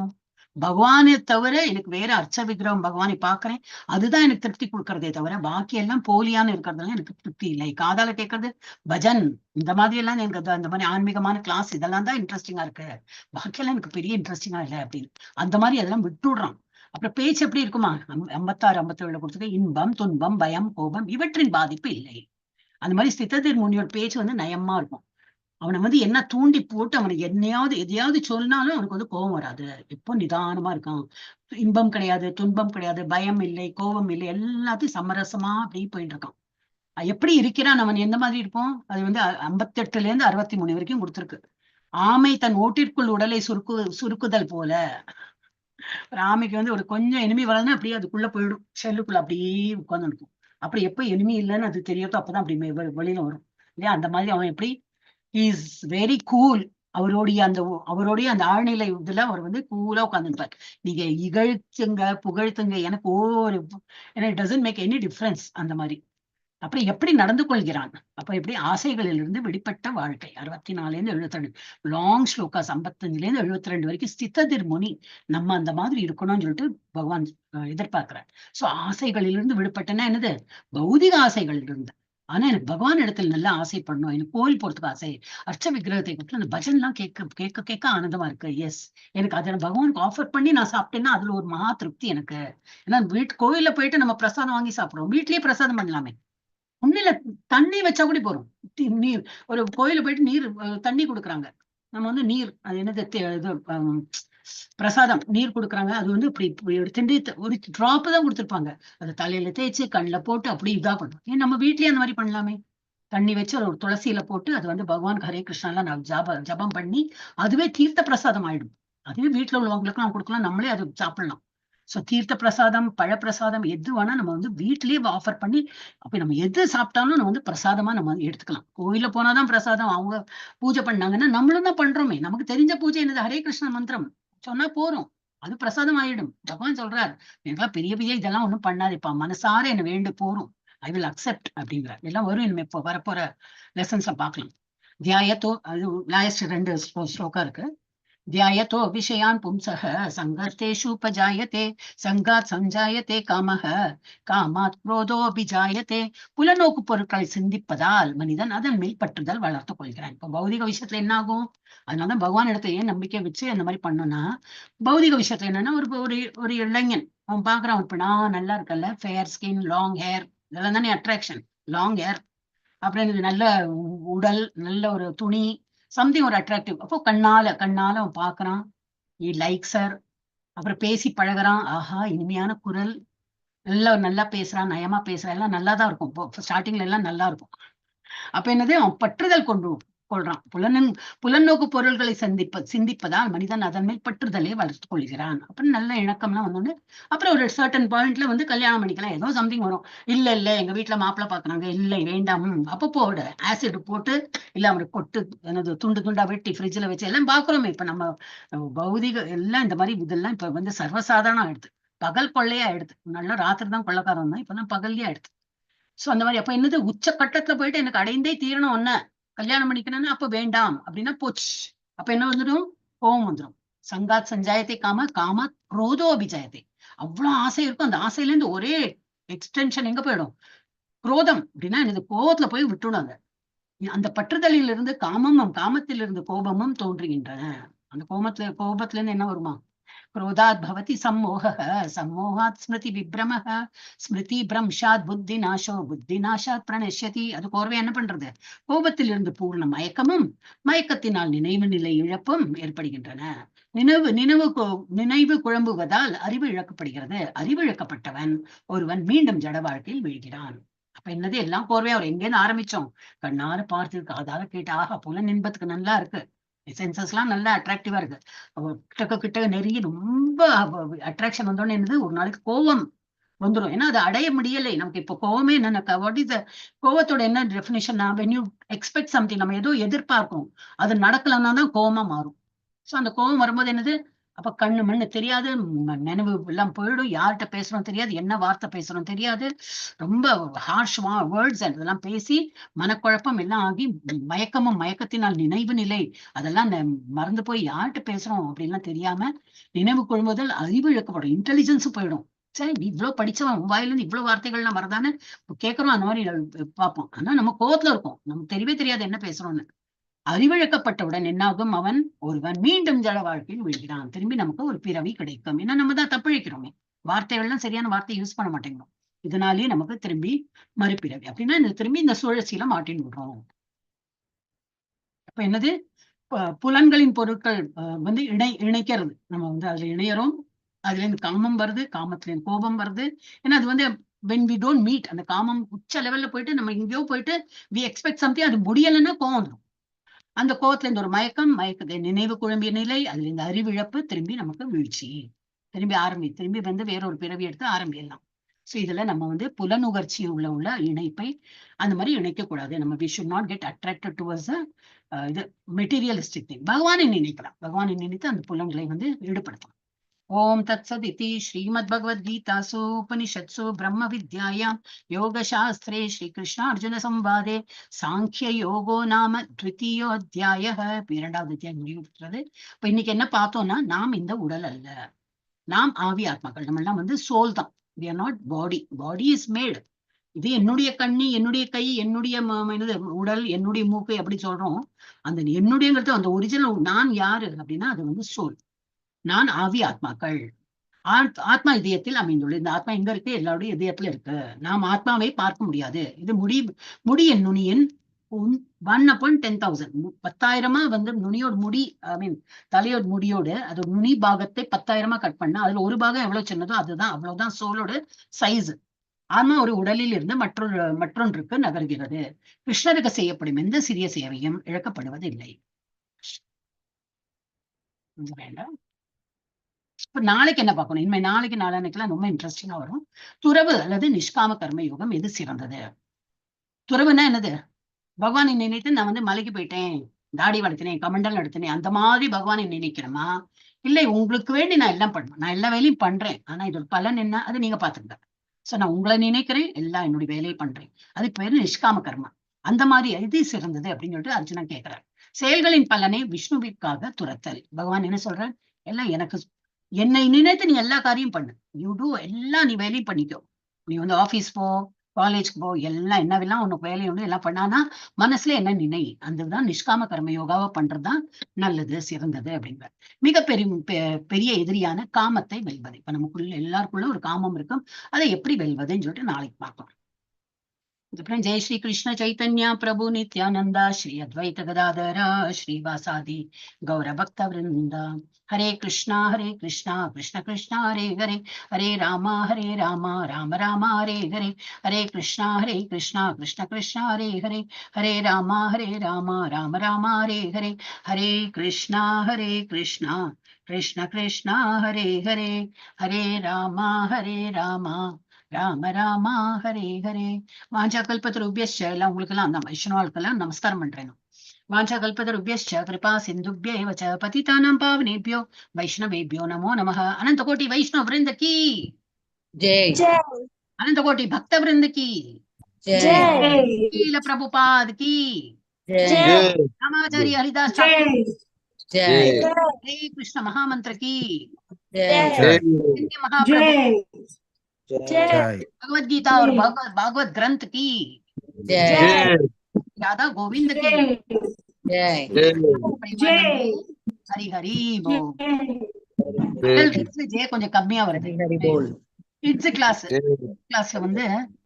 [SPEAKER 1] பகவானை தவிர எனக்கு வேற அர்ச்ச விக்கிரகம் பகவானை பாக்குறேன் அதுதான் எனக்கு திருப்தி கொடுக்கறதே தவிர பாக்கி எல்லாம் போலியான்னு இருக்கிறதுலாம் எனக்கு திருப்தி இல்லை. காதால கேட்கறது பஜன் இந்த மாதிரி எல்லாம் எனக்கு அந்த மாதிரி ஆன்மீகமான கிளாஸ் இதெல்லாம் தான் இன்ட்ரெஸ்டிங்கா இருக்கு. பாக்கியெல்லாம் எனக்கு பெரிய இன்ட்ரெஸ்டிங்கா இல்லை அப்படின்னு அந்த மாதிரி அதெல்லாம் விட்டுடுறான். அப்புறம் பேச்சு எப்படி இருக்குமா, 56 57 கொடுத்துருக்க, இன்பம் துன்பம் பயம் கோபம் இவற்றின் பாதிப்பு இல்லை. அந்த மாதிரி சித்ததிர் முனியோட பேச்சு வந்து நயமா இருக்கும். அவனை வந்து என்ன தூண்டி போட்டு அவனுக்கு எதையாவது சொன்னாலும் அவனுக்கு வந்து கோபம் வராது. எப்போ நிதானமா இருக்கான். இன்பம் கிடையாது, துன்பம் கிடையாது, பயம் இல்லை, கோபம் இல்லை, எல்லாத்தையும் சமரசமா அப்படி போயிட்டு இருக்கான். எப்படி இருக்கிறான் அவன், எந்த மாதிரி இருப்போம். அது வந்து 58 இருந்து 63 வரைக்கும் கொடுத்துருக்கு. ஆமை தன் ஓட்டிற்குள் உடலை சுருக்குதல் போல. ஒரு ஆமைக்கு வந்து ஒரு கொஞ்சம் எனிமி வரலன்னா அப்படியே அதுக்குள்ள போயிடும், ஷெல்லுக்குள்ள அப்படியே உட்கார்ந்து இருக்கும். அப்படி எப்ப எனிமி இல்லைன்னு அது தெரியாதோ அப்பதான் அப்படி வெளியில வரும் இல்லையா. அந்த மாதிரி அவன் எப்படி இஸ் வெரி கூல். அவருடைய அந்த ஆழ்நிலை இதுல அவர் வந்து கூலா உட்கார்ந்துருப்பார். நீங்க இகழ்த்துங்க புகழ்த்துங்க எனக்கு it doesn't make any difference அந்த மாதிரி. அப்புறம் எப்படி நடந்து கொள்கிறான், அப்ப எப்படி ஆசைகளிலிருந்து வெளிப்பட்ட வாழ்க்கை. 64 இருந்து 72 லாங் ஸ்லோகாஸ். 55 இருந்து 72 வரைக்கும் சித்ததிர் முனி நம்ம அந்த மாதிரி இருக்கணும்னு சொல்லிட்டு பகவான் எதிர்பார்க்கிறார். சோ ஆசைகளிலிருந்து விடுபட்டனா என்னது, பௌதிக ஆசைகளிலிருந்து. ஆனா எனக்கு பகவான் இடத்துல நல்லா ஆசைப்படணும், எனக்கு கோயில் போறதுக்கு ஆசை, அர்ச்ச விக்கிரகத்தை கொடுத்து அந்த பஜன் எல்லாம் கேட்க ஆனந்தமா இருக்கு. எஸ், எனக்கு அதை பகவானுக்கு ஆஃபர் பண்ணி நான் சாப்பிட்டேன்னா அதுல ஒரு மகா திருப்தி எனக்கு. ஏன்னா கோயில்ல போயிட்டு நம்ம பிரசாதம் வாங்கி சாப்பிடுறோம், வீட்லயே பிரசாதம் பண்ணலாமே. ஒண்ணு இல்ல, தண்ணி வச்சா கூட போறோம். நீர் ஒரு கோயில போயிட்டு நீர் தண்ணி கொடுக்குறாங்க. நம்ம வந்து நீர் அது என்னது இது பிரசாதம் நீர் கொடுக்குறாங்க, அது வந்து இப்படி எடுத்துட்டு ஒரு டிராப் தான் கொடுத்துருப்பாங்க. அது தலையில தேய்ச்சி கண்ணில் போட்டு அப்படி இதா பண்ணும். ஏன் நம்ம வீட்லயே அந்த மாதிரி பண்ணலாமே? தண்ணி வச்சு ஒரு துளசியில போட்டு அது வந்து பகவான் ஹரே கிருஷ்ணாலாம் நான் ஜபம் பண்ணி அதுவே தீர்த்த பிரசாதம் ஆயிடும். அதுவே வீட்டுல உள்ளவங்களுக்கு நான் கொடுக்கலாம், நம்மளே அது சாப்பிடலாம். சோ தீர்த்த பிரசாதம், பழப்பிரசாதம் எது வேணா நம்ம வந்து வீட்லயே ஆஃபர் பண்ணி, அப்ப நம்ம எது சாப்பிட்டாலும் நம்ம வந்து பிரசாதமா நம்ம வந்து எடுத்துக்கலாம். கோயில போனாதான் பிரசாதம், அவங்க பூஜை பண்ணாங்கன்னா நம்மளும் தான் பண்றோமே. நமக்கு தெரிஞ்ச பூஜை என்னது? ஹரே கிருஷ்ண மந்திரம் சொன்னா போறோம், அது பிரசாதம் ஆயிடும். பகவான் சொல்றார், இதெல்லாம் பெரிய பெரிய இதெல்லாம் ஒண்ணும் பண்ணாதேப்பா, மனசார என்ன வேண்டு போறோம், ஐ வில் அக்செப்ட் அப்படிங்கிறார். எல்லாம் வரும் இனிமே இப்போ வரப்போற லெசன்ஸ்ல பார்க்கலாம். தியாயத்தோ, அது லாஸ்ட் 2 ஸ்லோகா இருக்கு. ध्यायतो विषयान् पुंसः सङ्गर्तेषुपजायते सङ्गात् सञ्जायते कामः कामात् क्रोधोऽभिजायते. புலநோக்கு பொருட்களை சிந்திப்பதால் மனிதன் அதன் மேல் பற்றுதல் வளர்த்துக் கொள்கிறான். இப்ப பௌதிக விஷயத்துல என்ன ஆகும்? அதனாலதான் பகவான் இடத்துல ஏன் நம்பிக்கை வச்சு அந்த மாதிரி பண்ணோம்னா, பௌதிக விஷயத்துல என்னன்னா ஒரு ஒரு இளைஞன் அவன் பாக்குறான், இப்ப நான் நல்லா இருக்கல, ஃபேர் ஸ்கின், லாங் ஹேர், இதெல்லாம் தானே அட்ராக்ஷன். லாங் ஹேர், அப்புறம் இது நல்ல உடல், நல்ல ஒரு துணி, சம்திங் ஒரு அட்ராக்டிவ். அப்போ கண்ணால அவன் பாக்குறான், லைக்ஸர், அப்புறம் பேசி பழகுறான், ஆஹா இனிமையான குரல், நல்லா பேசுறான், நயமா பேசுறான், எல்லாம் நல்லாதான் இருக்கும். இப்போ ஸ்டார்டிங்ல எல்லாம் நல்லா இருக்கும். அப்ப என்னது? அவன் பற்றுதல் கொள்றான். புலநோக்கு பொருள்களை சிந்திப்பதால் மனிதன் அதன் மேல் பற்றுதலே வளர்த்து கொள்கிறான். அப்புறம் நல்ல இணக்கம்லாம் வந்தோன்னு அப்புறம் ஒரு சர்டன் பாயிண்ட்ல வந்து கல்யாணம் பண்ணிக்கலாம், ஏதோ சம்திங் வரும். இல்ல எங்க வீட்டுல மாப்பிள்ளை பாக்குறாங்க, இல்லை வேண்டாம், அப்போ போடு ஆசிட் போட்டு, இல்ல அவனுக்கு கொட்டு என்னது துண்டா வெட்டி ஃப்ரிட்ஜ்ல வச்சு எல்லாம் பாக்குறோமே. இப்ப நம்ம பௌதிக எல்லாம் இந்த மாதிரி இதெல்லாம் இப்ப வந்து சர்வசாதாரணம் ஆயிடுது. பகல் கொள்ளையா ஆயிடுது. நல்லா ராத்திரி தான் கொள்ளக்காரன் தான், இப்பதான் பகல்லே ஆயிடுது. சோ அந்த மாதிரி அப்ப என்னது? உச்ச கட்டத்துல போயிட்டு எனக்கு அடைந்தே தீரணும் ஒன்ன, கல்யாணம் பண்ணிக்கணும்னா அப்ப வேண்டாம் அப்படின்னா போச்சு. அப்ப என்ன வந்துடும்? கோபம் வந்துடும். சங்காத் சஞ்சாயத்தை காமாத் குரோதோ அபிஜாயத்தை. அவ்வளவு ஆசை இருக்கும், அந்த ஆசையில இருந்து ஒரே எக்ஸ்டென்ஷன் எங்க போயிடும்? குரோதம் அப்படின்னா எனது கோபத்துல போய் விட்டுடும். அந்த பற்றுதலில் இருந்து காமத்திலிருந்து கோபமும் தோன்றுகின்றன. அந்த கோபத்துல இருந்து என்ன வருமா? क्रोधात् भवति सम्मोहः सम्मोहात् स्मृति विभ्रमः स्मृति भ्रंशात् புத்திநாசாத் பிரணஷ்யதி. அது கோர்வை என்ன பண்றது? கோபத்திலிருந்து பூர்ண மயக்கமும் மயக்கத்தினால் நினைவு நிலை இழப்பும் ஏற்படுகின்றன. நினைவு குழம்புவதால் அறிவு இழக்கப்படுகிறது. அறிவு இழக்கப்பட்டவன் ஒருவன் மீண்டும் ஜட வாழ்க்கையில் வீழ்கிறான். அப்ப என்னது? எல்லாம் கோர்வையா அவர் எங்கேருந்து ஆரம்பிச்சோம்? கண்ணார பார்த்து காதார கேட்டு, ஆஹா புலன் இன்பத்துக்கு நல்லா இருக்கு, சென்சஸ் எல்லாம் நல்லா அட்ராக்டிவா இருக்கு. கிட்ட நெருங்கி ரொம்ப அட்ராக்ஷன் வந்தோடனே என்னது? ஒரு நாளைக்கு கோவம் வந்துடும். ஏன்னா அதை அடைய முடியலை நமக்கு. இப்போ கோவமே என்னன்னா, வாட் இஸ் த கோவத்தோட என்ன definition? when you expect something, நம்ம ஏதோ எதிர்பார்ப்போம், அது நடக்கலன்னா தான் கோவமா மாறும். சோ அந்த கோவம் வரும்போது என்னது? அப்ப கண்ணு மண்ணு தெரியாது, நினைவு எல்லாம் போயிடும், யார்கிட்ட பேசுறோம் தெரியாது, என்ன வார்த்தை பேசுறோம் தெரியாது, ரொம்ப ஹார்ஷ் வேர்ட்ஸ் அதெல்லாம் பேசி மனக்குழப்பம் எல்லாம் ஆகி மயக்கத்தினால் நினைவு நிலை அதெல்லாம் மறந்து போய் யார்கிட்ட பேசுறோம் அப்படின்லாம் தெரியாம நினைவு கொள்முதல் அறிவு இழக்கப்படும், இன்டெலிஜென்ஸும் போயிடும். சரி, நீ இவ்வளவு படிச்சவன், வாயில இருந்து இவ்வளவு வார்த்தைகள்லாம் வரதானே கேட்கறோம், அந்த மாதிரி பார்ப்போம். ஆனா நம்ம கோவத்துல இருக்கோம், நமக்கு தெரியவே தெரியாது என்ன பேசுறோம்னு. அறிவிழக்கப்பட்டவுடன் என்னாகும்? அவன் ஒருவன் மீண்டும் ஜட வாழ்க்கையில் விழுகிறான். திரும்பி நமக்கு ஒரு பிறவி கிடைக்கும். ஏன்னா நம்ம தான் தப்பிழைக்கிறோமே, வார்த்தைகள்லாம் சரியான வார்த்தை யூஸ் பண்ண மாட்டேங்கிறோம். இதனாலேயே நமக்கு திரும்பி மறுபிறவி. அப்படின்னா திரும்பி இந்த சுழற்சியில மாட்டின் விடுறோம். அப்ப என்னது? புலன்களின் பொருட்கள் வந்து இணைக்கிறது. நம்ம வந்து அதுல இணையறோம், அதுல இருந்து காமம் வருது, காமத்துல இருந்து கோபம் வருது. ஏன்னா அது வந்து when we don't meet, அந்த காமம் உச்ச லெவல்ல போயிட்டு நம்ம எங்கேயோ போயிட்டு we expect something, அது முடியலைன்னா கோவம் வந்துடும். அந்த கோவத்துல இருந்து ஒரு மயக்கத்தை நினைவு குழம்பிய நிலை, அதுல இருந்து அறிவிழப்பு, திரும்பி நமக்கு வீழ்ச்சி, திரும்பி வந்து வேறொரு பிறவி எடுத்து ஆரம்பிடலாம். சோ இதுல நம்ம வந்து புலனுகர்ச்சி உள்ள இணைப்பை அந்த மாதிரி இணைக்க கூடாது. நம்ம we should not get attracted towards இது மெட்டீரியலிஸ்டிக் திங். பகவானை நினைக்கலாம், பகவானை நினைத்து அந்த புலன்களை வந்து ஈடுபடுத்தலாம். ஓம் தத் சத் இதி ஸ்ரீமத் பகவத்கீதாசு உபனிஷத்சு பிரம்ம வித்யாயாம் யோகசாஸ்திரே ஸ்ரீ கிருஷ்ண அர்ஜுன சம்வாதே சாங்கிய யோகோ நாம த்விதீயோத்யாயः. 2வது அத்தியாயம் முடிவுற்றது. இப்ப இன்னைக்கு என்ன பார்த்தோம்னா, நாம் இந்த உடல் அல்ல, நாம் ஆவி ஆத்மாக்கள். நம்ம எல்லாம் வந்து சோல் தான், we are not body. Body is made. இது என்னுடைய கண்ணி, என்னுடைய கை, என்னுடைய உடல், என்னுடைய மூக்கு அப்படி சொல்றோம். அந்த என்னுடையங்கிறது அந்த ஒரிஜினல் நான் யாரு அப்படின்னா அது வந்து சோல். நான் ஆவி ஆத்மாக்கள். ஆத்மா இதயத்தில் அமைந்துள்ளது. இந்த ஆத்மா எங்க இருக்கு? எல்லாருடைய இதயத்துல இருக்கு. நாம் ஆத்மாவை பார்க்க முடியாது. இது முடி என் நுனியின் 1/10,000 10,000 வந்து நுனியோட முடி, ஐ மீன் தலையோட முடியோடு அது நுனி பாகத்தை 10,000 கட் பண்ணா அதுல ஒரு பாகம் எவ்வளவு சின்னதோ அதுதான் அவ்வளவுதான் சோலோட சைஸ். ஆன்மா ஒரு உடலில் இருந்து மற்றொன்றுக்கு நகர்கிறது. கிருஷ்ணருக்கு செய்யப்படும் எந்த சிறிய சேவையும் இழக்கப்படுவது இல்லை. வேண்டாம். இப்ப நாளைக்கு என்ன பார்க்கணும்? இனிமே நாளைக்கு நாளானைக்கெல்லாம் ரொம்ப இன்ட்ரெஸ்டிங்கா வரும். துறவு அல்லது நிஷ்காம கர்ம யோகம் எது சிறந்தது? துறவுன்னா என்னது? பகவானை நினைத்து நான் வந்து மலைக்கு போயிட்டேன், தாடி வளர்த்தினேன், கமண்டல் நடத்தினேன், அந்த மாதிரி பகவானை நினைக்கிறேமா? இல்லை, உங்களுக்கு வேண்டி நான் எல்லாம் பண்ணுவேன், நான் எல்லா வேலையும் பண்றேன், ஆனா இதோட பலன் என்ன அது நீங்க பாத்துக்கிட்ட. சோ நான் உங்களை நினைக்கிறேன், எல்லாம் என்னுடைய வேலையை பண்றேன், அதுக்கு பேரு நிஷ்காம கர்மா. அந்த மாதிரி எது சிறந்தது அப்படின்னு சொல்லிட்டு அர்ஜுனா கேட்கிறார். செயல்களின் பலனை விஷ்ணுவிற்காக துரத்தல். பகவான் என்ன சொல்றார்? எல்லாம் எனக்கு, என்னை நினைத்து நீ எல்லா காரியம் பண்ணு, யூ டூ, எல்லாம் நீ வேலையும் பண்ணிக்கோ. நீ வந்து ஆபீஸ் போ, காலேஜ்க்கு போ, எல்லாம் என்னவெல்லாம் உனக்கு வேலை உண்டு எல்லாம் பண்ணானா மனசுல என்ன நினை, அதுதான் நிஷ்காம கர்ம யோகாவை பண்றதுதான் நல்லது, சிறந்தது அப்படிங்கிற. மிக பெரிய எதிரியான காமத்தை வெல்வது. இப்ப நமக்குள்ள எல்லாருக்குள்ள ஒரு காமம் இருக்கும், அதை எப்படி வெல்வதுன்னு சொல்லிட்டு நாளைக்கு பார்க்கலாம். जय श्री कृष्ण चैतन्य प्रभु नित्यानंदा श्री अद्वैत गदाधर श्रीवासादि गौर भक्त वृंदा. हरे कृष्णा कृष्ण कृष्णा हरे हरे, हरे राम राम राम हरे हरे, हरे कृष्णा कृष्ण कृष्णा हरे हरे, हरे राम राम राम हरे हरे, हरे कृष्णा कृष्ण कृष्णा हरे हरे, हरे राम ராம ராமா ஹரே ஹரே. வாஞ்சா கல்பத்ருப்யஸ்ச, எல்லாம் உங்களுக்கு எல்லாம் அந்த வைஷ்ணவாளுக்கெல்லாம் நமஸ்காரம் பண்றேன். வாஞ்சா கல்பத்ருப்யஸ்ச கிருபா சிந்துப்யேவ ச பதிதானாம் பாவனேப்யோ வைஷ்ணவேப்யோ நமோ நமः. அனந்த கோட்டி வைஷ்ணவ விருந்த கீ
[SPEAKER 4] जय.
[SPEAKER 1] अनंत कोटि भक्त वृंद की
[SPEAKER 4] जय.
[SPEAKER 1] शील प्रभुपाद की
[SPEAKER 4] जय.
[SPEAKER 1] रामाचार्य हरिदास ठाकुर
[SPEAKER 4] जय.
[SPEAKER 1] हरे कृष्ण महामंत्र की
[SPEAKER 4] जय.
[SPEAKER 1] महाप्रभु
[SPEAKER 5] जय
[SPEAKER 1] भगवद गीता और भागवत ग्रंथ की
[SPEAKER 4] जय.
[SPEAKER 1] राधा गोविंद की
[SPEAKER 4] जय.
[SPEAKER 1] हरि हरि बोल. ஜெய கொஞ்சம் கம்மியா வருது.
[SPEAKER 4] हरि बोल.
[SPEAKER 1] கிட்ஸ் கிளாஸ்ல வந்து